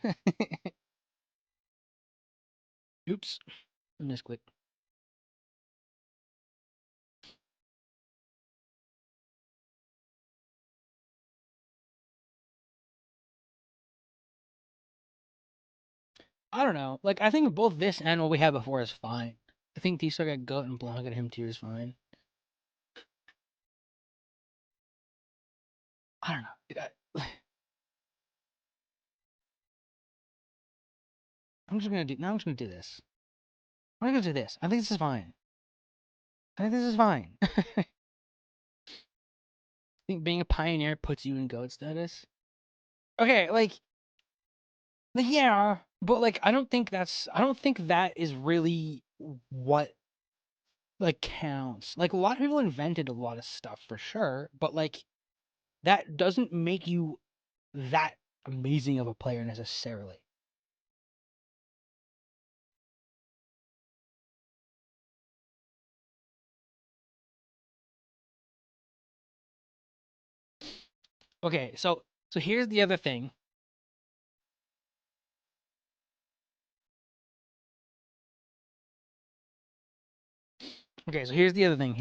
Oops, I misclicked. I don't know. Like I think both this and what we had before is fine. I think TShock at Goat and Blanc at him tier is fine. I don't know. I'm just gonna do this. I'm gonna do this. I think this is fine. I think this is fine. I think being a pioneer puts you in GOAT status. Okay, yeah, but like I don't think that is really what like counts. Like a lot of people invented a lot of stuff for sure, but like that doesn't make you that amazing of a player necessarily. Okay, so here's the other thing. Okay, so here's the other thing.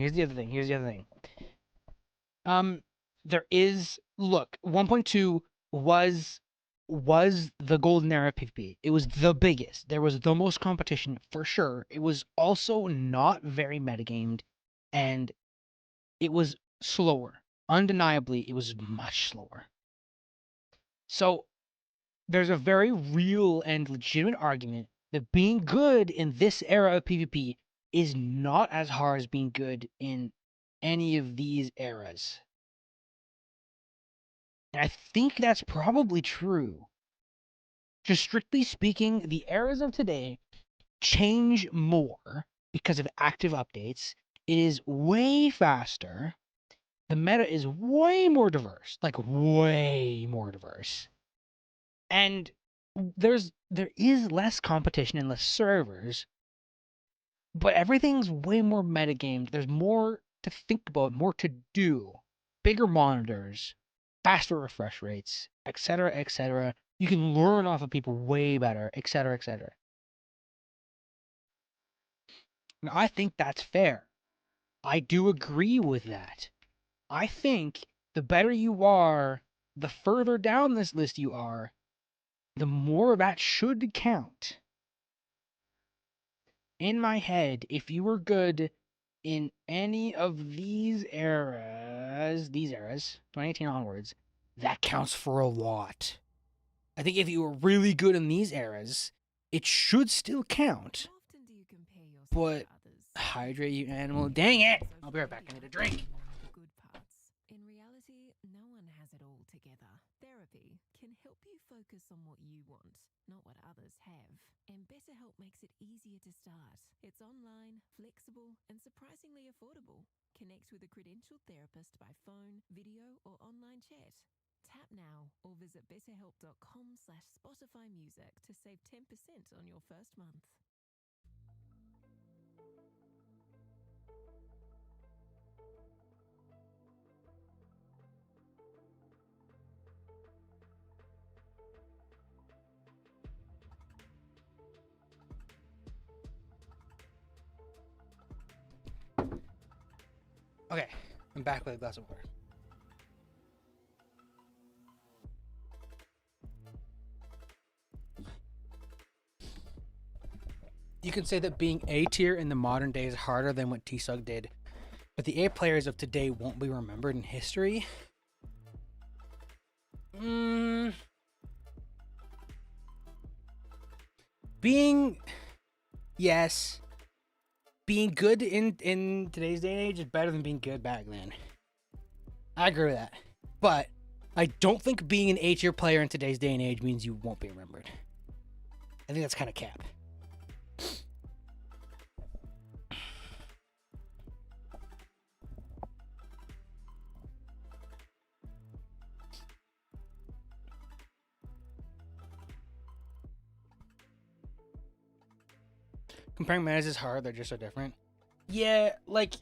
There is look, 1.2 was the golden era of PvP. It was the biggest. There was the most competition for sure. It was also not very metagamed, and it was slower. Undeniably, it was much slower. So there's a very real and legitimate argument that being good in this era of PvP is not as hard as being good in any of these eras. And I think that's probably true. Just strictly speaking, the eras of today change more because of active updates. It is way faster. The meta is way more diverse, like way more diverse. And there is less competition and less servers, but everything's way more metagamed. There's more to think about, more to do, bigger monitors, faster refresh rates, etc., etc. You can learn off of people way better, etc., etc. Now, I think that's fair. I do agree with that. I think the better you are, the further down this list you are, the more that should count. In my head, if you were good in any of these eras, 2018 onwards, that counts for a lot. I think if you were really good in these eras, it should still count. But hydrate, you animal. Dang it! I'll be right back. I need a drink. In reality, no one has it all together. Therapy can help you focus on what you want, not what others have. And BetterHelp makes it easier to start. It's online, flexible, and surprisingly affordable. Connect with a credentialed therapist by phone, video, or online chat. Tap now or visit betterhelp.com/Spotify Music to save 10% on your first month. Okay, I'm back with a glass of water. You can say that being A tier in the modern day is harder than what TShock did, but the A players of today won't be remembered in history. Being, yes, being good in today's day and age is better than being good back then. I agree with that. But I don't think being an A tier player in today's day and age means you won't be remembered. I think that's kind of cap. Comparing metas is hard, they're just so different. Yeah, like...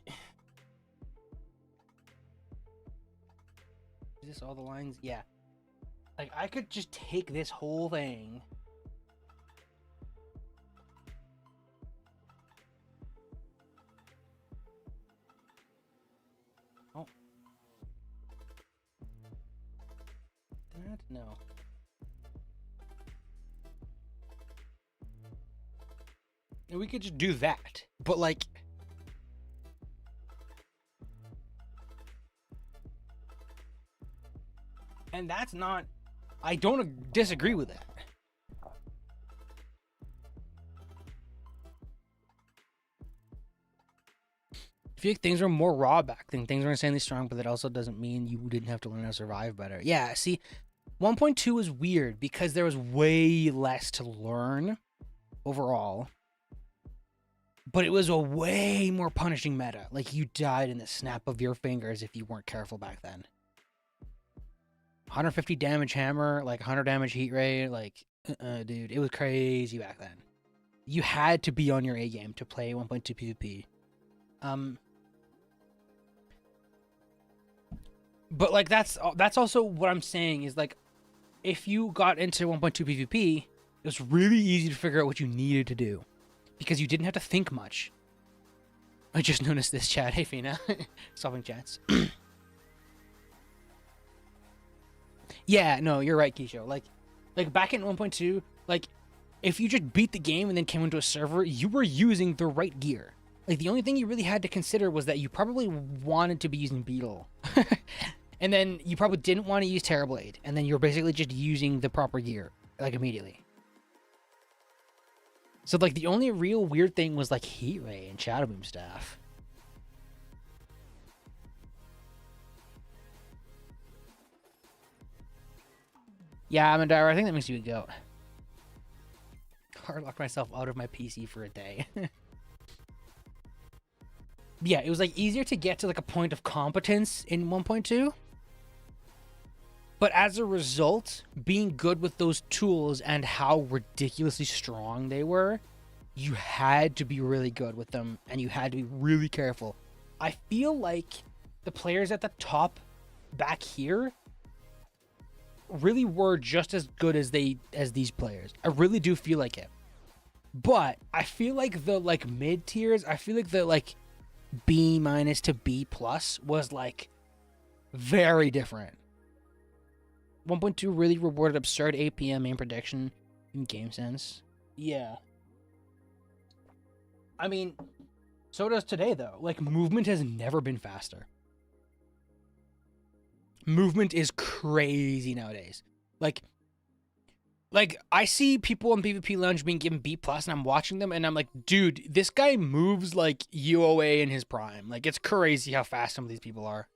Is this all the lines? Yeah. Like, I could just take this whole thing... Oh. That? No. And we could just do that. But, like... And that's not... I don't disagree with that. I feel like things were more raw back then. Things were insanely strong, but that also doesn't mean you didn't have to learn how to survive better. Yeah, see, 1.2 was weird because there was way less to learn overall. But it was a way more punishing meta. Like, you died in the snap of your fingers if you weren't careful back then. 150 damage hammer, like 100 damage heat rate, like, dude, it was crazy back then. You had to be on your A game to play 1.2 PvP. But, like, that's also what I'm saying is, like, if you got into 1.2 PvP, it was really easy to figure out what you needed to do. Because you didn't have to think much. I just noticed this chat. Hey, Fina. Solving chats. Yeah, no, you're right, Keisho. Like back in 1.2, like, if you just beat the game and then came into a server, you were using the right gear. Like, the only thing you really had to consider was that you probably wanted to be using Beetle. And then you probably didn't want to use Terrorblade. And then you're basically just using the proper gear, like, immediately. So, like, the only real weird thing was, like, Heat Ray and Shadow Boom staff. Yeah, Amandara, I think that makes you a goat. Hard locked myself out of my PC for a day. Yeah, it was, like, easier to get to, like, a point of competence in 1.2. But as a result, being good with those tools and how ridiculously strong they were, you had to be really good with them, and you had to be really careful. I feel like the players at the top back here really were just as good as these players. I really do feel like it. But I feel like the, like, mid tiers, I feel like the, like, B- to B+ was, like, very different. 1.2 really rewarded absurd APM main prediction in game sense. Yeah. I mean, so does today, though. Like, movement has never been faster. Movement is crazy nowadays. Like, I see people on PvP Lounge being given B+, and I'm watching them, and I'm like, dude, this guy moves like UOA in his prime. Like, it's crazy how fast some of these people are.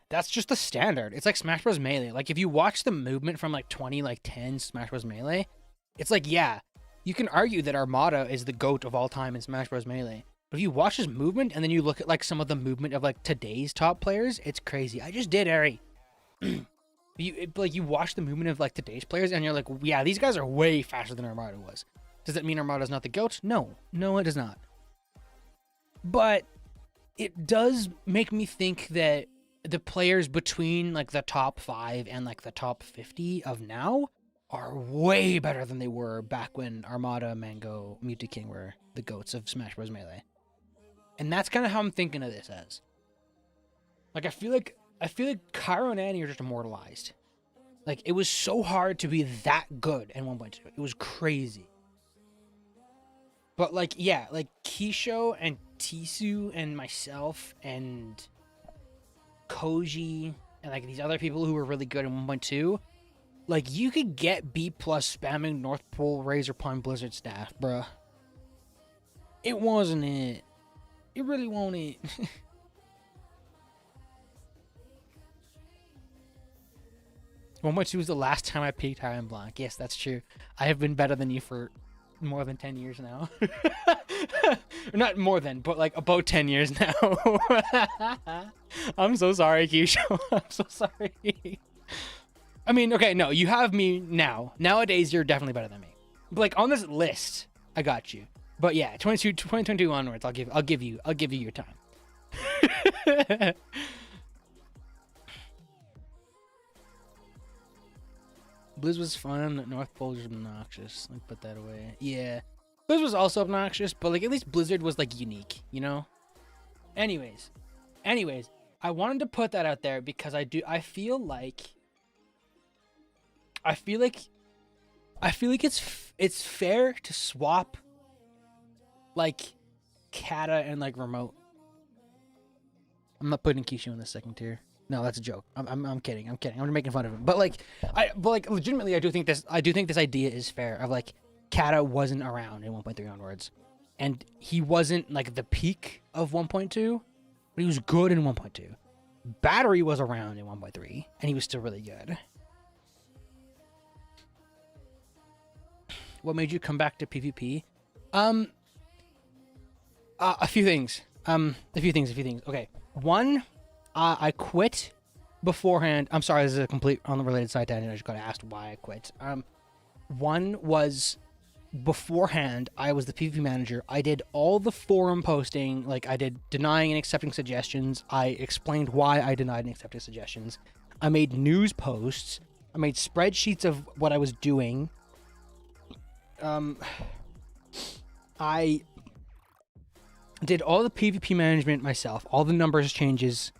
That's just the standard. It's like Smash Bros. Melee. Like, if you watch the movement from, like, 2010 Smash Bros. Melee, it's like, yeah, you can argue that Armada is the GOAT of all time in Smash Bros. Melee. But if you watch his movement, and then you look at, like, some of the movement of, like, today's top players, it's crazy. I just did, Ari. You watch the movement of, like, today's players, and you're like, yeah, these guys are way faster than Armada was. Does that mean Armada's not the GOAT? No. No, it does not. But it does make me think that the players between, like, the top 5 and, like, the top 50 of now are way better than they were back when Armada, Mango, Mewtwo King were the GOATs of Smash Bros. Melee. And that's kind of how I'm thinking of this as. Like, I feel like Cairo and Annie are just immortalized. Like, it was so hard to be that good in 1.2. It was crazy. But, like, yeah, like, Kisho and Tisu and myself and Koji and, like, these other people who were really good in 1.2, like, you could get B+ spamming North Pole Razor Pine Blizzard staff, bruh. It wasn't it. It really won't it. 1.2 was the last time I peaked high and blank. Yes, that's true. I have been better than you for more than 10 years now. Not more than, but like about 10 years now. I'm so sorry, Kisho. I'm so sorry. I mean, okay, no, you have me now. Nowadays, you're definitely better than me. But like on this list, I got you. But yeah, 2022 onwards, I'll give you your time. Blizz was fun. North Pole was obnoxious. Like, put that away. Yeah. Blizz was also obnoxious, but like at least Blizzard was like unique, you know? Anyways, I wanted to put that out there because I feel like it's fair to swap like Kata and like Remote. I'm not putting Kishu in the second tier. No, that's a joke. I'm kidding. I'm kidding. I'm making fun of him. But like legitimately, I do think this idea is fair. Of like, Kata wasn't around in 1.3 onwards, and he wasn't like the peak of 1.2, but he was good in 1.2. Battery was around in 1.3, and he was still really good. What made you come back to PvP? A few things. Okay, one. I quit beforehand. I'm sorry, this is a complete unrelated side tangent. I just got asked why I quit. One was beforehand, I was the PvP manager. I did all the forum posting. Like, I did denying and accepting suggestions. I explained why I denied and accepted suggestions. I made news posts. I made spreadsheets of what I was doing. I did all the PvP management myself, all the numbers changes,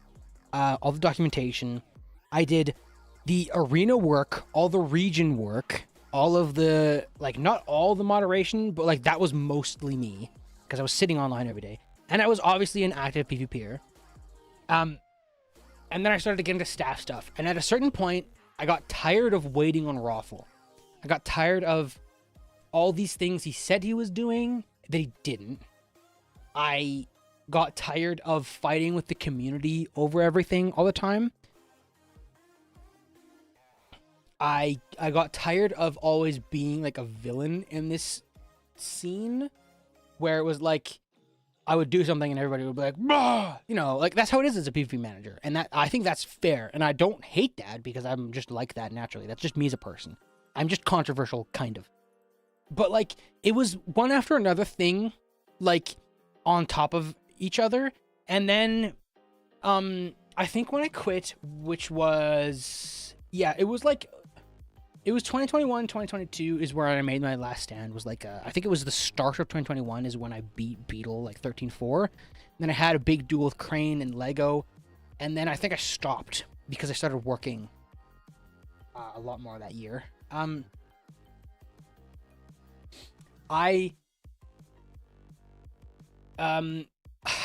all the documentation. I did the arena work, all the region work, all of the, like, not all the moderation, but like that was mostly me because I was sitting online every day. And I was obviously an active PvPer. And then I started to get into staff stuff. And at a certain point, I got tired of waiting on Raffle. I got tired of all these things he said he was doing that he didn't. I got tired of fighting with the community over everything all the time. I got tired of always being like a villain in this scene where it was like I would do something and everybody would be like, bah! You know, like that's how it is as a PvP manager. And that, I think that's fair. And I don't hate that because I'm just like that naturally. That's just me as a person. I'm just controversial, kind of. But like, it was one after another thing, like on top of each other. And then I think when I quit, which was, yeah, it was 2021, 2022 is where I made my last stand. Was like I think it was the start of 2021 is when I beat Beetle like 13-4. Then I had a big duel with Crane and Lego, and then I think I stopped because I started working a lot more that year. How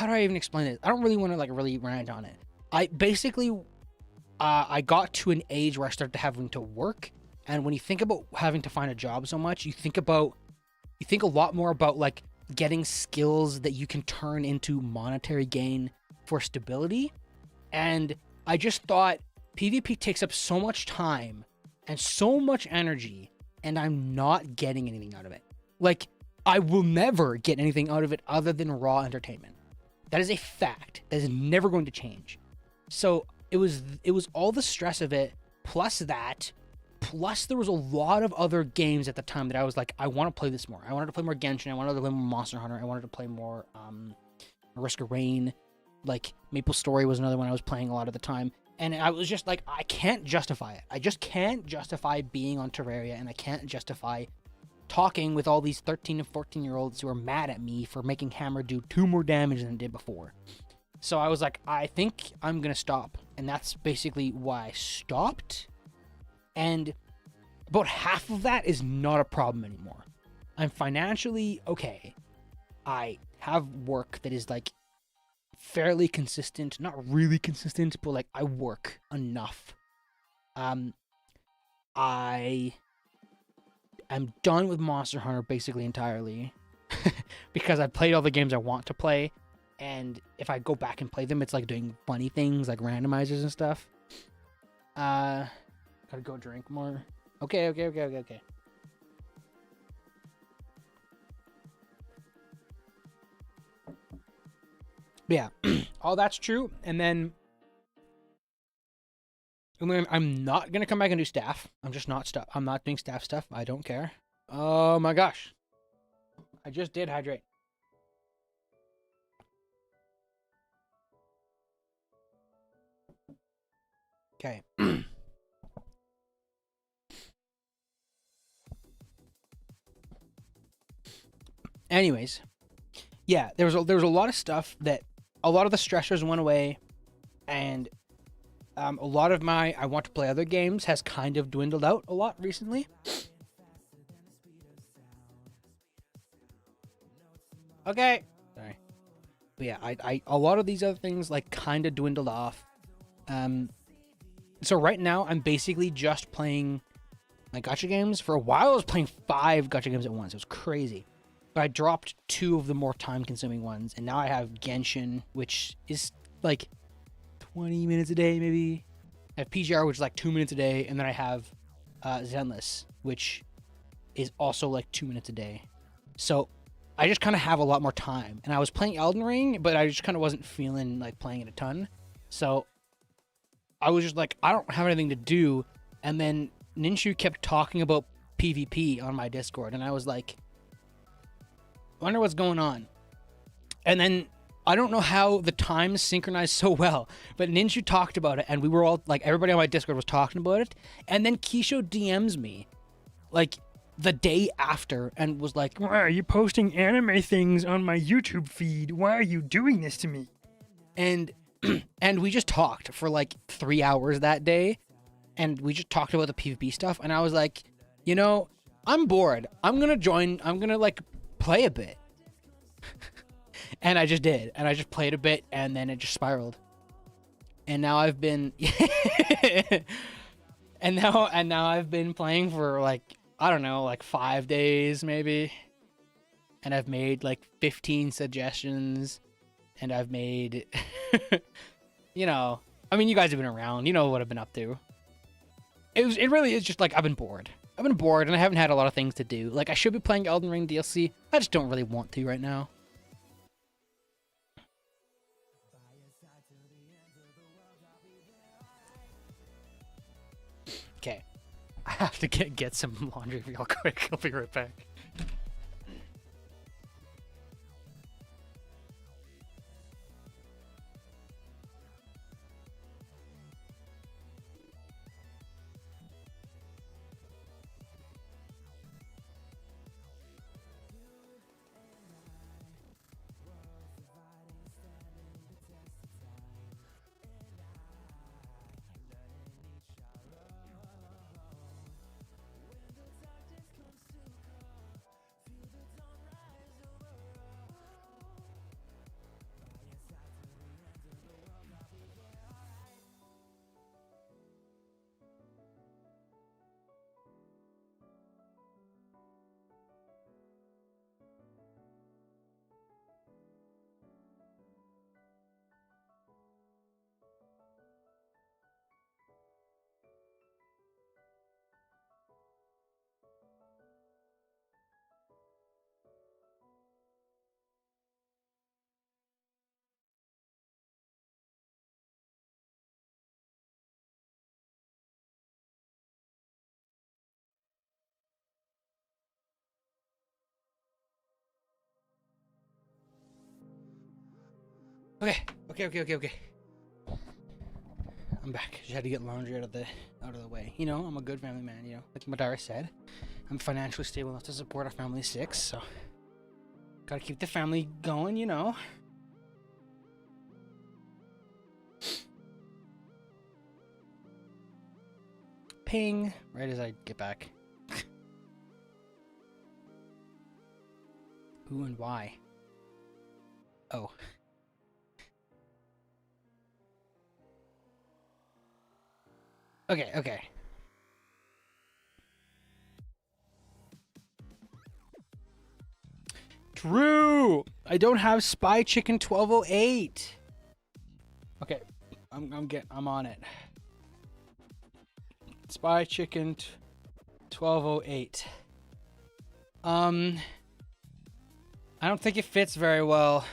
do I even explain it? I don't really want to like really rant on it. I basically, I got to an age where I started having to work. And when you think about having to find a job so much, you think a lot more about like getting skills that you can turn into monetary gain for stability. And I just thought PvP takes up so much time and so much energy, and I'm not getting anything out of it. Like, I will never get anything out of it other than raw entertainment. That is a fact. That is never going to change. So it was all the stress of it, plus there was a lot of other games at the time that I was like, I want to play this more. I wanted to play more Genshin. I wanted to play more Monster Hunter. I wanted to play more Risk of Rain. Like, Maple Story was another one I was playing a lot of the time. And I was just like, I can't justify it. I just can't justify being on Terraria, and I can't justify talking with all these 13 and 14-year-olds who are mad at me for making Hammer do 2 more damage than it did before. So I was like, I think I'm going to stop. And that's basically why I stopped. And about half of that is not a problem anymore. I'm financially okay. I have work that is like fairly consistent, not really consistent, but like I work enough. I am done with Monster Hunter basically entirely because I've played all the games I want to play, and if I go back and play them, it's like doing funny things like randomizers and stuff. Gotta go drink more. Okay. But yeah, all that's true, and then I'm not gonna come back and do staff. I'm just not stuff. I'm not doing staff stuff. I don't care. Oh my gosh, I just did hydrate. Okay. Anyways, yeah, there was a lot of stuff that a lot of the stressors went away, and a lot of my I want to play other games has kind of dwindled out a lot recently. Okay. Sorry. But yeah, I a lot of these other things like kind of dwindled off. So right now I'm basically just playing like gacha games. For a while I was playing 5 gacha games at once. It was crazy. But I dropped 2 of the more time-consuming ones, and now I have Genshin, which is like 20 minutes a day, maybe. I have PGR, which is like 2 minutes a day, and then I have Zenless, which is also like 2 minutes a day. So I just kind of have a lot more time. And I was playing Elden Ring, but I just kind of wasn't feeling like playing it a ton. So I was just like, I don't have anything to do. And then Ninshu kept talking about PvP on my Discord, and I was like, I wonder what's going on. And then I don't know how the times synchronized so well, but Ninshu talked about it, and we were all like, everybody on my Discord was talking about it. And then Kisho DMs me like the day after and was like, why are you posting anime things on my YouTube feed? Why are you doing this to me? And and we just talked for like 3 hours that day, and we just talked about the PvP stuff, and I was like, you know, I'm bored. I'm gonna like play a bit. And I just did, and I just played a bit, and then it just spiraled. And now I've been and now I've been playing for like, I don't know, like 5 days maybe. And I've made like 15 suggestions, and I've made you know, I mean, you guys have been around, you know what I've been up to. It really is just like I've been bored, and I haven't had a lot of things to do. Like, I should be playing Elden Ring DLC. I just don't really want to right now. Okay, I have to get some laundry real quick. I'll be right back. Okay. I'm back. Just had to get laundry out of the way. You know, I'm a good family man. You know, like Madara said, I'm financially stable enough to support a family of 6. So, gotta keep the family going. You know. Ping right as I get back. Who and why? Oh. Okay. True. I don't have Spy Chicken 1208. Okay. I'm on it. Spy Chicken 1208. I don't think it fits very well.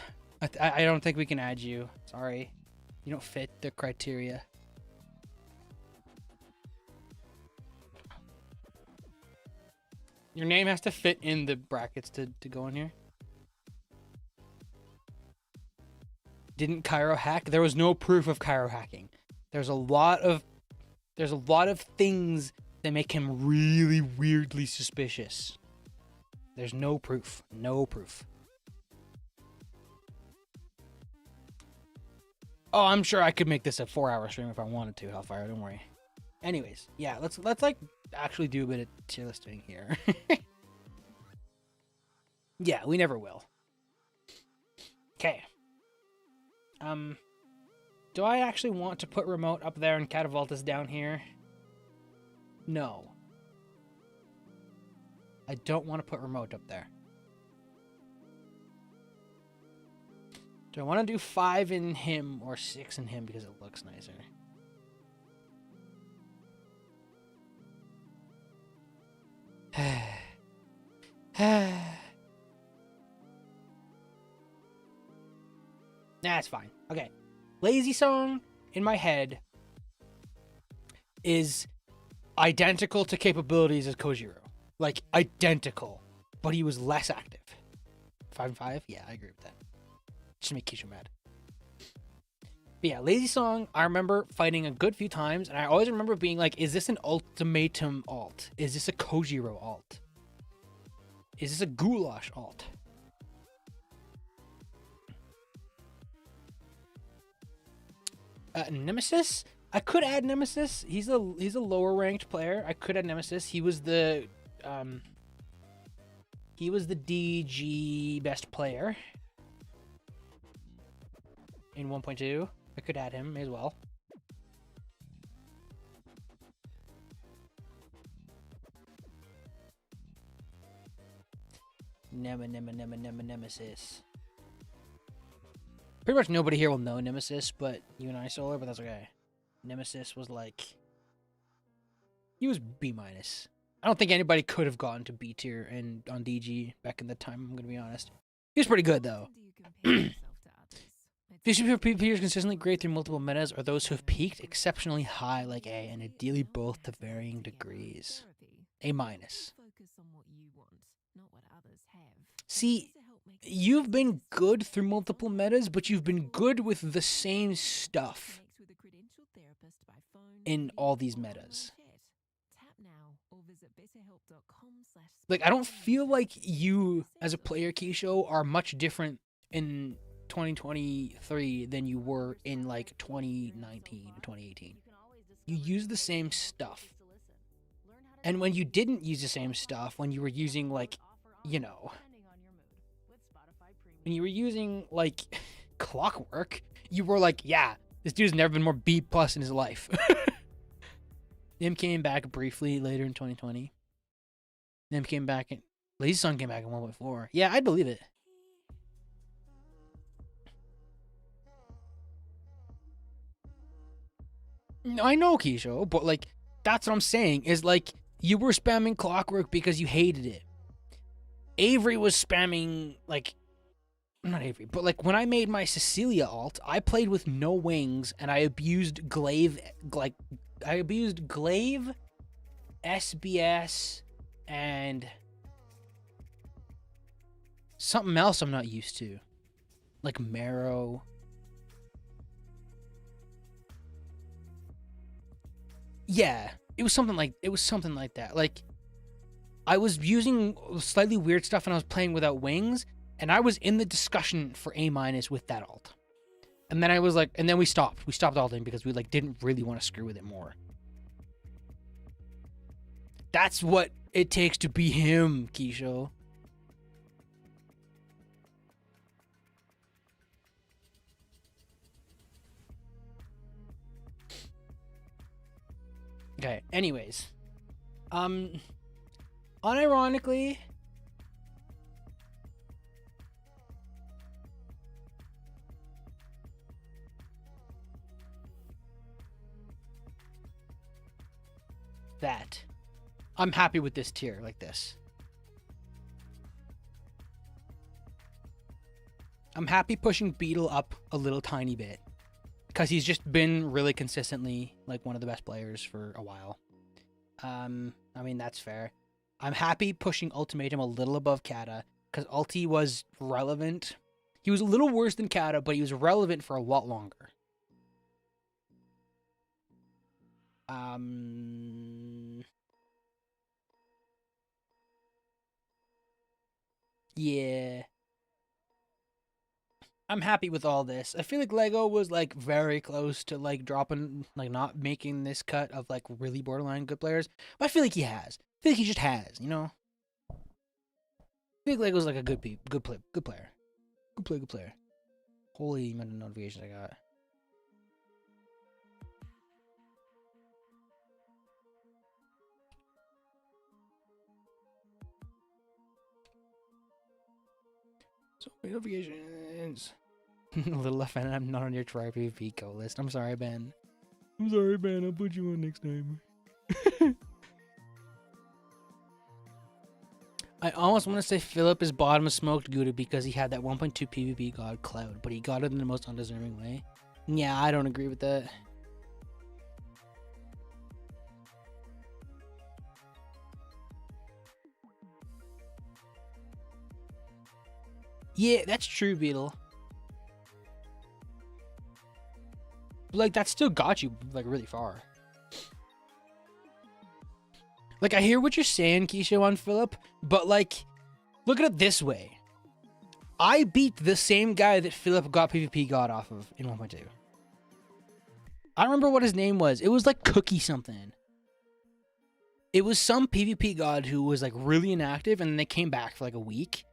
I don't think we can add you. Sorry. You don't fit the criteria. Your name has to fit in the brackets to go in here. Didn't Cairo hack? There was no proof of Cairo hacking. There's a lot of things that make him really weirdly suspicious. There's no proof. No proof. Oh, I'm sure I could make this a 4-hour stream if I wanted to, Hellfire, don't worry. Anyways, yeah, let's like actually do a bit of tier listing here. Yeah, we never will. Okay. Do I actually want to put remote up there and Catapultus down here? No. I don't want to put remote up there. Do I want to do 5 in him or 6 in him because it looks nicer? That's fine. Okay. Lazy Song in my head is identical to capabilities as Kojiro. Like, identical. But he was less active. 5-5? Yeah, I agree with that. Just to make Keisha mad. But yeah, Lazy Song, I remember fighting a good few times, and I always remember being like, is this an ultimatum alt? Is this a Kojiro alt? Is this a Goulash alt? Nemesis? I could add Nemesis. He's a lower ranked player. I could add Nemesis. He was the DG best player in 1.2. I could add him as well. Nemesis. Pretty much nobody here will know Nemesis, but you and I, Solar, but that's okay. Nemesis was like... He was B-. I don't think anybody could have gotten to B tier and on DG back in the time, I'm going to be honest. He was pretty good, though. Few PvPers consistently great through multiple metas are those who have peaked exceptionally high like A, and ideally both to varying degrees. A-. See, you've been good through multiple metas, but you've been good with the same stuff in all these metas. Like, I don't feel like you, as a player, Keisho, are much different in 2023 than you were in, like, 2019 and 2018. You use the same stuff. And when you didn't use the same stuff, when you were using, like, you know... When you were using, like, Clockwork, you were like, yeah, this dude's never been more B+ in his life. Him came back briefly later in 2020. Then came back in... Lazy Song came back in 1.4. Yeah, I'd believe it. I know, Keisho, but, like, that's what I'm saying, is, like, you were spamming Clockwork because you hated it. Avery was spamming, like... Not Avery, but, like, when I made my Cecilia alt, I played with no wings, and I abused Glaive, like... I abused Glaive, SBS, and... something else I'm not used to. Like Marrow. Yeah, it was something like that. Like I was using slightly weird stuff and I was playing without wings, and I was in the discussion for A- with that alt. And then I was like, and then we stopped. We stopped alting because we like didn't really want to screw with it more. That's what it takes to be him, Keisho. Okay, anyways. Unironically, that I'm happy with this tier like this. I'm happy pushing Beetle up a little tiny bit because he's just been really consistently like one of the best players for a while. I mean, that's fair. I'm happy pushing Ultimatum a little above Kata because Ulti was relevant. He was a little worse than Kata, but he was relevant for a lot longer. Yeah. I'm happy with all this. I feel like Lego was like very close to like dropping, like not making this cut of like really borderline good players. But I feel like he has. I feel like he just has, you know? I feel like Lego's like a good player. Good player. Holy amount of notifications I got. So many notifications. A little offended I'm not on your try PvP co list. I'm sorry, Ben. I'm sorry, Ben. I'll put you on next time. I almost want to say Philip is bottom of smoked Gouda because he had that 1.2 PvP god cloud, but he got it in the most undeserving way. Yeah, I don't agree with that. Yeah, that's true, Beetle. Like, that still got you, like, really far. Like, I hear what you're saying, Keisha, on Philip, but, like, look at it this way. I beat the same guy that Philip got PvP god off of in 1.2. I don't remember what his name was. It was, like, Cookie something. It was some PvP god who was, like, really inactive, and then they came back for, like, a week.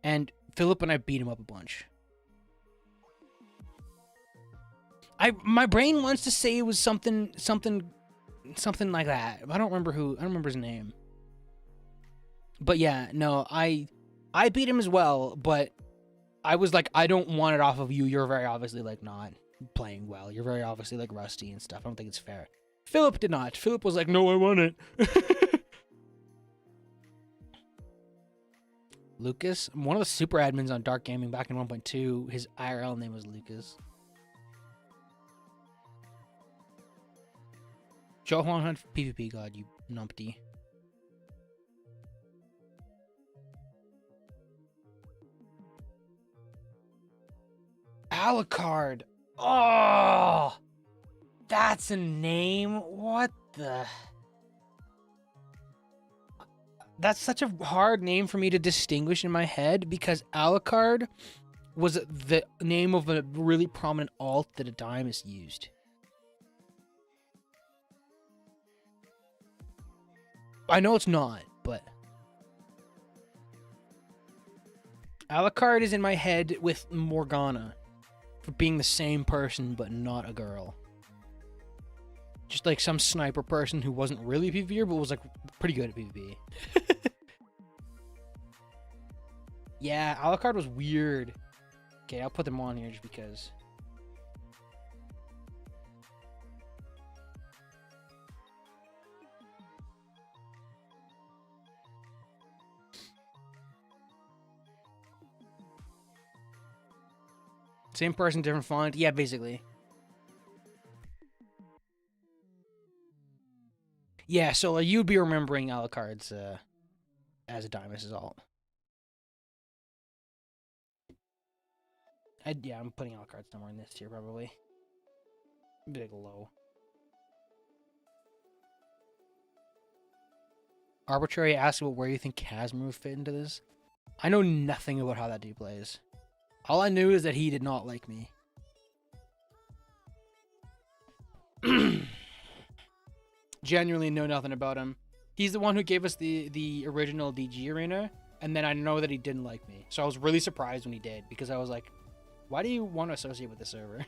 And Philip and I beat him up a bunch. My brain wants to say it was something like that. I don't remember his name. But yeah, no, I beat him as well, but I was like, I don't want it off of you. You're very obviously like not playing well. You're very obviously like rusty and stuff. I don't think it's fair. Philip did not. Philip was like, no, I want it. Lucas, one of the super admins on Dark Gaming back in 1.2, his IRL name was Lucas. Joe Huang Hunt PvP god, you numpty. Alucard. Oh, that's a name. What the? That's such a hard name for me to distinguish in my head because Alucard was the name of a really prominent alt that a Dimus used. I know it's not, but Alucard is in my head with Morgana for being the same person but not a girl. Just like some sniper person who wasn't really a PvPer but was like pretty good at PvP. Yeah, Alucard was weird. Okay, I'll put them on here just because. Same person, different font. Yeah, basically. Yeah, so you'd be remembering Alucard's as a Dimus' alt. Yeah, I'm putting Alucard somewhere in this tier probably. Big low. Arbitrary asked about where you think Casimir would fit into this. I know nothing about how that dude plays. All I knew is that he did not like me. Genuinely know nothing about him. He's the one who gave us the original DG arena, and then I know that he didn't like me. So I was really surprised when he did, because I was like, why do you want to associate with the server?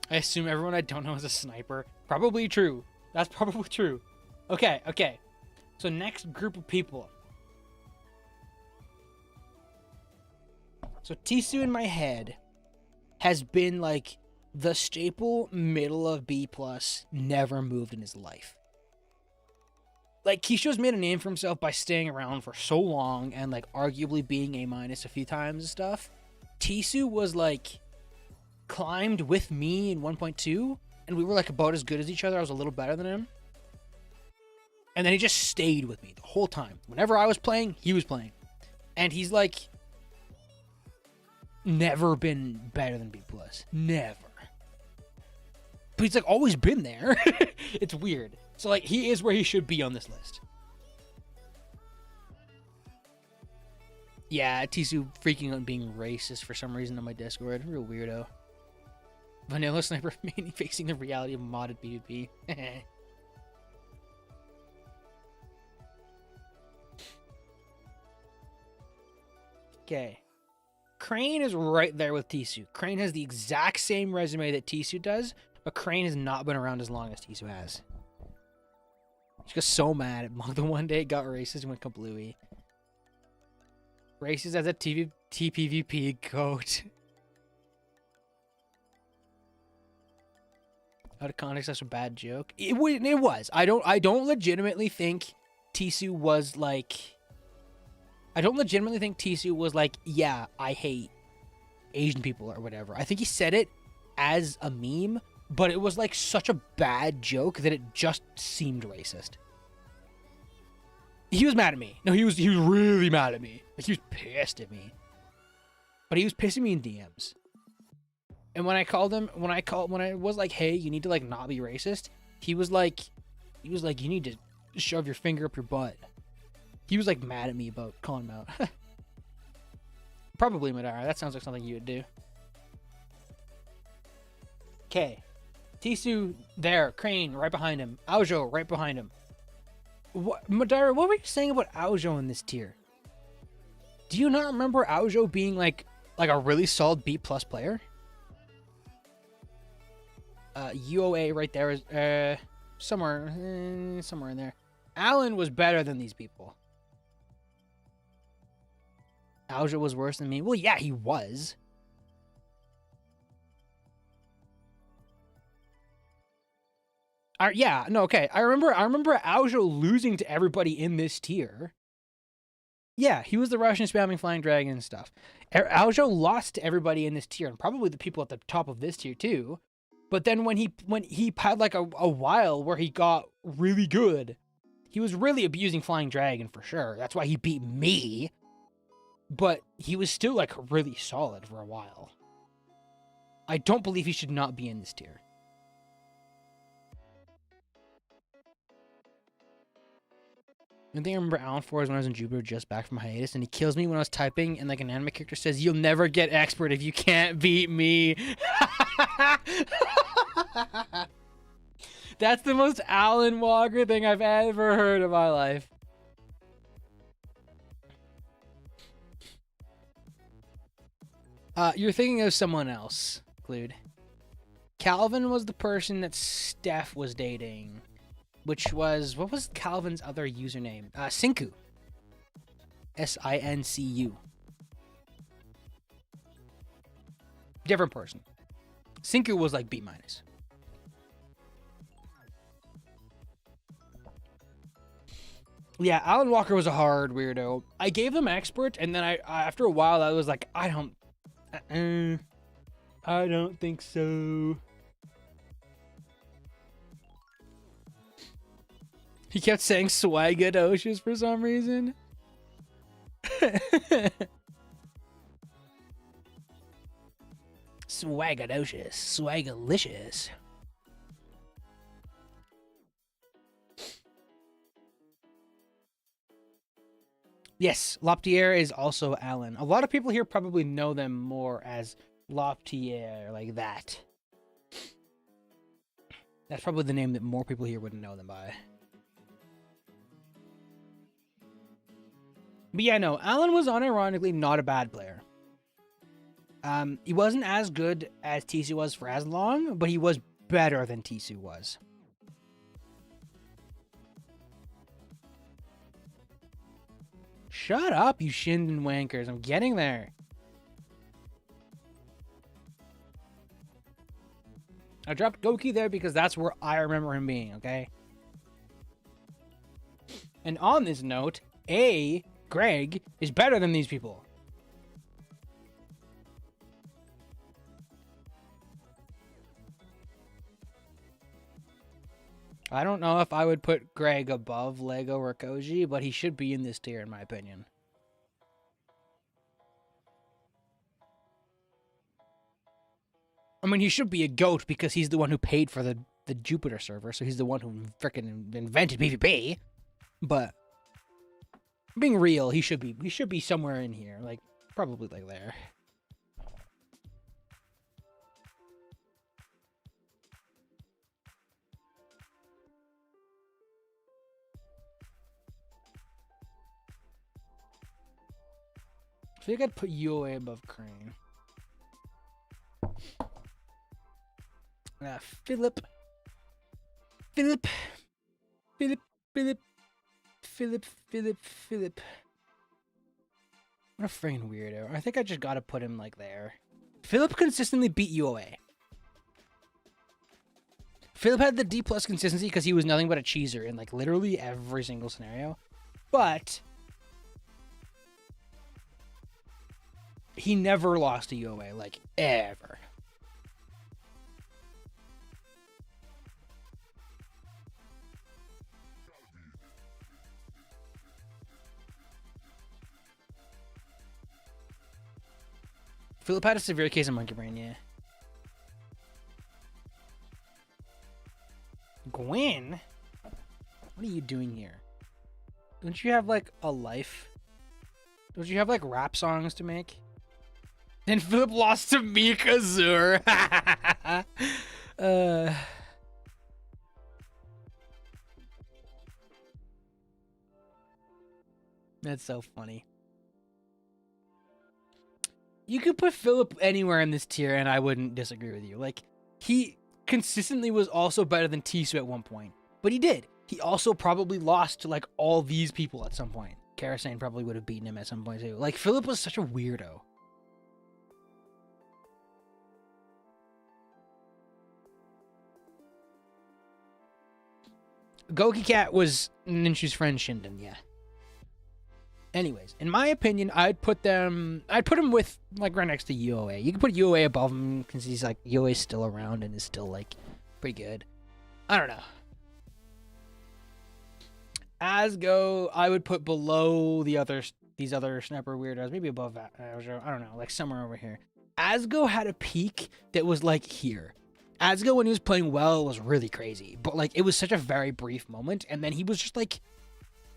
I assume everyone I don't know is a sniper. Probably true. That's probably true. Okay, okay. So next group of people. So Tisu in my head has been like the staple middle of B+, never moved in his life. Like, Kisho's made a name for himself by staying around for so long and like arguably being A- a few times and stuff. Tisu was like climbed with me in 1.2 and we were like about as good as each other. I was a little better than him. And then he just stayed with me the whole time. Whenever I was playing, he was playing. And he's like never been better than B+. Never. But he's like always been there. It's weird. So like he is where he should be on this list. Yeah, Tisu freaking out and being racist for some reason on my Discord. Real weirdo. Vanilla Sniper mainly facing the reality of modded PvP. Okay. Crane is right there with Tisu. Crane has the exact same resume that Tisu does, but Crane has not been around as long as Tisu has. She got so mad at Mog the one day, got racist, and went kablooey. Racist as a TPVP goat. Out of context, that's a bad joke. It was. I don't legitimately think Tisu was like... I don't legitimately think Tisu was like, yeah, I hate Asian people or whatever. I think he said it as a meme, but it was like such a bad joke that it just seemed racist. He was mad at me. No, he was really mad at me. Like, he was pissed at me. But he was pissing me in DMs. And when I was like, hey, you need to like not be racist, he was like, you need to shove your finger up your butt. He was like mad at me about calling him out. Probably Madara. That sounds like something you would do. Okay. Tisu there. Crane right behind him. Aojo right behind him. Madara, what were you saying about Aojo in this tier? Do you not remember Aojo being like a really solid B+ player? UOA right there is somewhere in there. Alan was better than these people. Aojo was worse than me. Well, yeah, he was. Yeah, no, okay. I remember Aojo losing to everybody in this tier. Yeah, he was the Russian spamming flying dragon and stuff. Aojo lost to everybody in this tier, and probably the people at the top of this tier too. But then when he had like a while where he got really good, he was really abusing flying dragon for sure. That's why he beat me. But he was still like really solid for a while. I don't believe he should not be in this tier. One thing I remember Alan for is when I was in Jupiter just back from hiatus, and he kills me when I was typing, and like an anime character says, "You'll never get expert if you can't beat me." That's the most Alan Walker thing I've ever heard in my life. You're thinking of someone else, Glued. Calvin was the person that Steph was dating, which was, what was Calvin's other username? Sinku. S-I-N-C-U. Different person. Sinku was like B-. Yeah, Alan Walker was a hard weirdo. I gave them expert, and then after a while, I was like, I don't think so. He kept saying swagadocious for some reason. Swagadocious. Swagalicious. Yes, Loptier is also Alan. A lot of people here probably know them more as Loptier, like that. That's probably the name that more people here would know them by. But yeah, no, Alan was unironically not a bad player. He wasn't as good as Tisu was for as long, but he was better than Tisu was. Shut up, you Shinden wankers. I'm getting there. I dropped Goki there because that's where I remember him being, okay? And on this note, Greg is better than these people. I don't know if I would put Greg above Lego or Koji, but he should be in this tier in my opinion. I mean, he should be a GOAT because he's the one who paid for the Jupiter server, so he's the one who frickin' invented PvP. But being real, he should be somewhere in here, like probably like there. I think I'd put UA above Crane. Philip. What a freaking weirdo. I think I just gotta put him like there. Philip consistently beat UOA. Philip had the D+ consistency because he was nothing but a cheeser in like literally every single scenario. But he never lost to UOA, like ever. Philip had a severe case of monkey brain, yeah. Gwen? What are you doing here? Don't you have, like, a life? Don't you have, like, rap songs to make? And Philip lost to Mikazur. That's so funny. You could put Philip anywhere in this tier and I wouldn't disagree with you. Like, he consistently was also better than Tisu at one point. But he did. He also probably lost to, like, all these people at some point. Karasane probably would have beaten him at some point, too. Like, Philip was such a weirdo. Goki Cat was Ninshu's friend Shinden, yeah. Anyways, in my opinion, I'd put him with, like, right next to UOA. You can put UOA above him because he's, like, UOA's still around and is still, like, pretty good. I don't know. Asgo, I would put below these other sniper weirdos, maybe above that. I don't know, like somewhere over here. Asgo had a peak that was, like, here. Asgo, when he was playing well, was really crazy. But, like, it was such a very brief moment, and then he was just, like,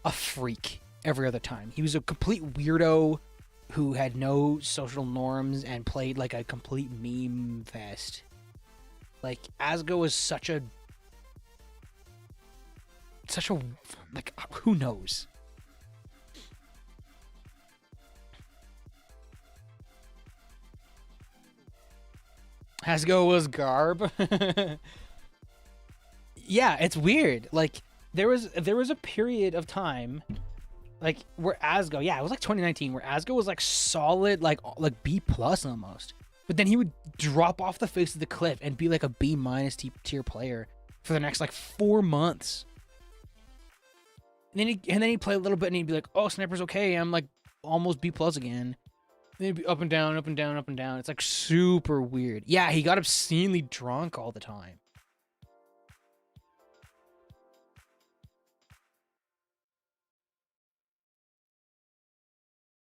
a freak every other time. He was a complete weirdo who had no social norms and played like a complete meme fest. Like, Asgo was such a like, who knows? Asgo was garb. Yeah, it's weird. Like, there was a period of time, like, where Asgo, yeah, it was like 2019, where Asgo was like solid, like B+ almost. But then he would drop off the face of the cliff and be like a B- tier player for the next like 4 months. And then he'd play a little bit and he'd be like, oh, Sniper's okay, I'm like almost B+ again. Then he'd be up and down, up and down, up and down. It's like super weird. Yeah, he got obscenely drunk all the time.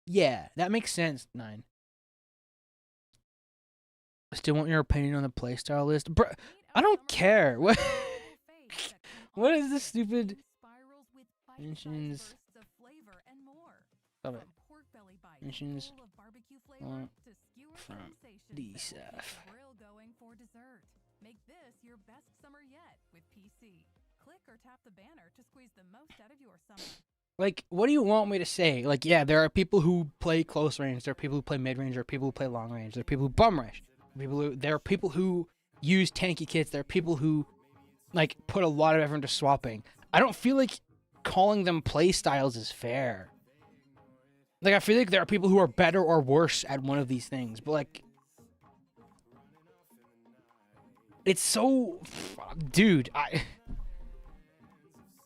Yeah, that makes sense, 9. I still want your opinion on the playstyle list. Bro, I don't care. What What is this stupid mentions? Love it. From pork belly bites Missions full of barbecue flavor to skewer from sensations that will DSF. keep the grill going for dessert. Make this your best summer yet with PC. Click or tap the banner to squeeze the most out of your summer. Like, what do you want me to say? Like, yeah, there are people who play close range, there are people who play mid range, there are people who play long range, there are people who bum rush, there are people who use tanky kits, there are people who, like, put a lot of effort into swapping. I don't feel like calling them play styles is fair. Like, I feel like there are people who are better or worse at one of these things, but, like, it's so... Dude,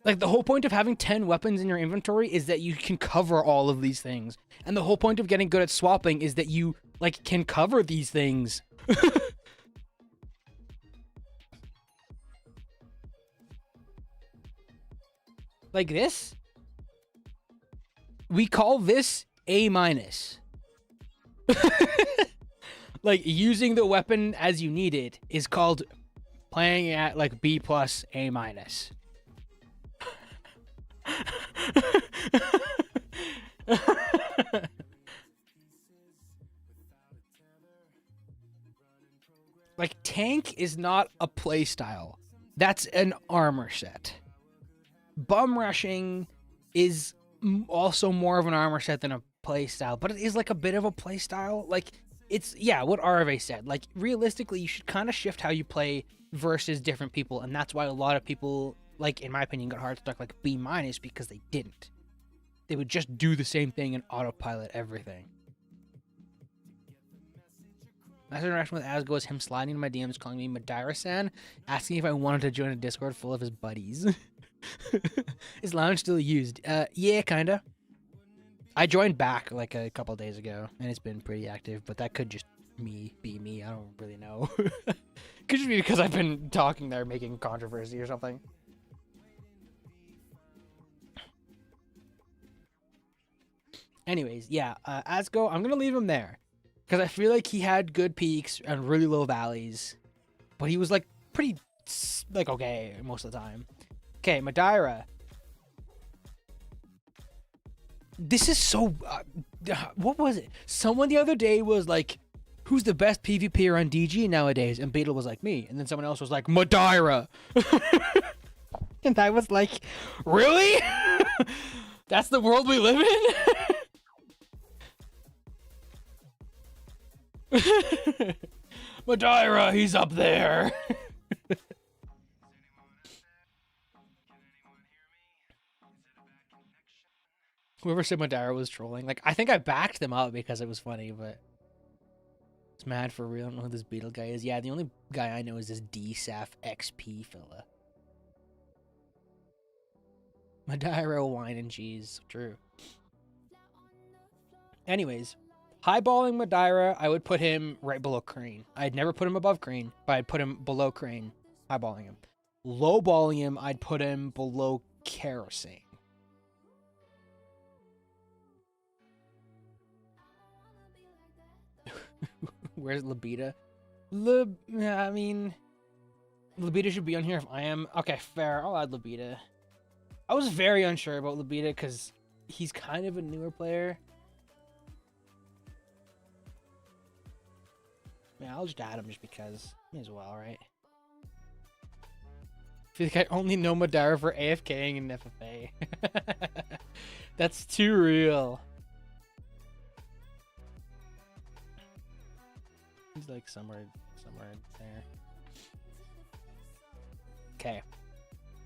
Like, the whole point of having 10 weapons in your inventory is that you can cover all of these things. And the whole point of getting good at swapping is that you, like, can cover these things. Like this? We call this A-. Like, using the weapon as you need it is called playing at, like, B+, A-. Like, tank is not a playstyle. That's an armor set. Bum rushing is also more of an armor set than a playstyle, but it is like a bit of a playstyle. Like, it's, yeah, what RV said. Like, realistically, you should kind of shift how you play versus different people, and that's why a lot of people, like, in my opinion, got hard stuck like B- because they didn't. They would just do the same thing and autopilot everything. Last interaction with Asgo was him sliding into my DMs, calling me Madeira-san, asking if I wanted to join a Discord full of his buddies. Is lounge still used? Yeah, kinda. I joined back like a couple days ago, and it's been pretty active, but that could just be me. I don't really know. Could just be because I've been talking there, making controversy or something. Anyways, yeah, Asgo, I'm gonna leave him there. Because I feel like he had good peaks and really low valleys. But he was, like, pretty, like, okay most of the time. Okay, Madeira. This is so... what was it? Someone the other day was like, who's the best PvPer on DG nowadays? And Beetle was like, me. And then someone else was like, Madeira. And I was like, really? That's the world we live in? Madeira, he's up there. Whoever said Madeira was trolling, like, I think I backed them up because it was funny, but it's mad for real. I don't know who this Beetle guy is. Yeah, the only guy I know is this DSAF XP fella. Madeira, wine and cheese. True. Anyways, highballing Madeira, I would put him right below Crane. I'd never put him above Crane, but I'd put him below Crane, highballing him. Lowballing him, I'd put him below Kerosene. Where's Labita? I mean, Labita should be on here if I am. Okay, fair. I'll add Labita. I was very unsure about Labita because he's kind of a newer player. Yeah, I'll just add him just because. May as well, right? I feel like I only know Madeira for AFKing and FFA. That's too real. He's like somewhere there. Okay.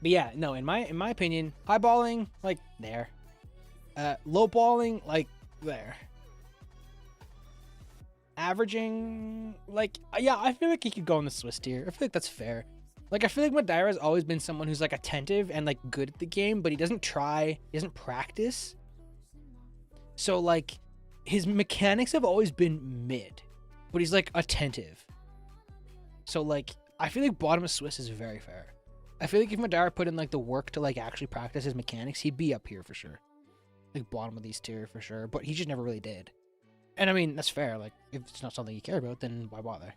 But yeah, no, in my opinion, highballing, like, there. Lowballing, like, there. Averaging, like, yeah, I feel like he could go in the Swiss tier. I feel like that's fair. Like, I feel like Madeira's always been someone who's, like, attentive and, like, good at the game, but he doesn't try, he doesn't practice. So, like, his mechanics have always been mid, but he's, like, attentive. So, like, I feel like bottom of Swiss is very fair. I feel like if Madeira put in, like, the work to, like, actually practice his mechanics, he'd be up here for sure. Like, bottom of these tier for sure, but he just never really did. And I mean, that's fair. Like, if it's not something you care about, then why bother?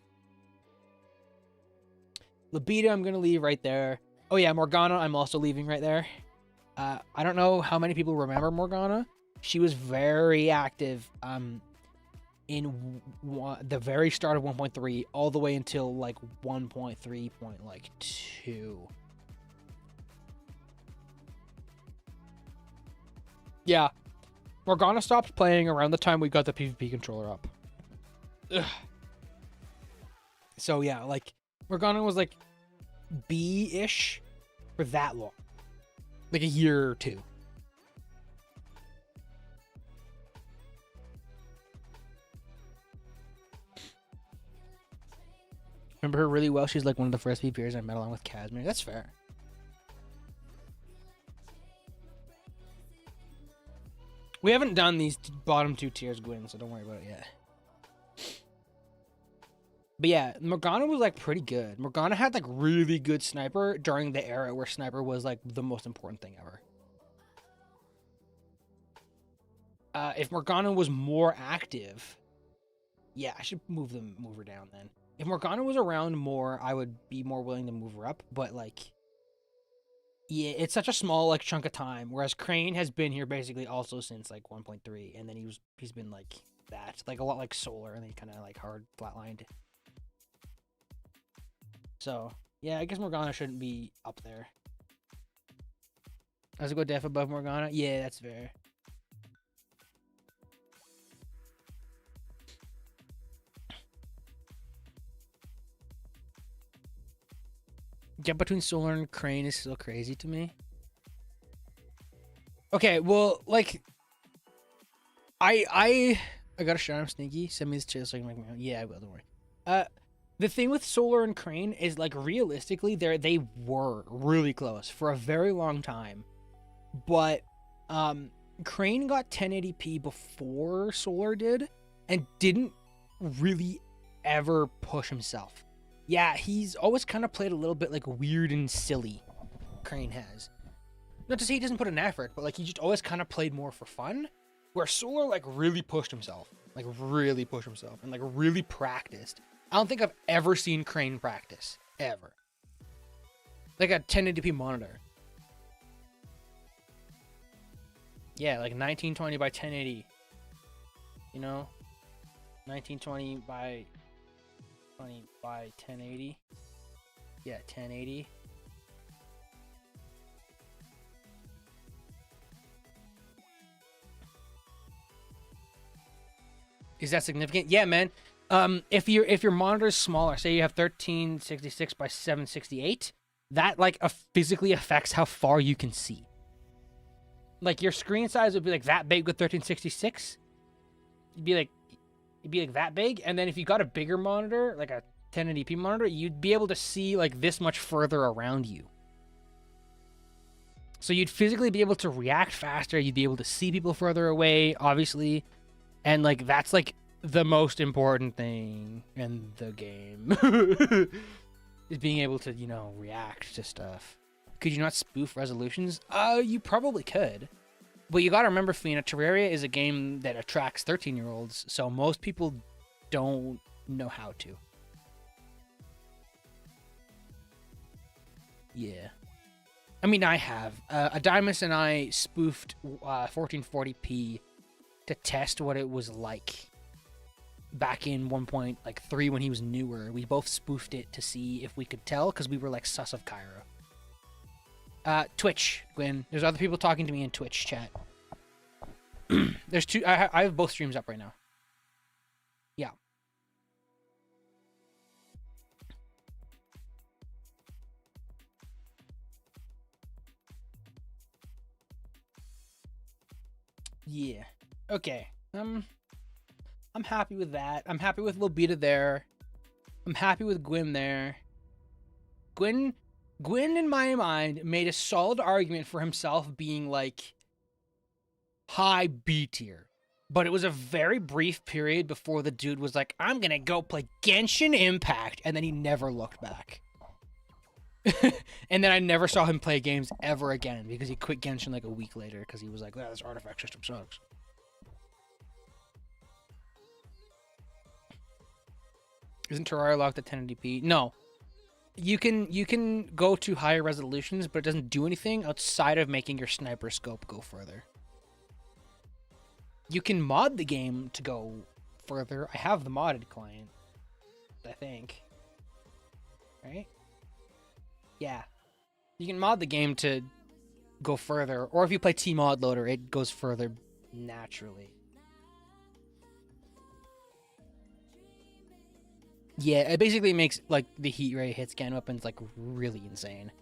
Labita, I'm going to leave right there. Oh, yeah, Morgana, I'm also leaving right there. I don't know how many people remember Morgana, She was very active in the very start of 1.3 all the way until like 1.3.2. Yeah. Morgana stopped playing around the time we got the PvP controller up. Ugh. So yeah, like Morgana was like B-ish for that long. Like a year or two. Remember her really well. She's like one of the first PvPers I met along with Casimir. That's fair. We haven't done these bottom 2 tiers, Gwyn, so don't worry about it yet. But yeah, Morgana was like pretty good. Morgana had like really good sniper during the era where sniper was like the most important thing ever. If Morgana was more active, yeah, I should move her down then. If Morgana was around more, I would be more willing to move her up. But like, yeah, it's such a small like chunk of time. Whereas Crane has been here basically also since like 1.3, and then he's been like that, like a lot like Solar, and then he kind of like hard flatlined. So yeah, I guess Morgana shouldn't be up there. Does it go def above Morgana? Yeah, that's fair. Jump between Solar and Crane is still crazy to me. Okay, well, like, I got a shot. I'm sneaky. Send me this channel so I can make my own. Yeah, I will. Don't worry. The thing with Solar and Crane is like realistically, they were really close for a very long time, but Crane got 1080p before Solar did, and didn't really ever push himself. Yeah, he's always kind of played a little bit like weird and silly. Crane has. Not to say he doesn't put an effort, but like he just always kind of played more for fun. Where Solar like really pushed himself. Like really pushed himself and like really practiced. I don't think I've ever seen Crane practice. Ever. Like a 1080p monitor. Yeah, like 1920 by 1080. You know? 1920 by 20 by 1080. Yeah, 1080. Is that significant? Yeah, man. If your monitor is smaller, say you have 1366 by 768, that like physically affects how far you can see. Like your screen size would be like that big with 1366. It'd be like that big, and then if you got a bigger monitor, like a 1080p monitor, you'd be able to see like this much further around you. So you'd physically be able to react faster. You'd be able to see people further away, obviously. And, like, that's, like, the most important thing in the game. Is being able to, you know, react to stuff. Could you not spoof resolutions? You probably could. But you gotta remember, Fina, Terraria is a game that attracts 13-year-olds, so most people don't know how to. Yeah. I mean, I have. Adamus and I spoofed 1440p to test what it was like back in 1.3 when he was newer. We both spoofed it to see if we could tell, because we were like sus of Cairo. Twitch, Gwen. There's other people talking to me in Twitch chat. There's two. I have both streams up right now. Yeah. Yeah. Okay. I'm happy with that. I'm happy with Lobita there. I'm happy with Gwyn there. Gwyn in my mind made a solid argument for himself being like high B tier. But it was a very brief period before the dude was like, I'm gonna go play Genshin Impact, and then he never looked back. And then I never saw him play games ever again because he quit Genshin like a week later because he was like, "Wow, this artifact system sucks." Isn't Terraria locked at 1080p? No. You can go to higher resolutions, but it doesn't do anything outside of making your sniper scope go further. you can mod the game to go further. I have the modded client, I think. Right? Yeah. You can mod the game to go further, or if you play T-Mod Loader, it goes further naturally. Yeah, it basically makes like the heat ray hit scan weapons like really insane.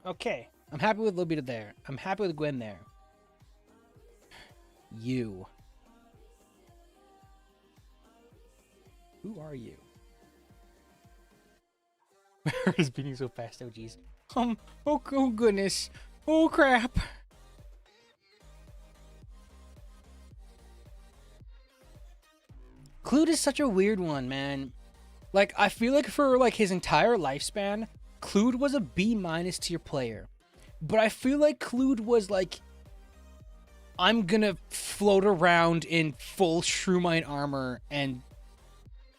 Okay. I'm happy with Lobita there. I'm happy with Gwen there. You. Who are you? He's beating so fast, oh jeez. Oh goodness. Oh crap. Clued is such a weird one, man. Like, I feel like for like his entire lifespan, Clued was a B- tier player. But I feel like Clued was like, I'm gonna float around in full Shroomite armor and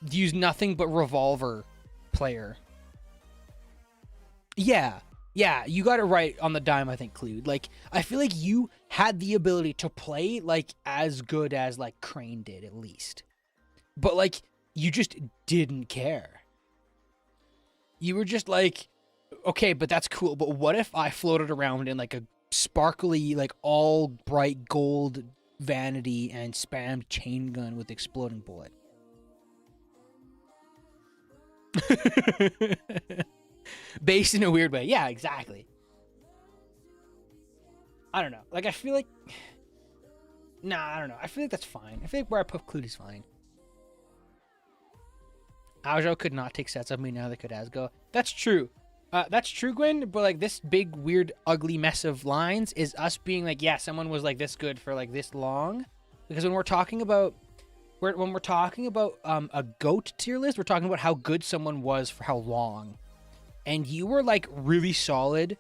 use nothing but revolver player. Yeah, you got it right on the dime, I think, Clued. Like, I feel like you had the ability to play like as good as like Crane did, at least. But like, you just didn't care. You were just like, okay, but that's cool. But what if I floated around in like a sparkly, like all bright gold vanity and spammed chain gun with exploding bullet? Based in a weird way. Yeah, exactly. I don't know. Like, I feel like... Nah, I don't know. I feel like that's fine. I feel like where I put Clued is fine. Aojo could not take sets of me, now they could Asgo. That's true. That's true, Gwen, but like this big, weird, ugly mess of lines is us being like, yeah, someone was like this good for like this long. Because when we're talking about... When we're talking about a GOAT tier list, we're talking about how good someone was for how long. And you were like really solid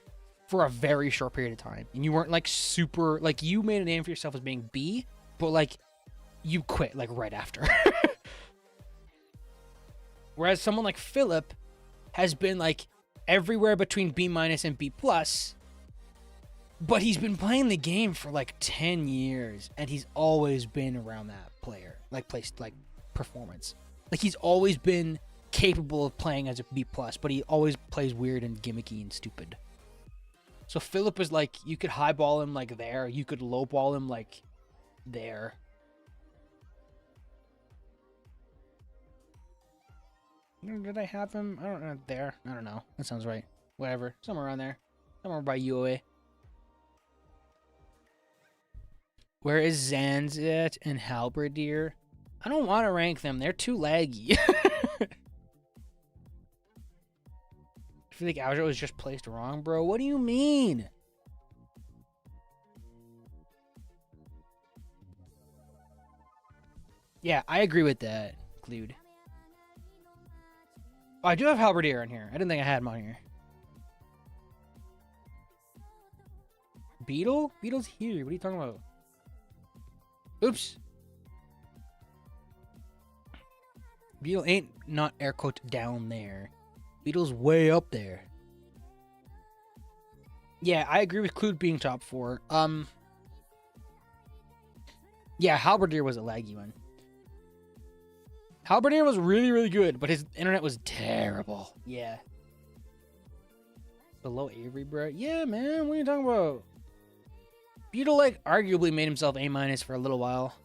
for a very short period of time. And you weren't like super... Like, you made a name for yourself as being B, but like you quit like right after. Whereas someone like Philip has been like everywhere between B- and B+, but he's been playing the game for like 10 years and he's always been around that player, like placed like performance. Like, he's always been capable of playing as a B+, but he always plays weird and gimmicky and stupid. So Philip is like, you could highball him like there, you could lowball him like there. Did I have him? I don't know. There. I don't know. That sounds right. Whatever. Somewhere around there. Somewhere by UOA. Where is Zanzit and Halberdier? I don't want to rank them. They're too laggy. I feel like Aojo was just placed wrong, bro. What do you mean? Yeah, I agree with that, Clued. Oh, I do have Halberdier on here. I didn't think I had him on here. Beetle? Beetle's here. What are you talking about? Oops. Beetle ain't not air quote down there. Beetle's way up there. Yeah, I agree with Clued being top 4. Yeah, Halberdier was a laggy one. Halberdier was really, really good, but his internet was terrible. Yeah. Below Avery, bro. Yeah, man. What are you talking about? Beetle, like, arguably made himself A- for a little while.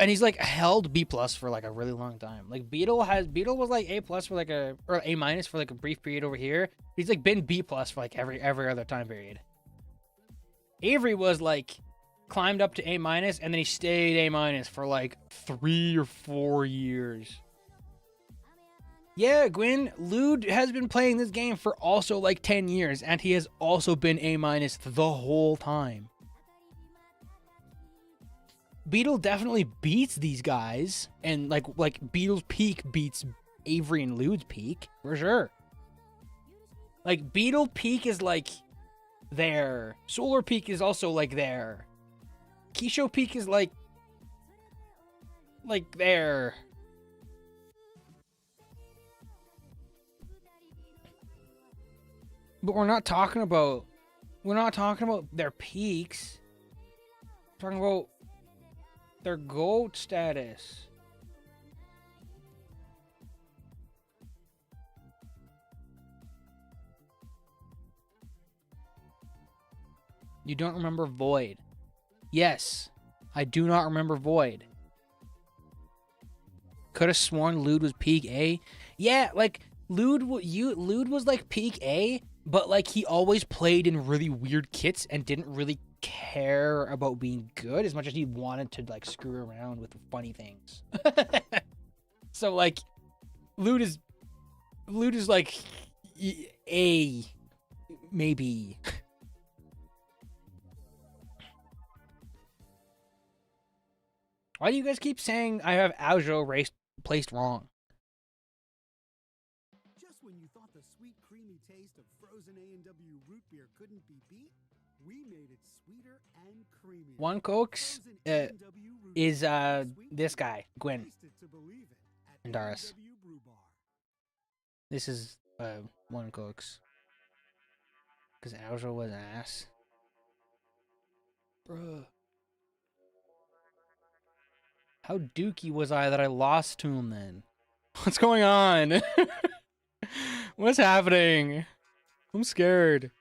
And he's, like, held B+ for, like, a really long time. Like, Beetle was, like, A+ for, like, or A- for, like, a brief period over here. He's, like, been B+ for, like, every other time period. Avery was, like... climbed up to A-, and then he stayed A- for like 3 or 4 years. Yeah, Gwyn, Lude has been playing this game for also like 10 years, and he has also been A- the whole time. Beetle definitely beats these guys, and like Beetle's peak beats Avery and Lude's peak, for sure. Like, Beetle peak is like there. Solar peak is also like there. Kisho peak is like there. But we're not talking about their peaks. We're talking about their GOAT status. You don't remember Void? Yes, I do not remember Void. Could have sworn Lude was peak A. Yeah, like Lude was like peak A, but like he always played in really weird kits and didn't really care about being good as much as he wanted to like screw around with funny things. So like Lude is like A maybe. Why do you guys keep saying I have Aljo placed wrong? Just when you thought the sweet, creamy taste of frozen A&W root beer couldn't be beat, we made it sweeter and creamier. One Cokes is this guy, Gwen and Doris. This is One Cokes. Because Aljo was ass. Bruh. How dookie was I that I lost to him then? What's going on? What's happening? I'm scared.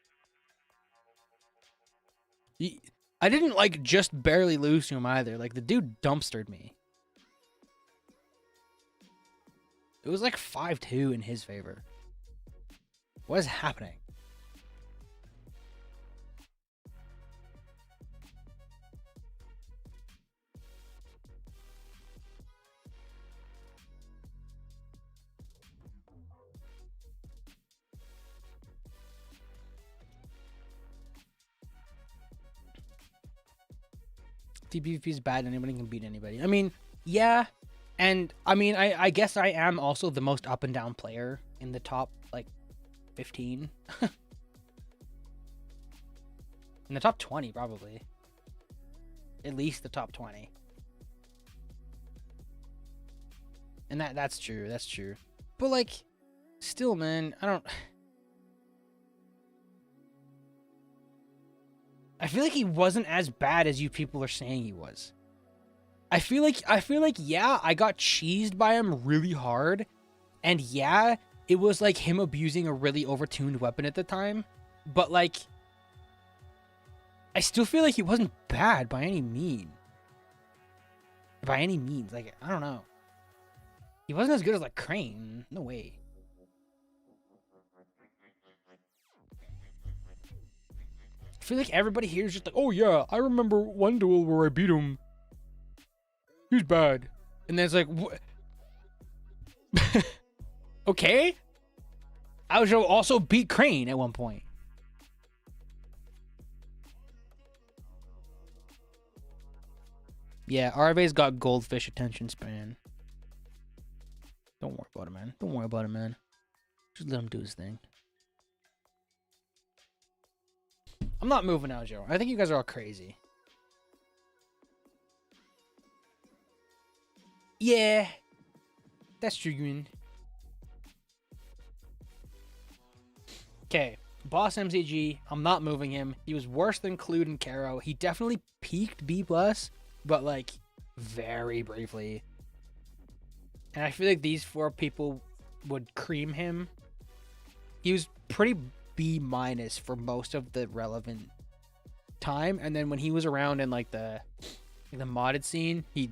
I didn't like just barely lose to him either. Like the dude dumpstered me. It was like 5-2 in his favor. What is happening? PvP is bad. Anybody can beat anybody. I mean, yeah. And I mean, I guess I am also the most up and down player in the top, like, 15. In the top 20, probably. At least the top 20. And that's true. That's true. But, like, still, man, I feel like he wasn't as bad as you people are saying he was. I feel like yeah, I got cheesed by him really hard. And yeah, it was like him abusing a really overtuned weapon at the time. But like I still feel like he wasn't bad by any means. By any means. Like, I don't know. He wasn't as good as like Crane. No way. I feel like everybody here is just like, oh yeah, I remember one duel where I beat him. He was bad. And then it's like, what? Okay. Aljo also beat Crane at one point. Yeah, Arve's got goldfish attention span. Don't worry about it, man. Don't worry about it, man. Just let him do his thing. I'm not moving Aljo. I think you guys are all crazy. Yeah. That's true, Green. Okay. Boss MCG. I'm not moving him. He was worse than Clued and Caro. He definitely peaked B+, but like very briefly. And I feel like these four people would cream him. He was pretty B- for most of the relevant time, and then when he was around in like the modded scene, he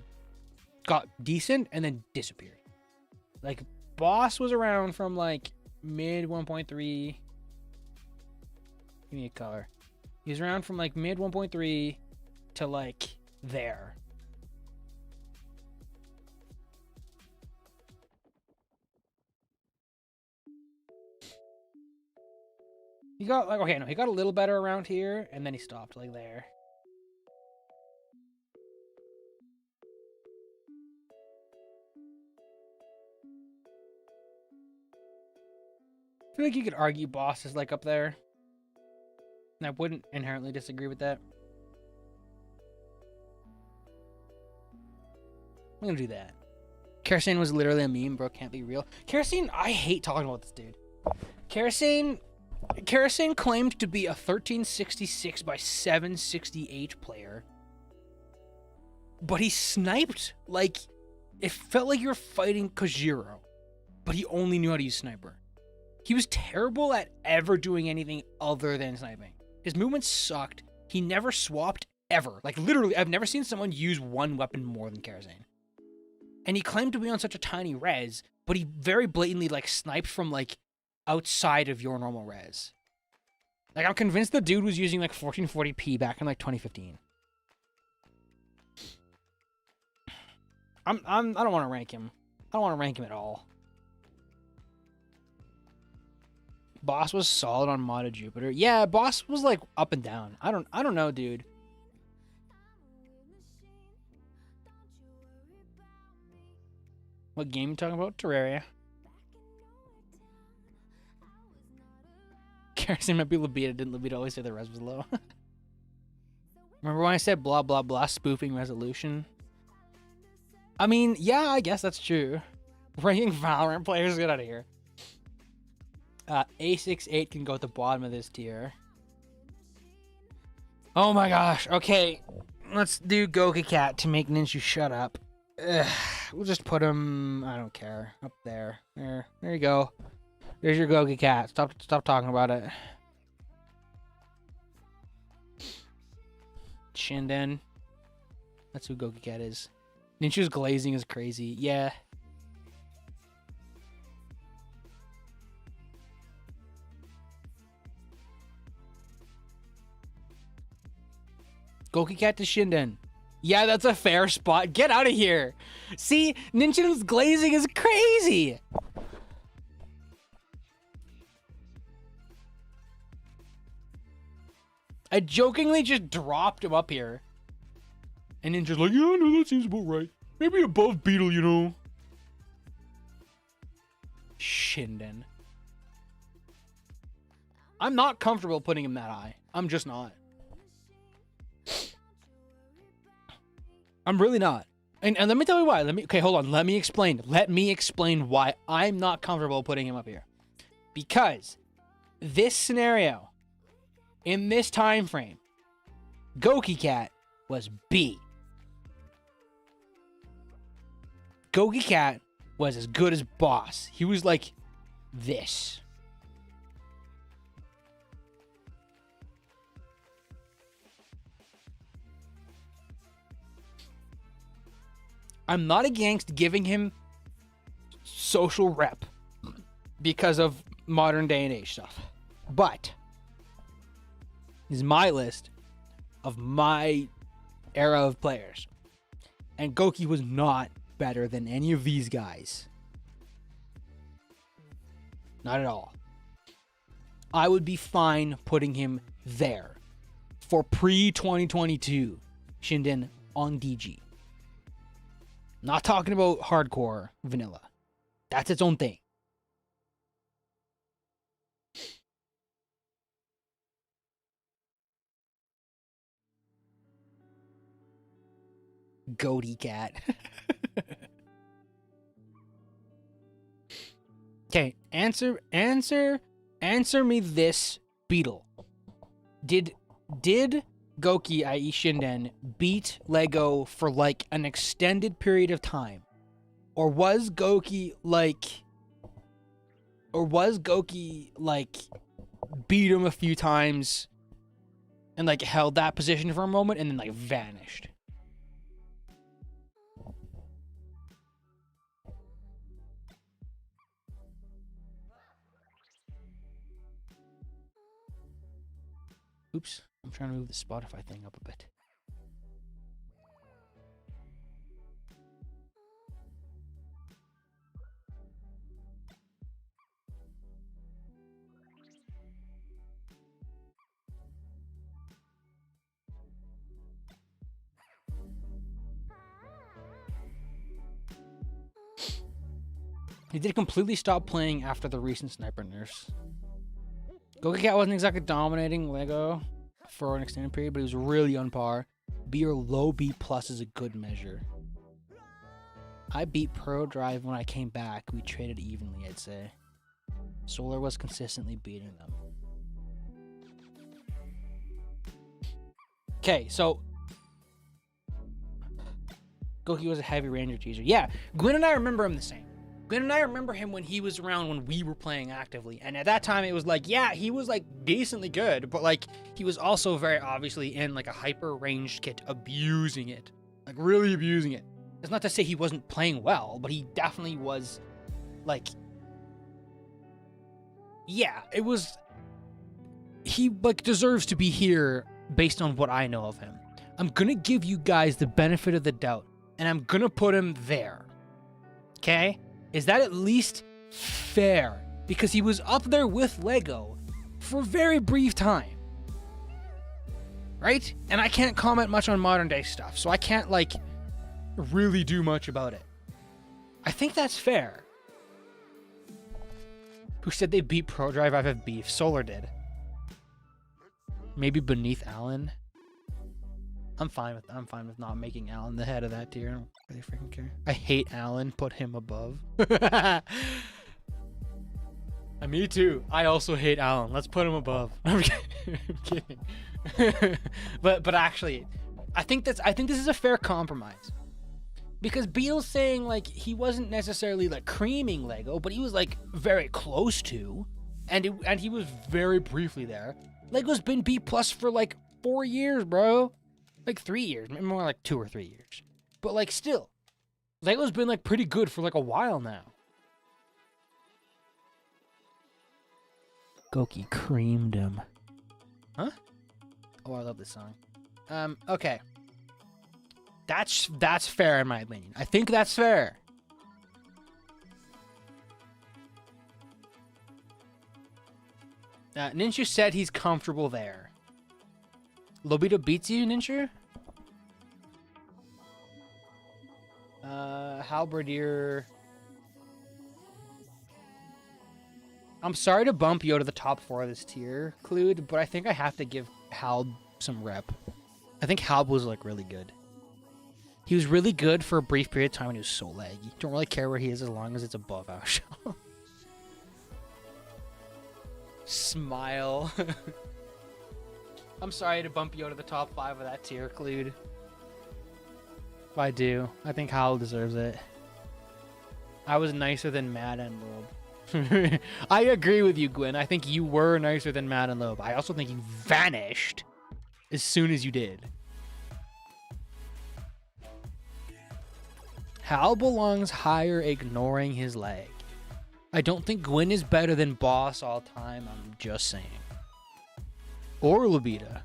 got decent and then disappeared. Like Boss was around from like mid 1.3. Give me a color. He was around from like mid 1.3 to like there. He got like, okay, no, he got a little better around here, and then he stopped like there. I feel like you could argue Boss is like up there. And I wouldn't inherently disagree with that. I'm gonna do that. Kerosene was literally a meme, bro. Can't be real. Kerosene, I hate talking about this dude. Kerosene, Karasane claimed to be a 1366 by 768 player, but he sniped like it felt like you were fighting Kojiro, but he only knew how to use sniper. He was terrible at ever doing anything other than sniping. His movements sucked. He never swapped ever. Like literally, I've never seen someone use one weapon more than Karasane. And he claimed to be on such a tiny res, but he very blatantly like sniped from like outside of your normal res. Like I'm convinced the dude was using like 1440p back in like 2015. I don't want to rank him. I don't want to rank him at all. Boss was solid on modded Jupiter. Yeah, Boss was like up and down. I don't know, dude. What game you talking about? Terraria. Karasane might be libido. Didn't libido always say the res was low? Remember when I said blah blah blah spoofing resolution? I mean, yeah, I guess that's true. Ranking Valorant players, get out of here. A68 can go at the bottom of this tier. Oh my gosh. Okay, let's do Goku Cat to make Ninshu shut up. Ugh, we'll just put him, I don't care, up there. There you go. There's your Goku Cat. Stop talking about it. Shinden. That's who Goku Cat is. Ninshu's glazing is crazy. Yeah. Goku Cat to Shinden. Yeah, that's a fair spot. Get out of here. See, Ninshu's glazing is crazy. I jokingly just dropped him up here. And Ninja's like, yeah, no, that seems about right. Maybe above Beetle, you know. Shinden. I'm not comfortable putting him that high. I'm just not. I'm really not. And let me tell you why. Okay, hold on. Let me explain. Let me explain why I'm not comfortable putting him up here. Because this scenario, in this time frame, Goku Cat was B. Goku Cat was as good as Boss. He was like this. I'm not against giving him social rep because of modern day and age stuff. But this is my list of my era of players. And Goki was not better than any of these guys. Not at all. I would be fine putting him there for pre-2022 Shinden on DG. Not talking about hardcore vanilla. That's its own thing. Goaty Cat. Okay, answer me this, Beetle. Did Goki, i.e. Shinden, beat Lego for like an extended period of time? Or was Goki like beat him a few times and like held that position for a moment and then like vanished? Oops, I'm trying to move the Spotify thing up a bit. He did completely stop playing after the recent sniper nerfs. Goku Cat wasn't exactly dominating Lego for an extended period, but he was really on par. B or low B plus is a good measure. I beat Pro Drive when I came back. We traded evenly, I'd say. Solar was consistently beating them. Okay, so Goki was a heavy ranger teaser. Yeah, Gwen and I remember him the same. Gwen and I remember him when he was around when we were playing actively. And at that time, it was like, yeah, he was like decently good, but like he was also very obviously in like a hyper ranged kit, abusing it, like really abusing it. It's not to say he wasn't playing well, but he definitely was like, yeah, it was, he like deserves to be here based on what I know of him. I'm gonna give you guys the benefit of the doubt, and I'm gonna put him there. Okay? Is that at least fair? Because he was up there with Lego for a very brief time. Right? And I can't comment much on modern day stuff, so I can't, like, really do much about it. I think that's fair. Who said they beat Pro Drive? I have beef. Solar did. Maybe beneath Alan. I'm fine with not making Alan the head of that tier. I don't really freaking care. I hate Alan. Put him above. Me too. I also hate Alan. Let's put him above. I'm kidding. but actually, I think this is a fair compromise. Because Beatle's saying like he wasn't necessarily like creaming Lego, but he was like very close to, and he was very briefly there. Lego's been B+ for like 4 years, bro. Like 3 years, maybe more like 2 or 3 years. But like still, Lego's been like pretty good for like a while now. Goki creamed him. Huh? Oh, I love this song. Okay. That's fair in my opinion. I think that's fair. Ninja said he's comfortable there. Lobito beats you, Ninja? Halberdier. I'm sorry to bump Yo to the top 4 of this tier, Clued, but I think I have to give Halb some rep. I think Halb was like really good. He was really good for a brief period of time when he was so laggy. Don't really care where he is as long as it's above our show. Smile. I'm sorry to bump you out of the top 5 of that tier, Clued. If I do, I think Howell deserves it. I was nicer than Matt and Loeb. I agree with you, Gwen. I think you were nicer than Matt and Loeb. I also think you vanished as soon as you did. Hal belongs higher, ignoring his leg. I don't think Gwen is better than Boss all time. I'm just saying. Or Lobita.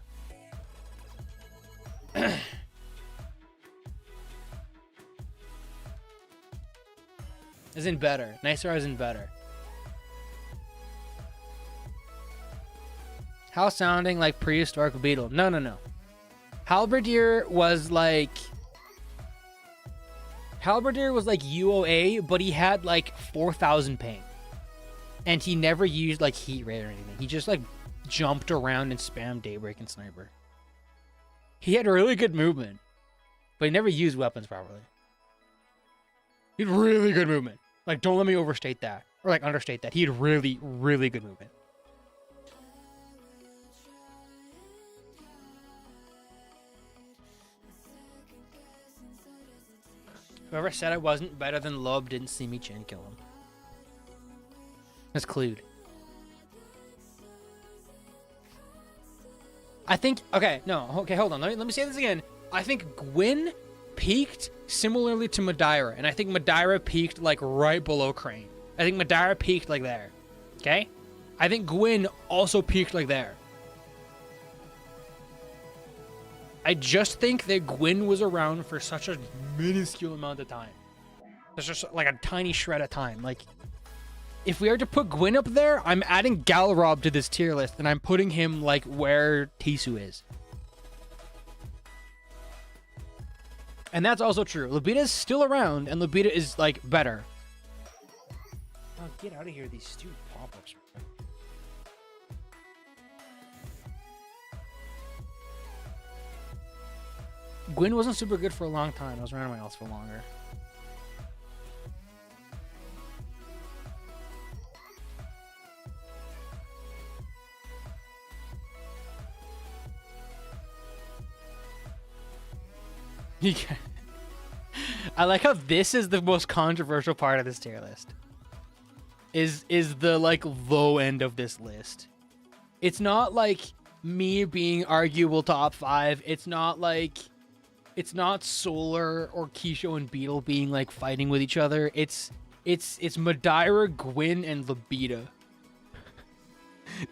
Isn't better. Nicer isn't better. How sounding like prehistoric beetle. No. Halberdier was like UOA, but he had like 4,000 ping. And he never used like heat ray or anything. He just like jumped around and spammed Daybreak and Sniper. He had really good movement, but he never used weapons properly. He had really good movement. Like, don't let me overstate that. Or like understate that. He had really, really good movement. Whoever said I wasn't better than Loeb didn't see me chin kill him. That's Clued. I think, okay, hold on. Let me say this again. I think Gwen peaked similarly to Madeira, and I think Madeira peaked like right below Crane. I think Madeira peaked like there. Okay? I think Gwen also peaked like there. I just think that Gwen was around for such a minuscule amount of time. It's just like a tiny shred of time. Like, if we are to put Gwen up there, I'm adding Galrob to this tier list, and I'm putting him like where Tisu is. And that's also true. Lobita is still around, and Lobita is like better. Oh, get out of here, these stupid pop-ups. Gwen wasn't super good for a long time. I was around everyone else for longer. You can- I like how this is the most controversial part of this tier list. Is the like low end of this list. It's not like me being arguable top 5. It's not Solar or Keisho and Beetle being like fighting with each other. It's Madeira, Gwyn, and Labita.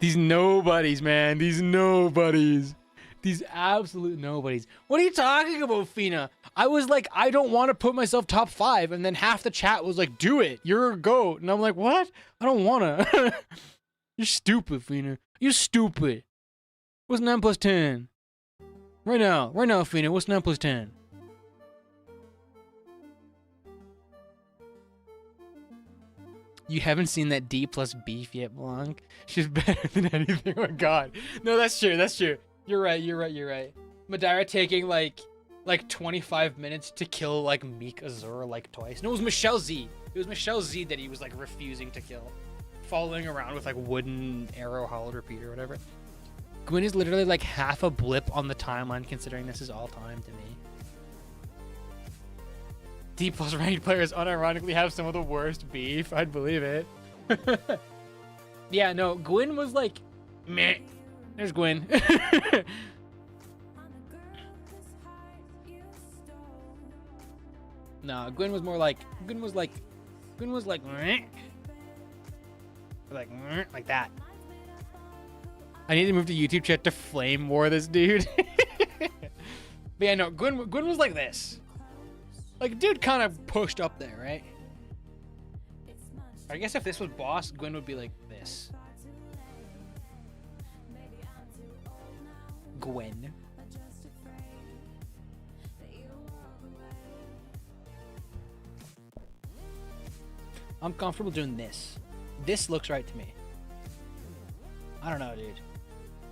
These nobodies, man. These nobodies. These absolute nobodies. What are you talking about, Fina? I was like, I don't want to put myself top 5, and then half the chat was like, do it. You're a GOAT. And I'm like, what? I don't want to. You're stupid, Fina. You're stupid. What's 9 plus 10? Right now, Fina. What's 9 plus 10? You haven't seen that D plus beef yet, Blanc? She's better than anything. Oh my god. No, that's true. That's true. You're right. Madeira taking like 25 minutes to kill like Meek Azura like twice. No, it was Michelle Z. It was Michelle Z that he was like refusing to kill. Following around with like wooden arrow hold repeat or whatever. Gwyn is literally like half a blip on the timeline considering this is all time to me. D plus ranked players unironically have some of the worst beef. I'd believe it. Yeah, no, Gwyn was like, meh. There's Gwyn. No, Gwyn was like meh. Like that. I need to move to YouTube chat to flame war this dude. But yeah, no, Gwyn was like this. Like, dude kind of pushed up there, right? I guess if this was boss, Gwyn would be like this. Gwen. I'm comfortable doing this. This looks right to me. I don't know, dude.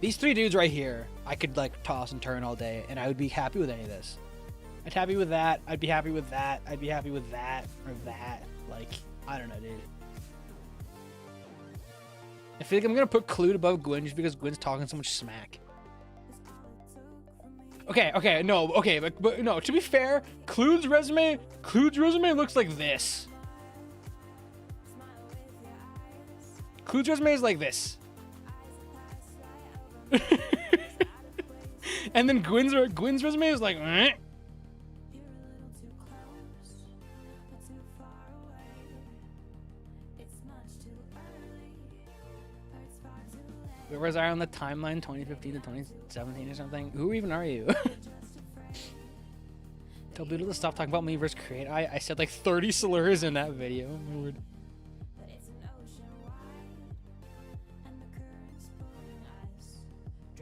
These 3 dudes right here, I could like toss and turn all day, and I would be happy with any of this. I'd be happy with that. I'd be happy with that. I'd be happy with that or that. Like, I don't know, dude. I feel like I'm gonna put Clued above Gwyn just because Gwyn's talking so much smack. Okay, but no, to be fair, Clued's resume looks like this. Clued's resume is like this. And then Gwyn's resume is like, eh. Where was I on the timeline? 2015 to 2017 or something? Who even are you? Tell Beetle to stop talking about me versus Create. I said like 30 slurs in that video. Oh my word.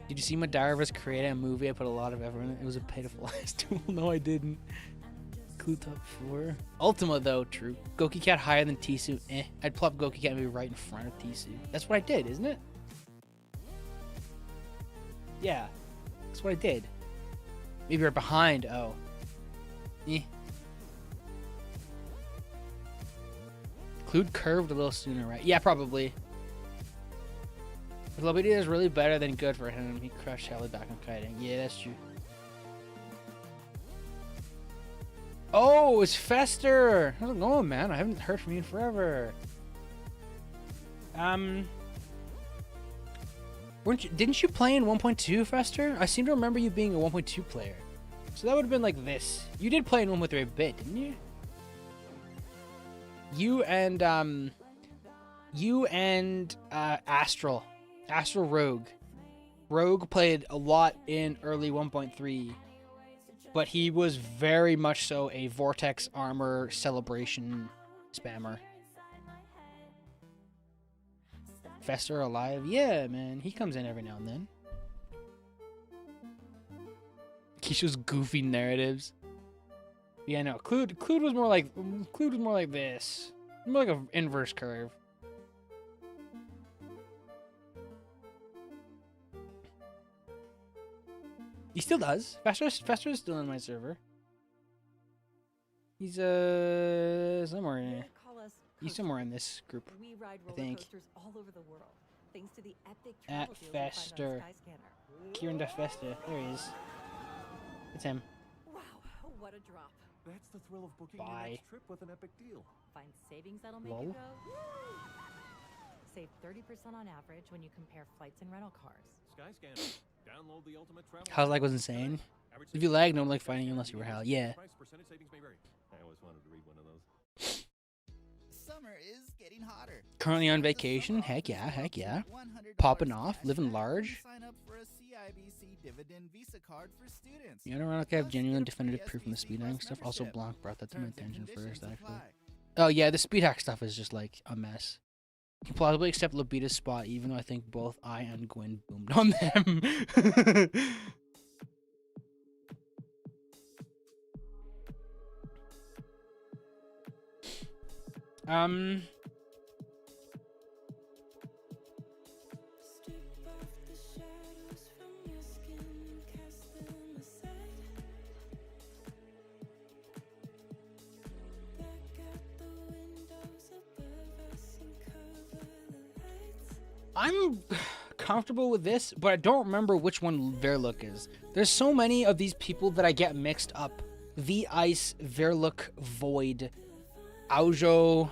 Did you see Madeira vs. Create a movie? I put a lot of effort in it. It was a pitiful ass tool. No, I didn't. Clue top 4. Ultima though, true. Goki Cat higher than Tisu. I'd plop Goki Cat maybe right in front of Tisu. That's what I did, isn't it? Yeah, that's what I did. Maybe right behind. Oh. Clued curved a little sooner, right? Yeah, probably. If Lobity is really better than good for him, he crushed Helly back on kiting. Yeah, that's true. Oh, it's Fester! How's it going, man? I haven't heard from you in forever. Didn't you play in 1.2, Fester? I seem to remember you being a 1.2 player. So that would have been like this. You did play in 1.3 a bit, didn't you? You and Astral Rogue. Rogue played a lot in early 1.3, but he was very much so a Vortex Armor Celebration spammer. Fester alive? Yeah, man. He comes in every now and then. Keisha's goofy narratives. Yeah, no. Clued was more like this. More like an inverse curve. He still does. Fester is still in my server. He's somewhere in He's somewhere in this group, We ride I think. coasters all over the world, thanks to the epic At travel deals you find on Fester. Skyscanner. Kieran de Festa. There he is. It's him. Wow, Oh, what a drop. That's the thrill of booking Bye. your next trip with an epic deal. Find savings that'll make Lol. you go. Woo! Save 30% on average when you compare flights and rental cars. Skyscanner. Download the ultimate travel. How's lag was insane. Average If you savings lag, no of one like fighting you unless you were hell. Yeah. Price percentage savings may vary. I always wanted to read one of those. Summer is getting hotter. Currently on Start the vacation. summer Heck off yeah, with heck yeah. $100 Popping off, cash living back when you large. Sign up for a CIBC dividend Visa card for students. You know, I have Plus, genuine get a free definitive proof from the SBC speed hacking Plus stuff. Also, membership. Blanc brought that to my Terms and attention conditions first, actually. apply. Oh yeah, the speed hack stuff is just like a mess. You can plausibly accept Lobita's spot, even though I think both I and Gwen boomed on them. I'm comfortable with this, but I don't remember which one Verlook is. There's so many of these people that I get mixed up. V-Ice, Verlook, Void, Aujo.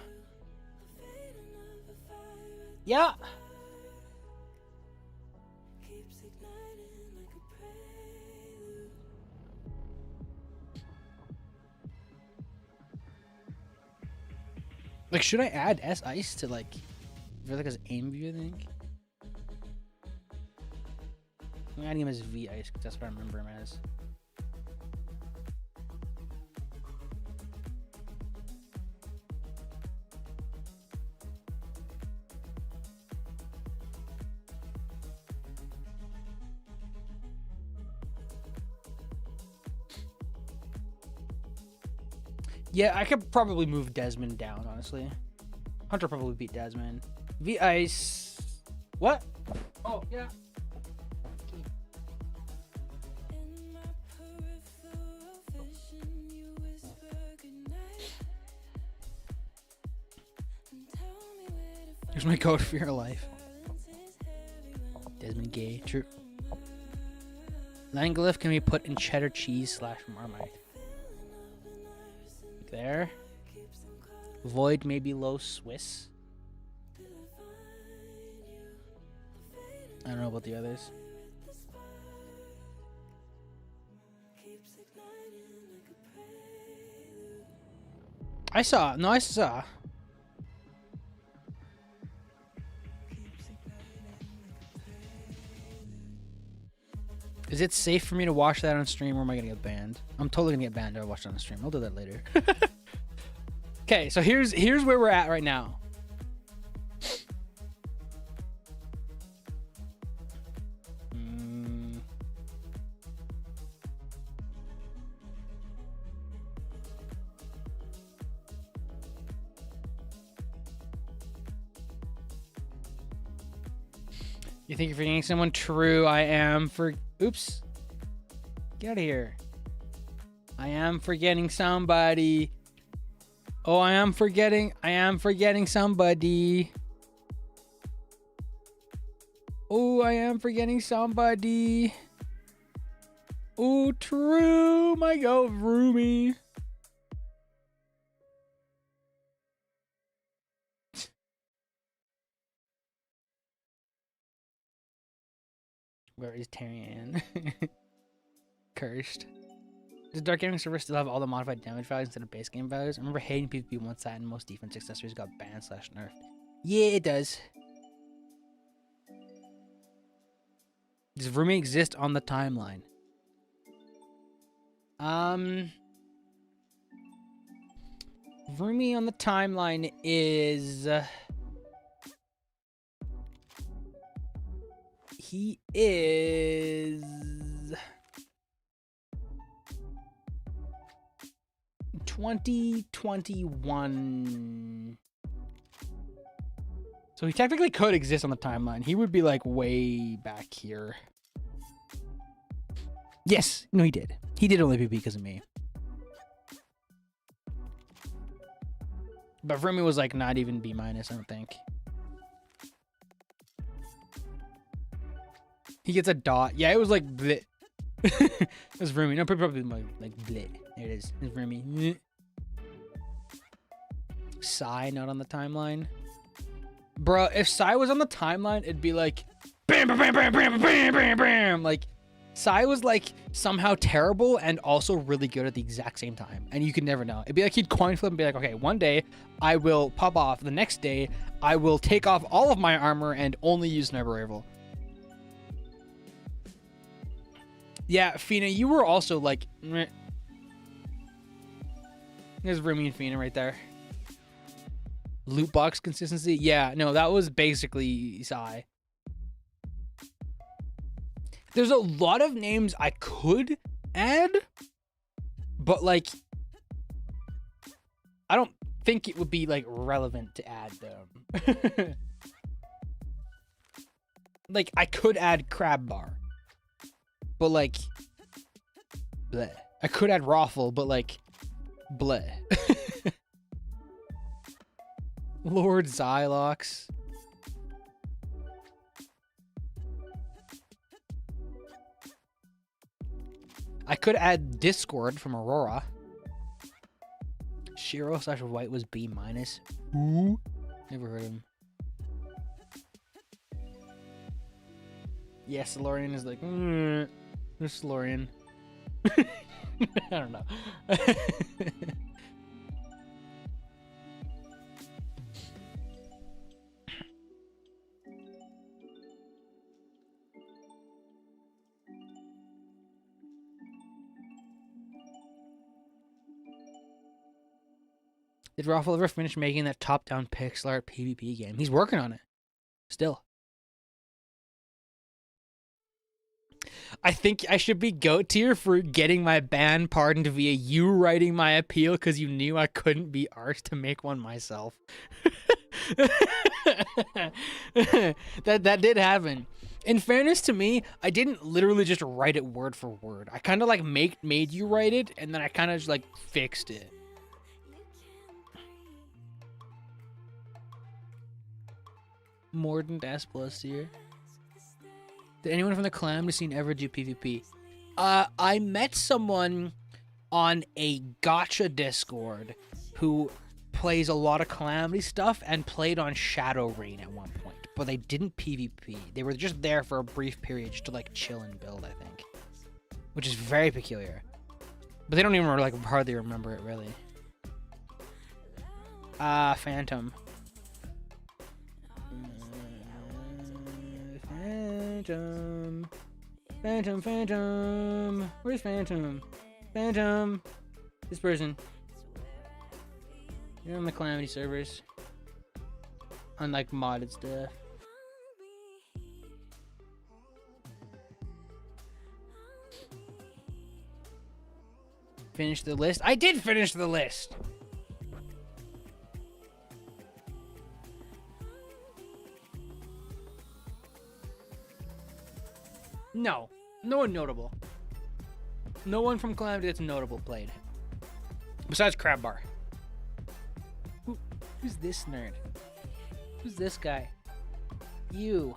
Yeah. Like, should I add S-Ice to, like, Verlook as aim view, I think? I'm adding him as V-Ice, because that's what I remember him as. Yeah, I could probably move Desmond down, honestly. Hunter probably beat Desmond. V-Ice... What? Oh, yeah. Here's my code for your life. Desmond gay. True. Langlyph can be put in cheddar cheese / Marmite. There. Void maybe low Swiss. I don't know about the others. I saw. No, I saw. Is it safe for me to watch that on stream, or am I gonna get banned? I'm totally gonna get banned if I watch it on stream. I'll do that later. Okay, so here's where we're at right now. You think you're forgetting someone? True, I am for... Oops. Get out of here. I am forgetting somebody. Oh, I am forgetting somebody. Oh, I am forgetting somebody. Oh, true. My God, Roomy. Where is Tyrion? Cursed. Does Dark Gaming server still have all the modified damage values instead of base game values? I remember hating PvP once that and most defense accessories got banned / nerfed. Yeah, it does. Does Rumi exist on the timeline? Rumi on the timeline is... he is 2021. So he technically could exist on the timeline. He would be like way back here. Yes, no, he did. He did only PvP because of me. But Rumi was like not even B-, I don't think. He gets a dot. Yeah, it was like bleh. That's Rumi. No, probably my like bleh. There it is. It's Rumi. Psy not on the timeline. Bro, if Psy was on the timeline, it'd be like bam bam bam bam bam bam bam bam. Like Psy was like somehow terrible and also really good at the exact same time. And you could never know. It'd be like he'd coin flip and be like, okay, one day I will pop off. The next day I will take off all of my armor and only use sniper rifle. Yeah, Fina, you were also like meh. There's Rumi and Fina right there. Loot box consistency? Yeah, no, that was basically Psy. There's a lot of names I could add, but like I don't think it would be like relevant to add them. Like I could add Crab Bar, but like bleh. I could add Raffle, but like bleh. Lord Xylox. I could add Discord from Aurora. Shiro / White was B-. Who? Never heard of him. Yeah, Solarian is like, there's Solarian. I don't know. Did Raffle ever finish making that top-down pixel art PvP game? He's working on it. Still. I think I should be GOAT tier for getting my ban pardoned via you writing my appeal because you knew I couldn't be arsed to make one myself. That did happen. In fairness to me, I didn't literally just write it word for word. I kind of like made you write it, and then I kind of just like fixed it. Mordant S+ tier. Did anyone from the Calamity scene ever do PvP? I met someone on a gacha Discord who plays a lot of Calamity stuff and played on Shadow Rain at one point, but they didn't PvP. They were just there for a brief period just to like chill and build, I think, which is very peculiar. But they don't even like hardly remember it really. Phantom. Phantom. Where's Phantom? Phantom. This person. You're on the Calamity servers. Unlike modded stuff. Finish the list? I did finish the list! No. No one notable. No one from Calamity that's notable played. Besides Crab Bar. Who's this nerd? Who's this guy? You.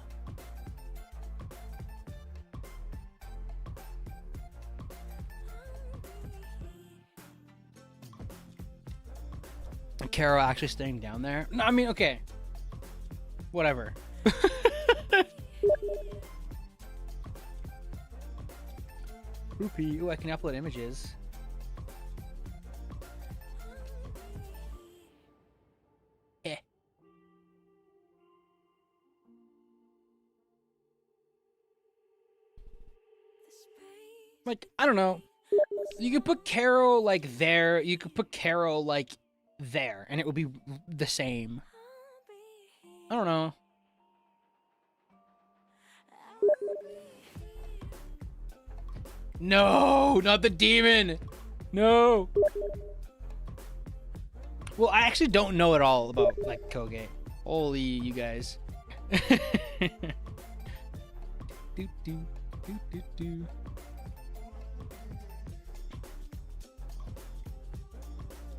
Carol actually staying down there? No, I mean, okay. Whatever. Rupee. Ooh, I can upload images. Eh. Like, I don't know. You could put Carol like there. You could put Carol like there, and it would be the same. I don't know. No, not the demon. No. Well, I actually don't know at all about like Koge. Holy, you guys. do, do, do, do, do.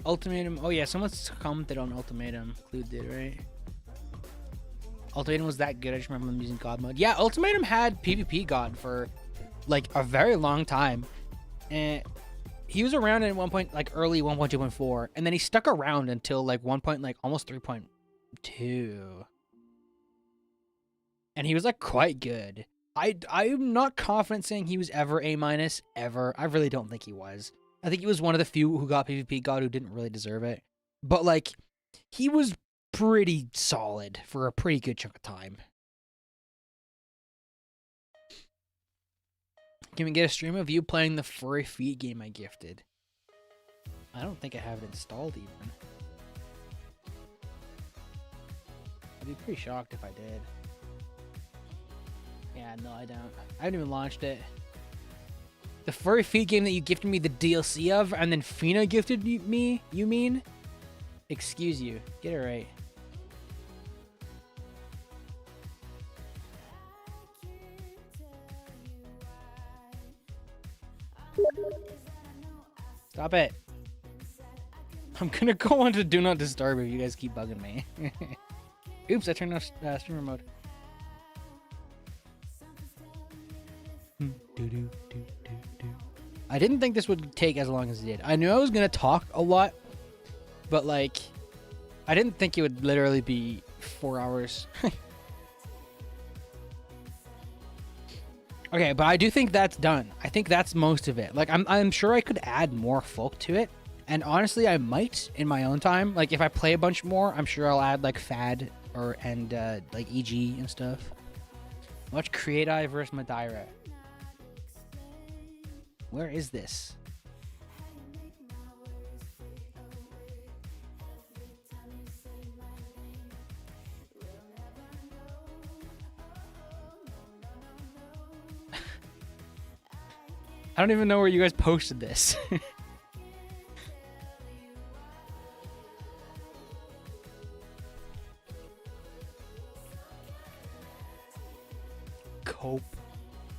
Ultimatum. Oh yeah, someone's commented on Ultimatum. Clue did, right? Ultimatum was that good. I just remember them using God mode. Yeah, Ultimatum had PvP God for like a very long time, and he was around at one point like early 1.2.4, and then he stuck around until like one point like almost 3.2, and he was like quite good. I'm not confident saying he was ever A minus ever. I really don't think he was. I think he was one of the few who got PvP God who didn't really deserve it, but like he was pretty solid for a pretty good chunk of time. Can we get a stream of you playing the Furry Feet game I gifted? I don't think I have it installed even. I'd be pretty shocked if I did. Yeah, no, I don't. I haven't even launched it. The Furry Feet game that you gifted me the DLC of, and then Fina gifted me, you mean? Excuse you. Get it right. Stop it. I'm gonna go on to Do Not Disturb if you guys keep bugging me. Oops, I turned off streamer mode. I didn't think this would take as long as it did. I knew I was gonna talk a lot, but like, I didn't think it would literally be 4 hours. Okay, but I do think that's done. I think that's most of it. Like, I'm sure I could add more folk to it. And honestly, I might in my own time. Like, if I play a bunch more, I'm sure I'll add, like, FAD and like, EG and stuff. Watch Create Eye versus Madeira. Where is this? I don't even know where you guys posted this. Cope.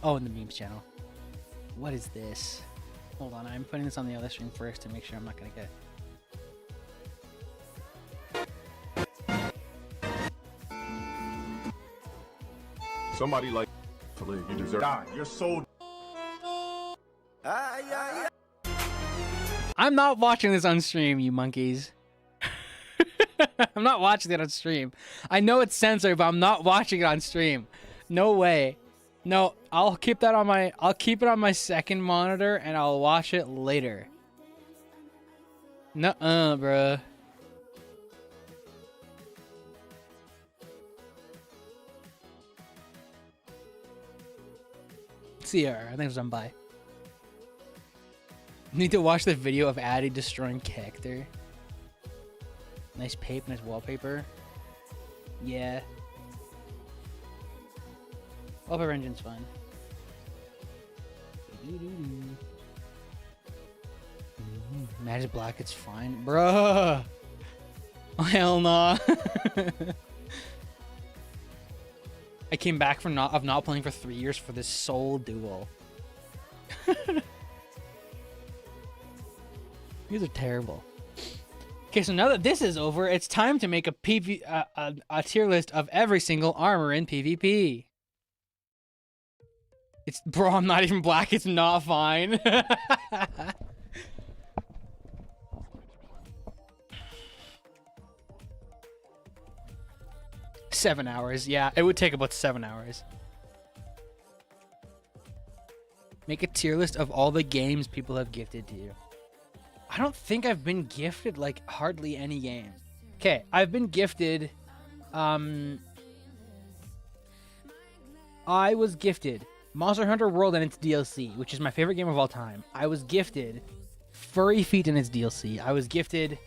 Oh, in the memes channel. What is this? Hold on, I'm putting this on the other stream first to make sure I'm not gonna get... Somebody like to live. You deserve. Die. You're so. I'm not watching this on stream, you monkeys. I'm not watching it on stream. I know it's censored, but I'm not watching it on stream. No way. No, I'll keep that on my keep it on my second monitor and I'll watch it later. Nuh-uh, bruh. CR, I think it's on by. Need to watch the video of Addy destroying character. Nice pape, nice wallpaper. Yeah. Wallpaper engine's fun. Magic Black, it's fine. Bruh! Oh, hell nah. I came back from not playing for 3 years for this Soul Duel. These are terrible. Okay, so now that this is over, it's time to make a tier list of every single armor in PvP. It's, bro, I'm not even black. It's not fine. 7 hours. Yeah, it would take about 7 hours. Make a tier list of all the games people have gifted to you. I don't think I've been gifted, like, hardly any games. Okay, I've been gifted, I was gifted Monster Hunter World and its DLC, which is my favorite game of all time. I was gifted Furry Feet and its DLC. I was gifted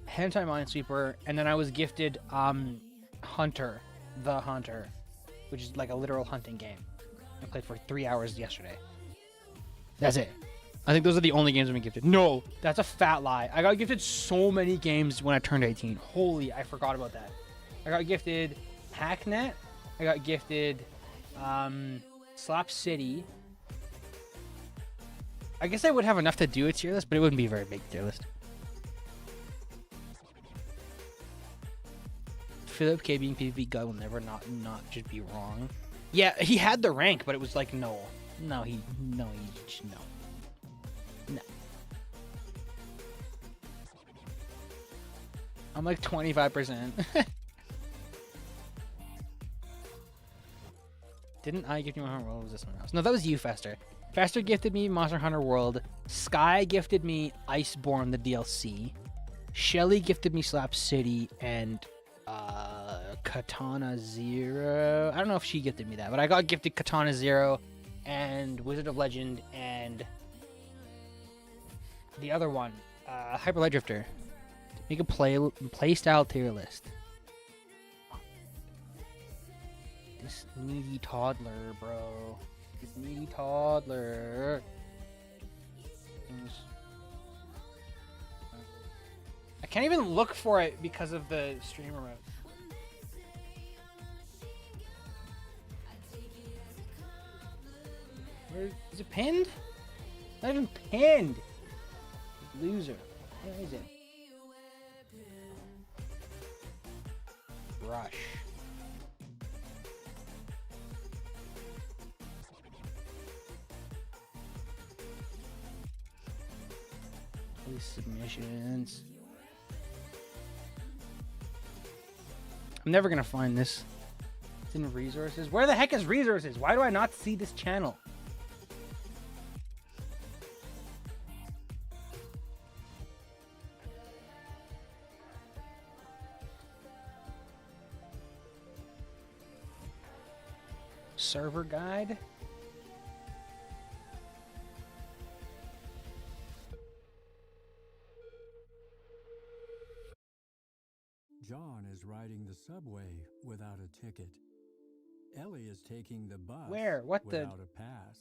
Hentai Minesweeper, and then I was gifted, Hunter, the Hunter, which is like a literal hunting game. I played for 3 hours yesterday. That's it. I think those are the only games I've been gifted. No, that's a fat lie. I got gifted so many games when I turned 18. Holy, I forgot about that. I got gifted Hacknet. I got gifted Slap City. I guess I would have enough to do a tier list, but it wouldn't be a very big tier list. Philip K being PvP God will never not just be wrong. Yeah, he had the rank, but it was like no. No. I'm like 25%. Didn't I give you Monster Hunter World? Or was this one else? No, that was you, Fester. Fester gifted me Monster Hunter World. Sky gifted me Iceborne, the DLC. Shelly gifted me Slap City and Katana Zero. I don't know if she gifted me that, but I got gifted Katana Zero and Wizard of Legend and the other one, Hyper Light Drifter. Make a play style tier list. This needy toddler, bro. This needy toddler. I can't even look for it because of the stream remote. Where is it pinned? Not even pinned. Loser. Where is it? Rush. These submissions. I'm never gonna find this. It's in resources. Where the heck is resources? Why do I not see this channel? Server guide. John is riding the subway without a ticket. Ellie is taking the bus Where? What the? without a pass.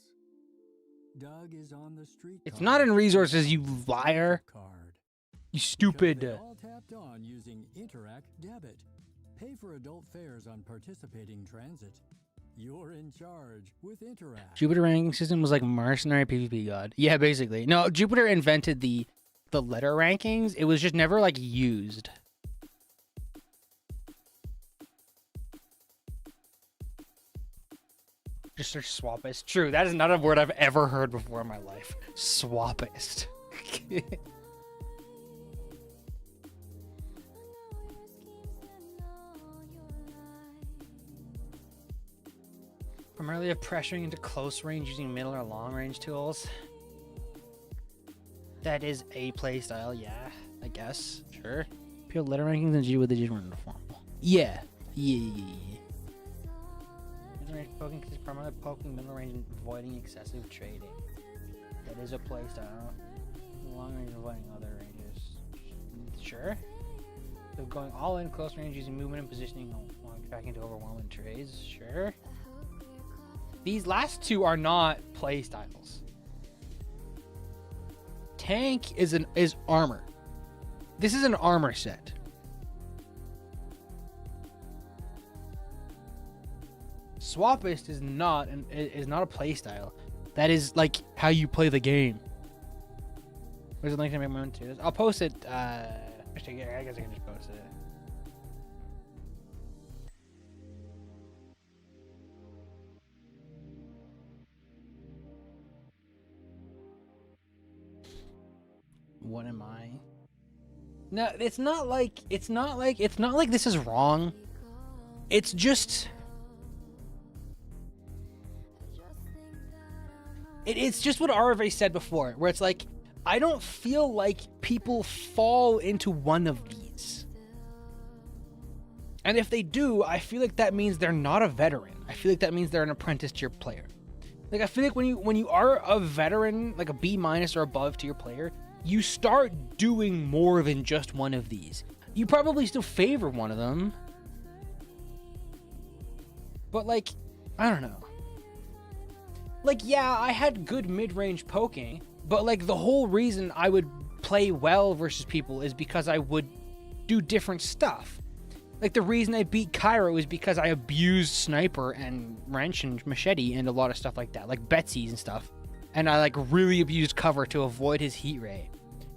Doug is on the street. It's not in resources, you liar. Card. You stupid. They all tapped on using Interact Debit. Pay for adult fares on participating transit. You're in charge with Interact. Jupiter ranking system was like mercenary PvP god. Yeah, basically. No, Jupiter invented the letter rankings. It was just never like used. Just search swapist. True, that is not a word I've ever heard before in my life. Swapist. Primarily of pressuring into close range using middle or long range tools. That is a playstyle, yeah, I guess. Sure. Pure letter rankings and G with the G run form. Yeah. Middle range poking is primarily poking middle range and avoiding excessive trading. That is a playstyle. Long range avoiding other ranges. Sure. So going all in close range using movement and positioning along tracking to overwhelming trades. Sure. These last two are not play styles. Tank is armor. This is an armor set. Swapist is not a play style. That is like how you play the game. Where's the link to make my own too? I'll post it. Actually, I guess I can just post it. What am I? No, it's not like this is wrong. It's just it's just what RFA said before, where it's like I don't feel like people fall into one of these. And if they do, I feel like that means they're not a veteran. I feel like that means they're an apprentice to your player. Like I feel like when you are a veteran, like a B- or above to your player, you start doing more than just one of these. You probably still favor one of them. But like, I don't know. Like, yeah, I had good mid-range poking, but like the whole reason I would play well versus people is because I would do different stuff. Like the reason I beat Cairo is because I abused sniper and wrench and machete and a lot of stuff like that, like Betsy's and stuff. And I like really abused cover to avoid his heat ray.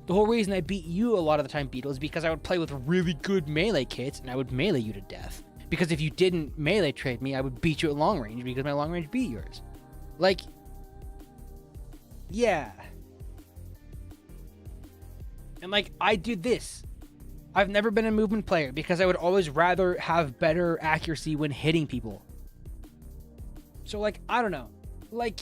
The whole reason I beat you a lot of the time, Beetle, is because I would play with really good melee kits and I would melee you to death. Because if you didn't melee trade me, I would beat you at long range because my long range beat yours. Like, yeah. And like, I did this. I've never been a movement player because I would always rather have better accuracy when hitting people. So like, I don't know. Like,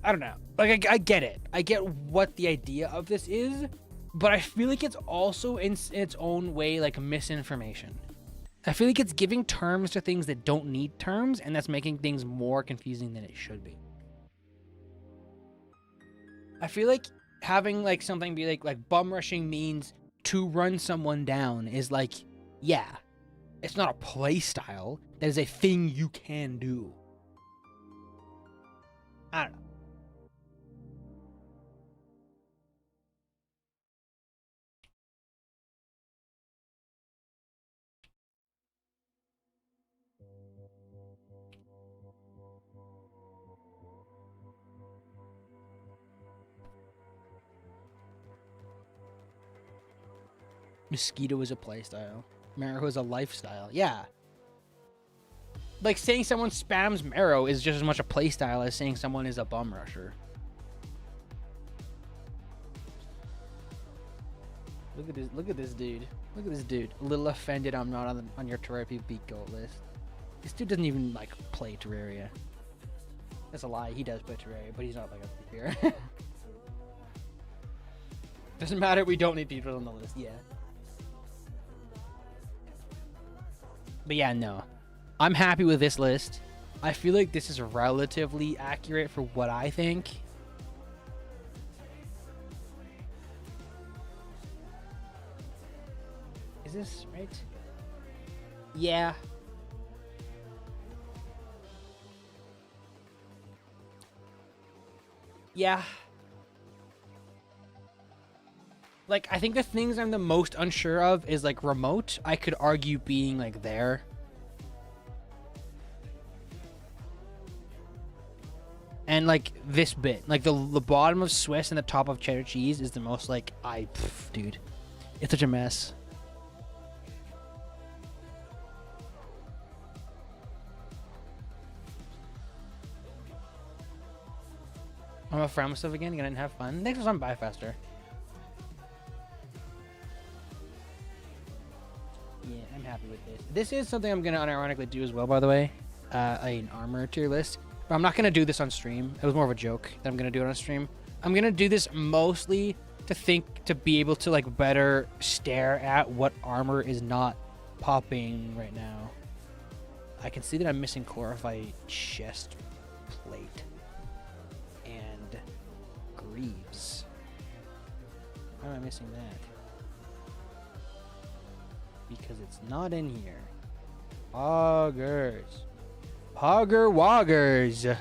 I don't know. Like, I get it. I get what the idea of this is, but I feel like it's also in its own way like misinformation. I feel like it's giving terms to things that don't need terms, and that's making things more confusing than it should be. I feel like having like something be like bum rushing means to run someone down is like, yeah, it's not a play style. That is a thing you can do. I don't know. Mosquito is a playstyle. Marrow is a lifestyle. Yeah. Like saying someone spams Marrow is just as much a playstyle as saying someone is a bum rusher. Look at this. Look at this dude. Look at this dude. A little offended I'm not on your Terraria PvP gold list. This dude doesn't even like play Terraria. That's a lie. He does play Terraria, but he's not like a PvPer. Doesn't matter. We don't need people on the list. Yeah. But yeah, no. I'm happy with this list. I feel like this is relatively accurate for what I think. Is this right? Yeah. Yeah. Like, I think the things I'm the most unsure of is, like, remote. I could argue being, like, there. And, like, this bit. Like, the bottom of Swiss and the top of cheddar cheese is the most, like, dude. It's such a mess. I'm a friend myself again. Gonna have fun. Next time, buy faster. Yeah, I'm happy with this. This is something I'm gonna unironically do as well, by the way. An armor tier list. But I'm not gonna do this on stream. It was more of a joke that I'm gonna do it on stream. I'm gonna do this mostly to be able to like better stare at what armor is not popping right now. I can see that I'm missing Chlorophyte chest plate and Greaves. How am I missing that? Because it's not in here. Hoggers. Hogger Woggers.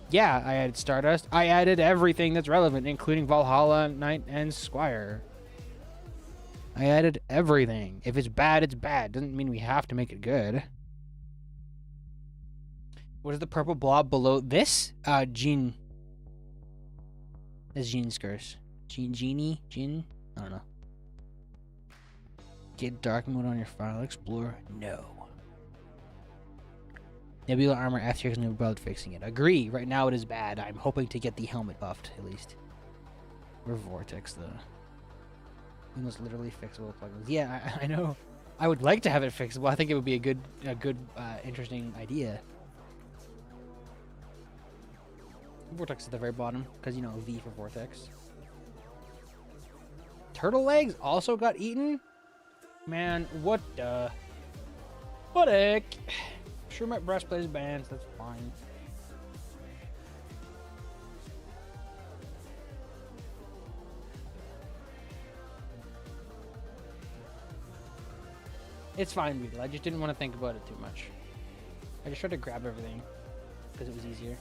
Yeah, I added Stardust. I added everything that's relevant, including Valhalla, Knight, and Squire. I added everything. If it's bad, it's bad. Doesn't mean we have to make it good. What is the purple blob below this? Jean. That's Jean's curse. Genie? Jin? I don't know. Get dark mode on your file explorer? No. Nebula armor F tier because we're about fixing it. Agree. Right now it is bad. I'm hoping to get the helmet buffed at least. Or Vortex though. The most literally fixable plugins. Yeah, I know. I would like to have it fixable. I think it would be a good, interesting idea. Vortex at the very bottom because you know V for Vortex. Turtle legs also got eaten. Man, what the? What heck? Sure, my breastplate is banned, so that's fine. It's fine, Beetle. I just didn't want to think about it too much. I just tried to grab everything because it was easier.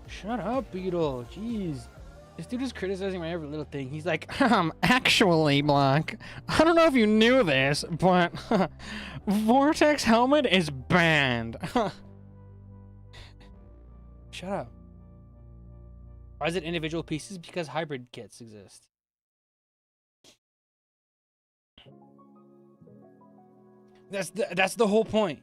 Shut up, Beetle. Jeez. This dude is criticizing my every little thing. He's like, actually, Block, I don't know if you knew this, but Vortex helmet is banned. Shut up. Why is it individual pieces? Because hybrid kits exist. That's the whole point.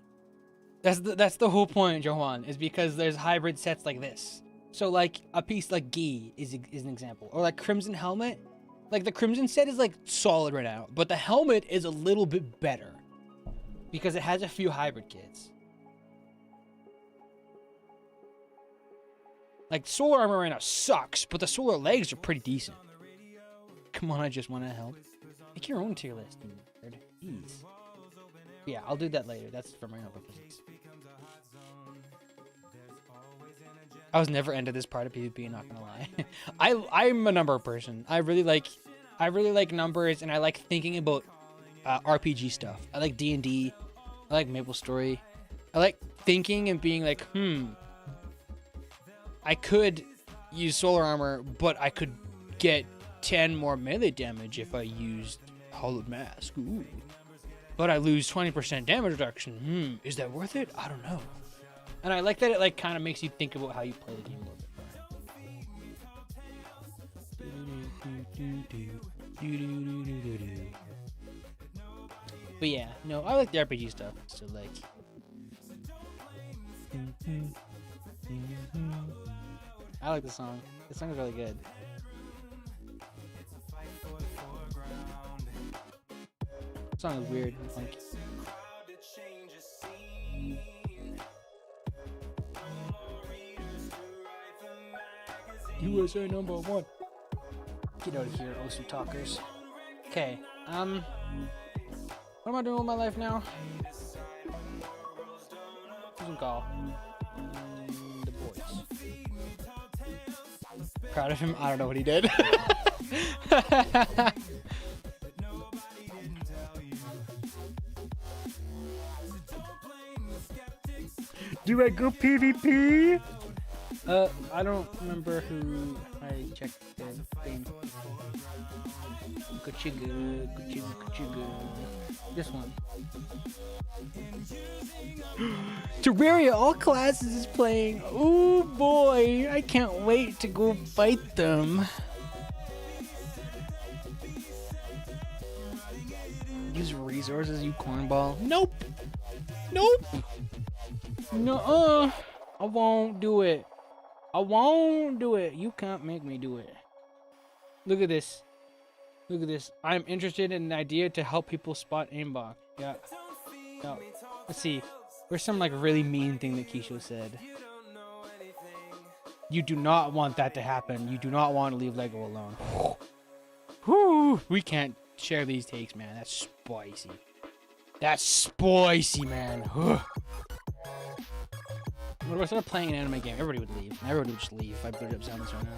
That's the whole point, Johan, is because there's hybrid sets like this. So like a piece like Gi is an example, or like Crimson Helmet. Like the Crimson set is like solid right now, but the helmet is a little bit better because it has a few hybrid kits. Like solar armor right now sucks, but the solar legs are pretty decent. Come on, I just want to help. Make your own tier list, nerd. Jeez. Yeah, I'll do that later. That's for my own purposes. I was never into this part of PvP, not gonna lie. I'm a number person. I really like numbers, and I like thinking about RPG stuff. I like D&D. I like MapleStory. I like thinking and being like, I could use solar armor, but I could get 10 more melee damage if I used Hollowed Mask. Ooh. But I lose 20% damage reduction. Is that worth it? I don't know. And I like that it like kind of makes you think about how you play the game a little bit more. But yeah, no, I like the RPG stuff. So like, I like the song. The song is really good. The song is weird and funky. USA #1. Get out of here, OC talkers. Okay, what am I doing with my life now? Who's call? The boys. Proud of him. I don't know what he did. Do I go PvP? I don't remember who I checked the thing. Kuchiga. This one. Terraria, all classes is playing. Oh boy, I can't wait to go fight them. Use resources, you cornball. Nope. No, I won't do it. You can't make me do it. Look at this. I'm interested in the idea to help people spot aimbot. Yeah. No. Let's see. Where's some like really mean thing that Keisho said? You do not want that to happen. You do not want to leave Lego alone. Whew. We can't share these takes, man. That's spicy, man. What if I started playing an anime game? Everybody would leave. Everybody would just leave if I put up sounds right now.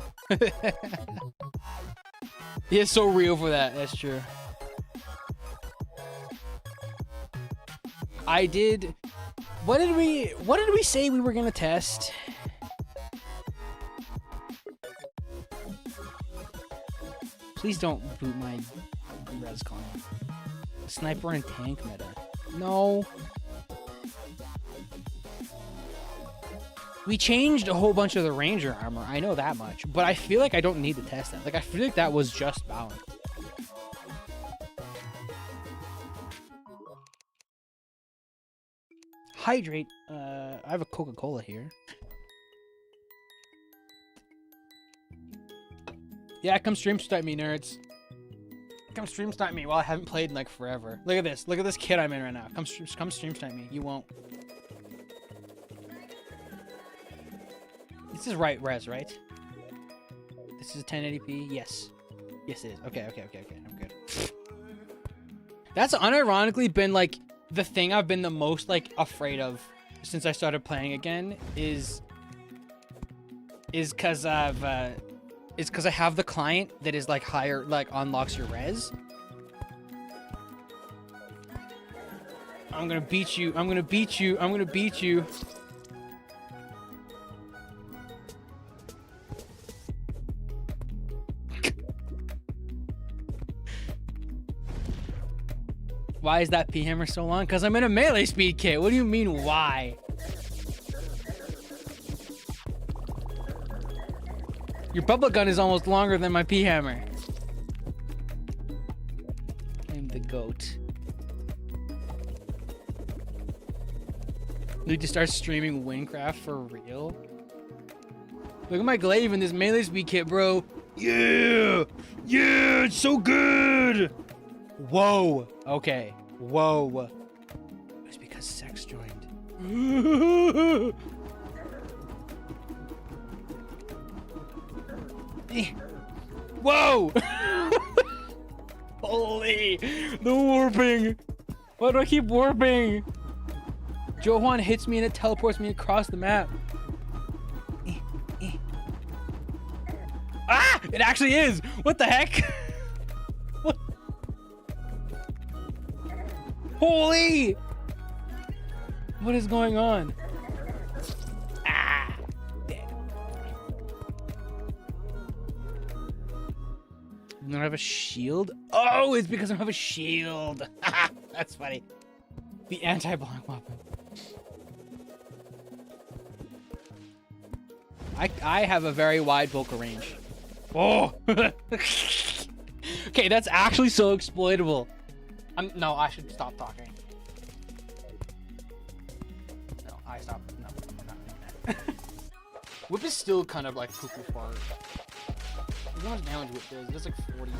Yeah, it's so real for that. That's true. I did. What did we say we were gonna test? Please don't boot my res client. Sniper and tank meta. No. We changed a whole bunch of the ranger armor. I know that much, but I feel like I don't need to test that. Like I feel like that was just balanced. Hydrate. I have a Coca-Cola here. Yeah, come stream snipe me, nerds. Come stream snipe me while I haven't played in like forever. Look at this. Look at this kid I'm in right now. Come stream snipe me. You won't. This is right res, right? This is 1080p. Yes. Yes, it is. Okay. I'm good. That's unironically been like the thing I've been the most like afraid of since I started playing again is because I have the client that is like higher, like unlocks your res. I'm gonna beat you. Why is that P-hammer so long? Because I'm in a melee speed kit. What do you mean, why? Your bubble gun is almost longer than my pea hammer. I'm the goat. Need to start streaming Winecraft for real. Look at my glaive in this melee speed kit, bro. Yeah! Yeah, it's so good! Whoa. Okay. Whoa. It was because sex joined. Whoa! Holy! The warping! Why do I keep warping? Johan hits me and it teleports me across the map. Ah! It actually is! What the heck? What? Holy! What is going on? Ah! Dead. You don't have a shield? Oh, it's because I don't have a shield. That's funny. The anti-block weapon. I have a very wide vocal range. Oh! Okay, that's actually so exploitable. No, I should stop talking. No, I stop. No, we're not doing that. Whip is still kind of like cuckoo fart. Look how much damage Whip does. It does like 40.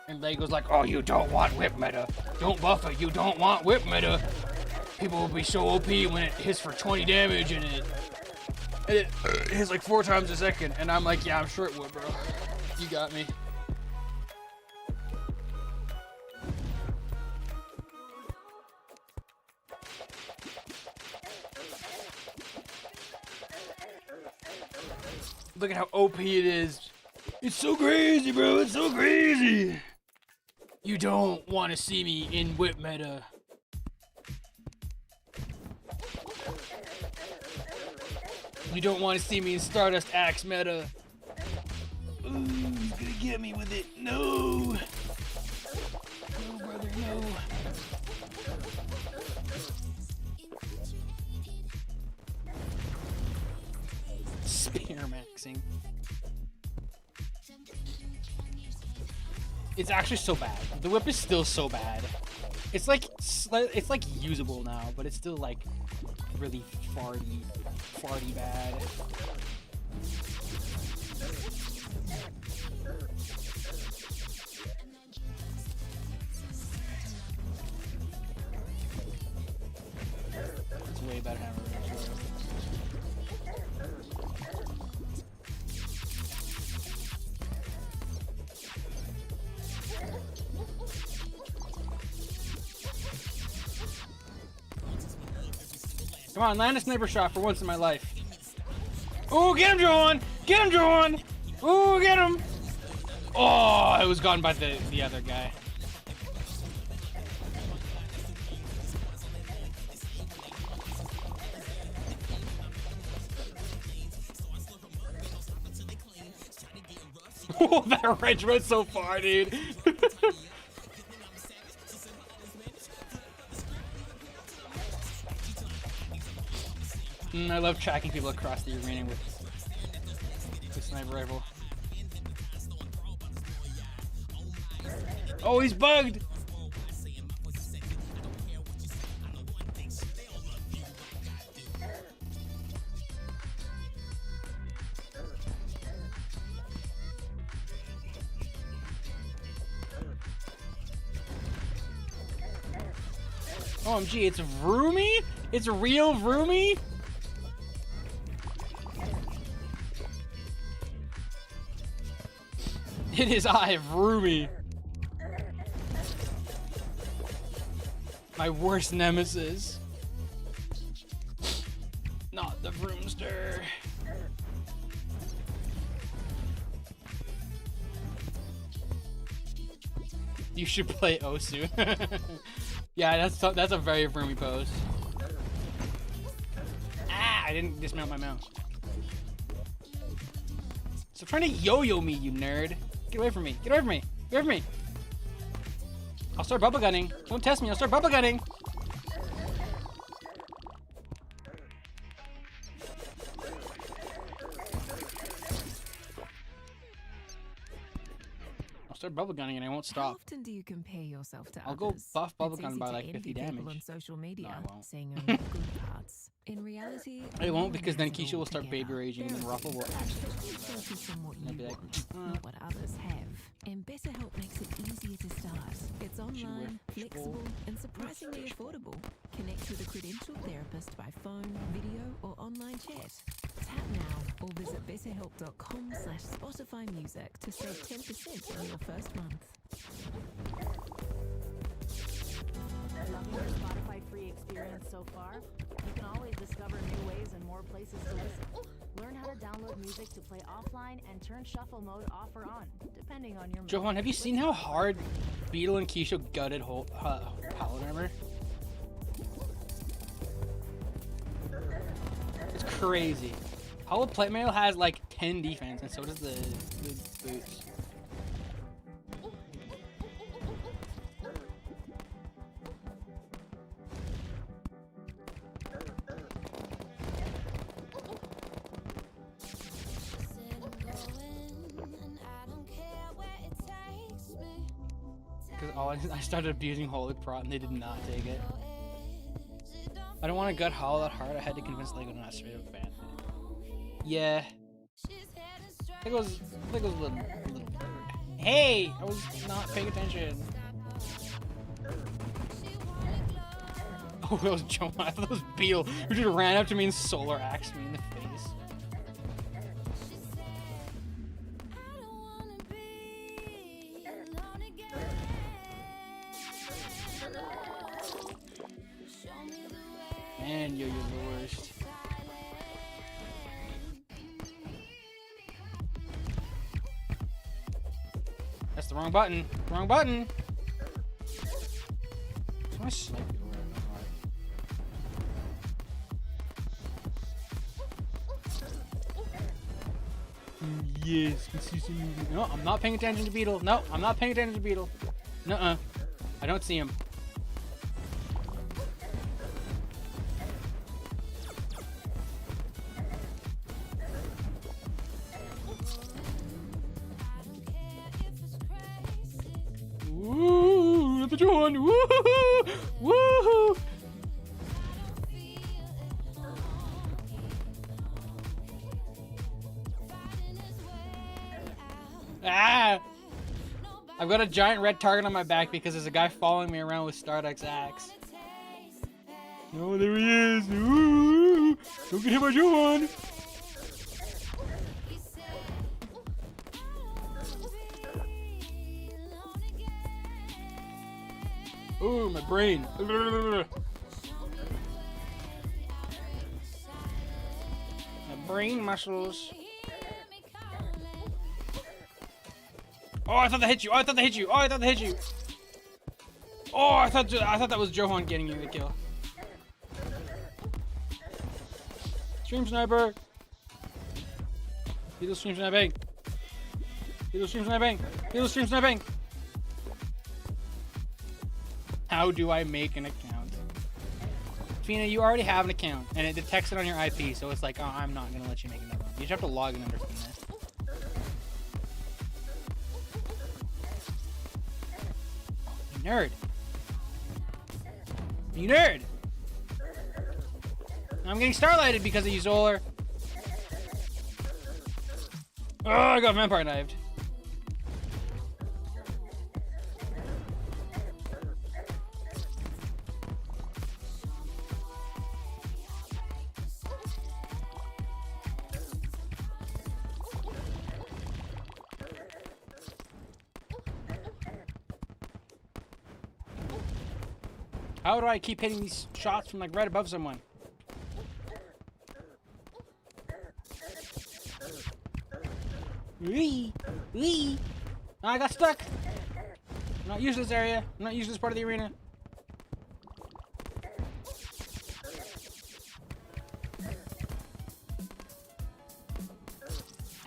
And Lego's like, oh, you don't want Whip meta. Don't buff it. You don't want Whip meta. People will be so OP when it hits for 20 damage and it hits like 4 times a second. And I'm like, yeah, I'm sure it would, bro. You got me. Look at how OP it is. It's so crazy, bro. It's so crazy. You don't want to see me in Whip meta. You don't want to see me in Stardust Axe meta. Ooh, he's gonna get me with it. No. No, brother, no. Spear maxing. It's actually so bad. The whip is still so bad. It's like usable now, but it's still like really farty bad. It's way better hammer. Come on, land a sniper shot for once in my life. Ooh, get him, Johan! Get him, Johan! Ooh, get him! Oh, it was gone by the other guy. Oh, that wrench went so far, dude. I love tracking people across the arena with the sniper rifle. Oh, he's bugged! OMG, it's Vroomy? It's real Vroomy? It is I, Vroomy. My worst nemesis. Not the Vroomster. You should play Osu. Yeah, that's a very Vroomy pose. Ah, I didn't dismount my mouse. Stop trying to yo-yo me, you nerd. Get away from me. Get away from me. Get away from me. I'll start bubble gunning. Don't test me. I'll start bubble gunning. start bubblegunning and I won't How stop. often do you compare yourself to I'll others? go buff It's bubblegum easy by to like envy 50 people damage. on social media, I won't. seeing only the good parts. In reality, I no won't one because has then it Keisha all will start baby together. raging and then Therapy Ruffle will helps actually. you focus on what I'll you be like, want, not what others have. And BetterHelp makes it easier to start. It's online, flexible, and surprisingly affordable. Connect with a credentialed therapist by phone, video, or online chat. Tap now or visit betterhelp.com/Spotify Music to save 10% on your first month. Loving your Spotify free experience so far? You can always discover new ways and more places to listen. Learn how to download music to play offline and turn shuffle mode off or on, depending on your mood. Johan, have you seen how hard Beetle and Keisha gutted Paladin Armor? It's crazy. Hollow Plate Mail has like 10 defense, and so does the boots. Because I started abusing Holy Prot and they did not take it. I don't want to gut Hollow that hard. I had to convince Lego not straight up ban it. Yeah. I think it was a little. Hey! I was not paying attention. Oh, it was Joe. I thought it was Beetle, who just ran up to me and solar axed me in the face. Man, you're the worst. That's the wrong button. Wrong button. Can I snipe you? Yes, consistent movement. No, I'm not paying attention to Beetle. No, I'm not paying attention to Beetle. Nuh-uh. I don't see him. Woo! Look at John! Woo! Woo! Ah! I've got a giant red target on my back because there's a guy following me around with Starduck's axe. Oh, there he is! Ooh! Don't get hit by Johan! Ooh, my brain! My brain muscles. Oh, I thought that hit you! Oh, I thought that hit you! Oh, I thought that hit you! Oh, I thought that was Johan getting you the kill. Stream sniper! Beetle stream sniping! Beetle stream sniping! Beetle stream sniping! How do I make an account? Fina, you already have an account, and it detects it on your IP, so it's like, oh, I'm not gonna let you make another one. You just have to log in under Fina. You nerd! You nerd! I'm getting starlighted because of you, Solar. Oh, I got vampire knifed. How do I keep hitting these shots from like right above someone? Wee! Wee! Oh, I got stuck! I'm not used to this area. I'm not used to this part of the arena.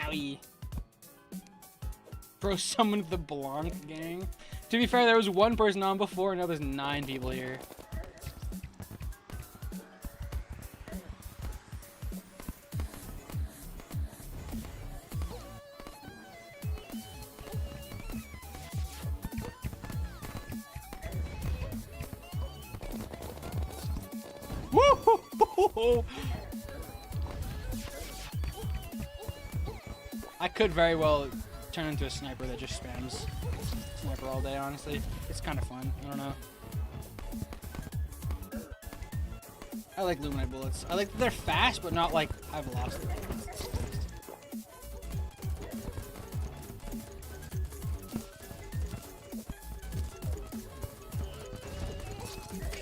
Owie. Bro, summoned the Blanc gang. To be fair, there was one person on before, now there's 9 people here. I could very well turn into a sniper that just spams sniper all day, honestly. It's kind of fun. I don't know. I like Luminite bullets. I like that they're fast, but not like high velocity.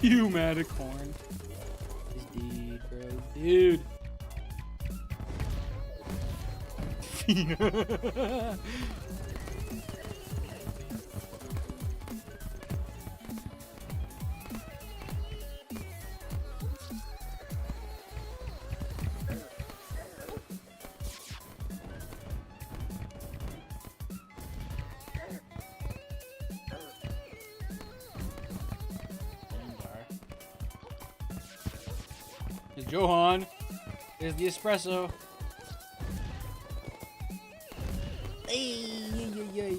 Humaticorn. This dude, bro. Dude. There's Johan. There's the espresso. Hey, yay.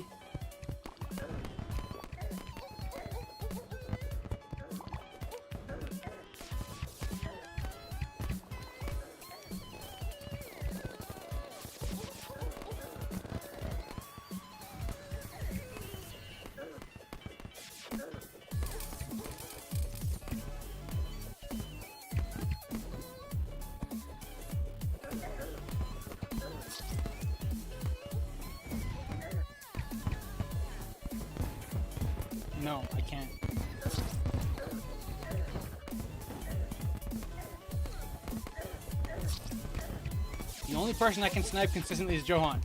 No, I can't. The only person that can snipe consistently is Johan.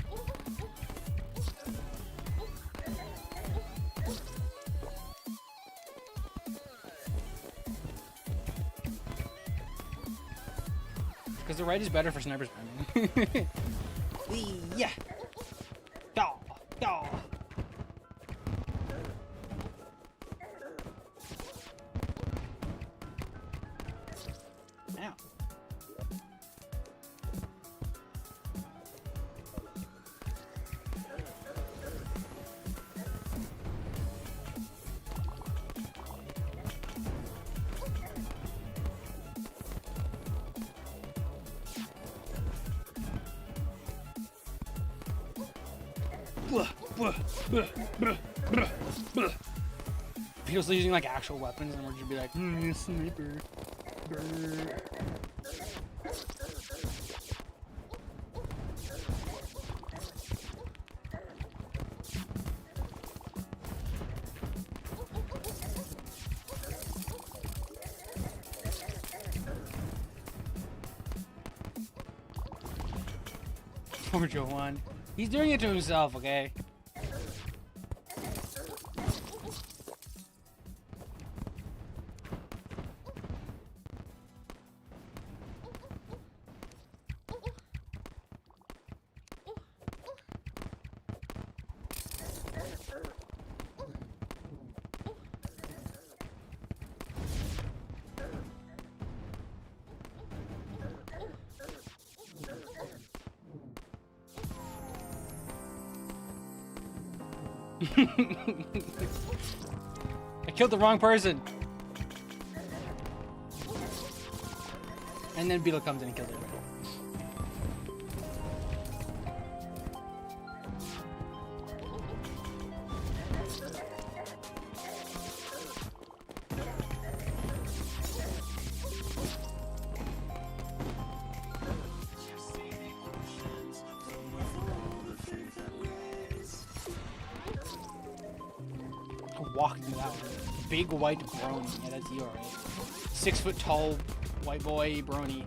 Because the right is better for snipers. Yeah. Yaw. Now. People's using like actual weapons, and we're just be like, sniper. Brr. Poor Johan. He's doing it to himself, okay? I killed the wrong person. And then Beetle comes in and kills everybody. Walking into that one. Big white brony. Yeah, that's you, alright. 6 foot tall white boy brony.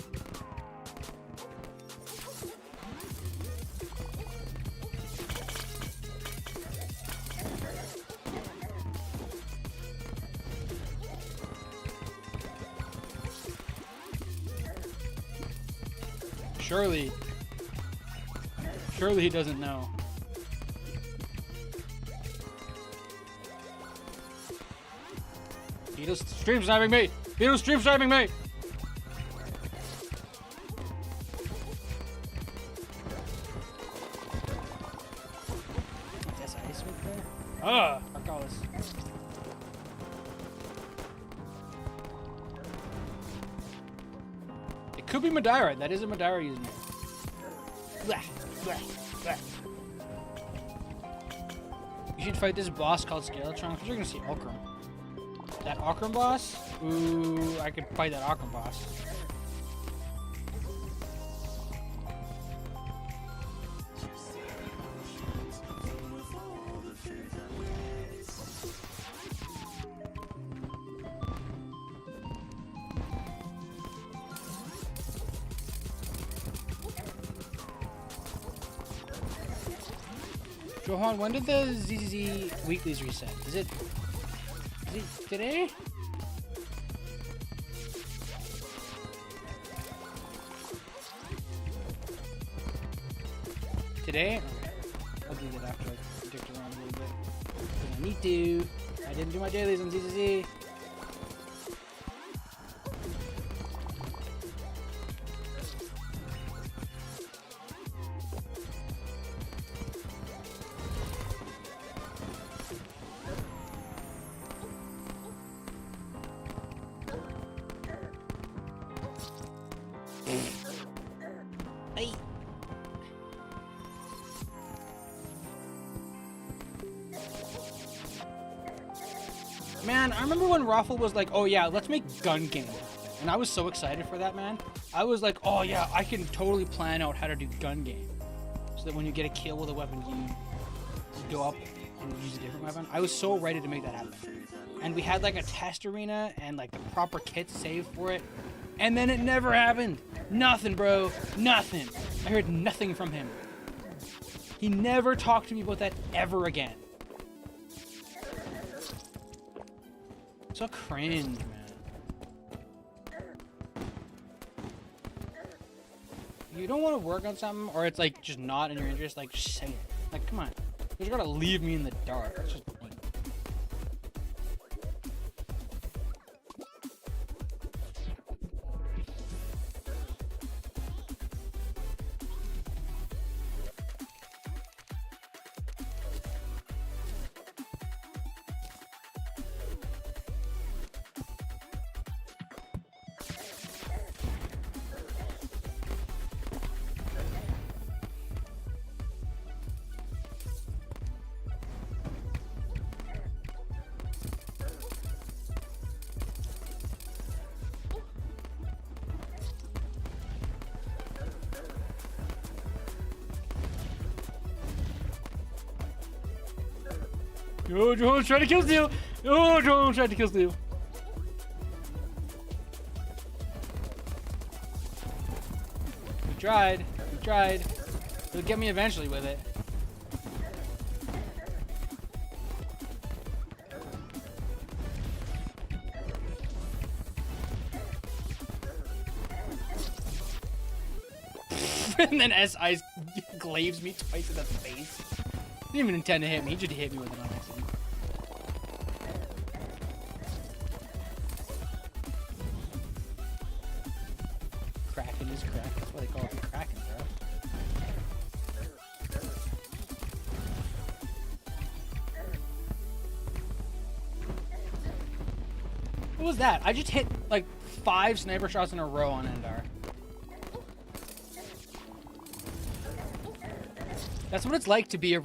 Surely he doesn't know. Beetle's stream sniping me! Beetle's stream sniping me! That's ice right there. Ah! Arcalis. could be Madeira. That is a Madeira username. Blah, blah, blah. You should fight this boss called Skeletron, because you're gonna see Okram. That Okram boss? Ooh, I could fight that Okram boss. Johan, when did the ZZZ weeklies reset? Is it today? Today? Okay. I'll do that after I dick around a little bit. 'Cause I need to. I didn't do my dailies on ZZZ. Hey. Man, I remember when Raffle was like, oh yeah, let's make gun game. And I was so excited for that, man. I was like, oh yeah, I can totally plan out how to do gun game. So that when you get a kill with a weapon, you go up and use a different weapon. I was so ready to make that happen. And we had like a test arena and like the proper kits saved for it. And then it never happened. Nothing, bro. Nothing. I heard nothing from him. He never talked to me about that ever again. So cringe, man. You don't want to work on something, or it's like just not in your interest, like just say it. Like, come on. You just gotta leave me in the dark. It's just lame. Yo, Joel's trying to kill Steel! Oh, Joel's trying to kill Steel! We tried. We tried. He'll get me eventually with it. And then S.I. glaives me twice in the face. He didn't even intend to hit me, he just hit me with it on accident. Kraken is crack, that's why they call it the Kraken, bro. What was that? I just hit like 5 sniper shots in a row on Endar. That's what it's like to be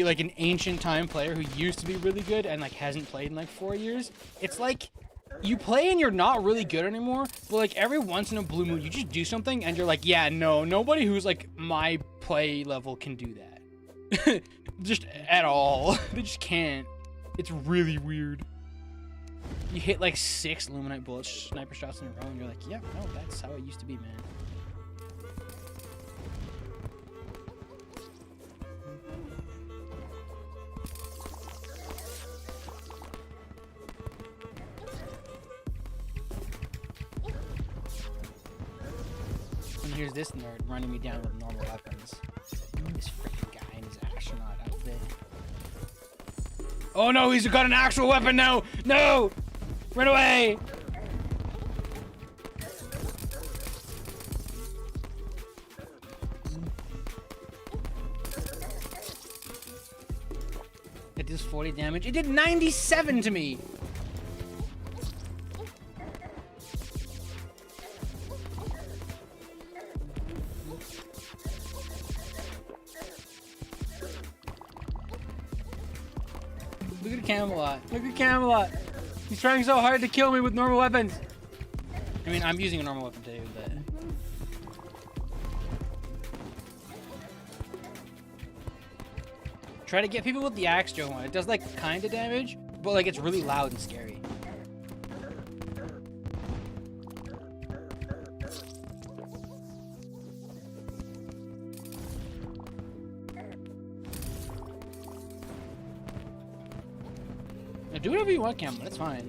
like an ancient time player who used to be really good and like hasn't played in like 4 years. It's like you play and you're not really good anymore, but like every once in a blue moon you just do something and you're like, yeah, no, nobody who's like my play level can do that. Just at all. They just can't. It's really weird. You hit like 6 Luminite bullets, sniper shots in a row, and you're like, yeah, no, that's how it used to be, man. And here's this nerd running me down with normal weapons. This freaking guy in his astronaut outfit. Oh no, he's got an actual weapon now! No! Run away! It does 40 damage. It did 97 to me! Look at Camelot. Look at Camelot. He's trying so hard to kill me with normal weapons. I mean, I'm using a normal weapon too, but... Try to get people with the axe, Joe. It does, like, kind of damage, but, like, it's really loud and scary. Now, do whatever you want, Camelot. It's fine.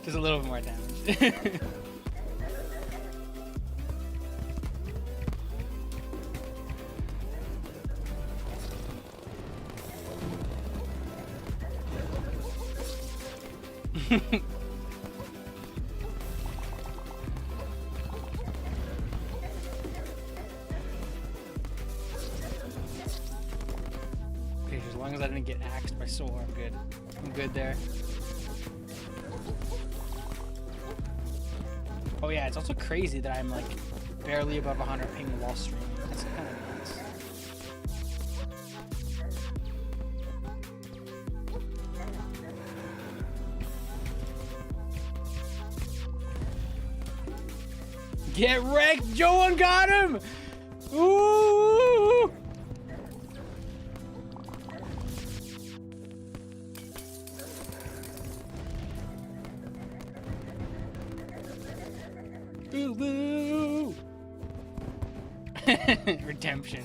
Just a little bit more damage. Okay, as long as I didn't get axed by Soar, I'm good. I'm good there. Oh yeah, it's also crazy that I'm like barely above 100 ping while streaming. That's kind of nuts. Get wrecked! Joe got him! Ooh! Boo boo! Redemption.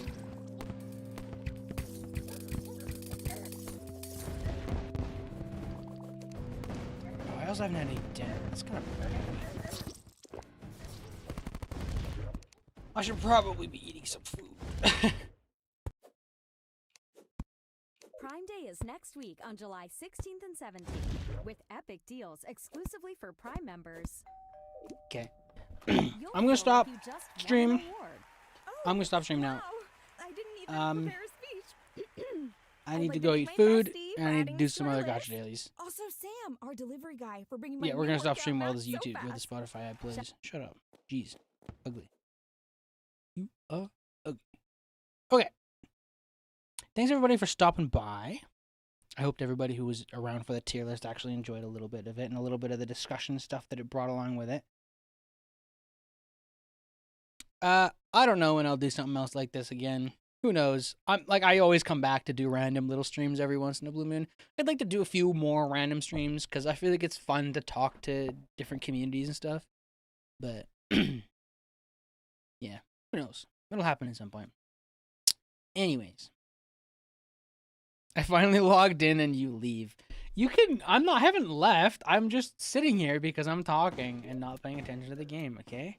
Oh, I also haven't had any dinner. That's kind of bad. I should probably be eating some food. Prime Day is next week on July 16th and 17th, with epic deals exclusively for Prime members. Okay. You'll I'm gonna feel stop like you just won an stream. award. I'm gonna stop stream now. Wow, I didn't even prepare a speech. I I'd need like to to go thank eat my food, bestie and for I need to adding do us to some our other list. gacha dailies. Also, Sam, our delivery guy, for bringing my Yeah, we're new gonna stop workout streaming while mat this so YouTube or the fast. Spotify ad plays. Shut up. Jeez. Ugly. You are ugly. Okay. Thanks everybody for stopping by. I hoped everybody who was around for the tier list actually enjoyed a little bit of it and a little bit of the discussion stuff that it brought along with it. I don't know when I'll do something else like this again. Who knows? I always come back to do random little streams every once in a blue moon. I'd like to do a few more random streams because I feel like it's fun to talk to different communities and stuff. But yeah, who knows? It'll happen at some point. Anyways, I finally logged in and you leave. I haven't left. I'm just sitting here because I'm talking and not paying attention to the game, okay?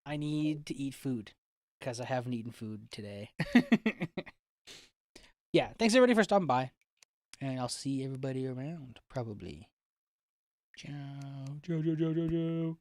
I need to eat food because I haven't eaten food today. Yeah, thanks everybody for stopping by. And I'll see everybody around, probably. Ciao. Ciao, ciao, ciao, ciao, ciao.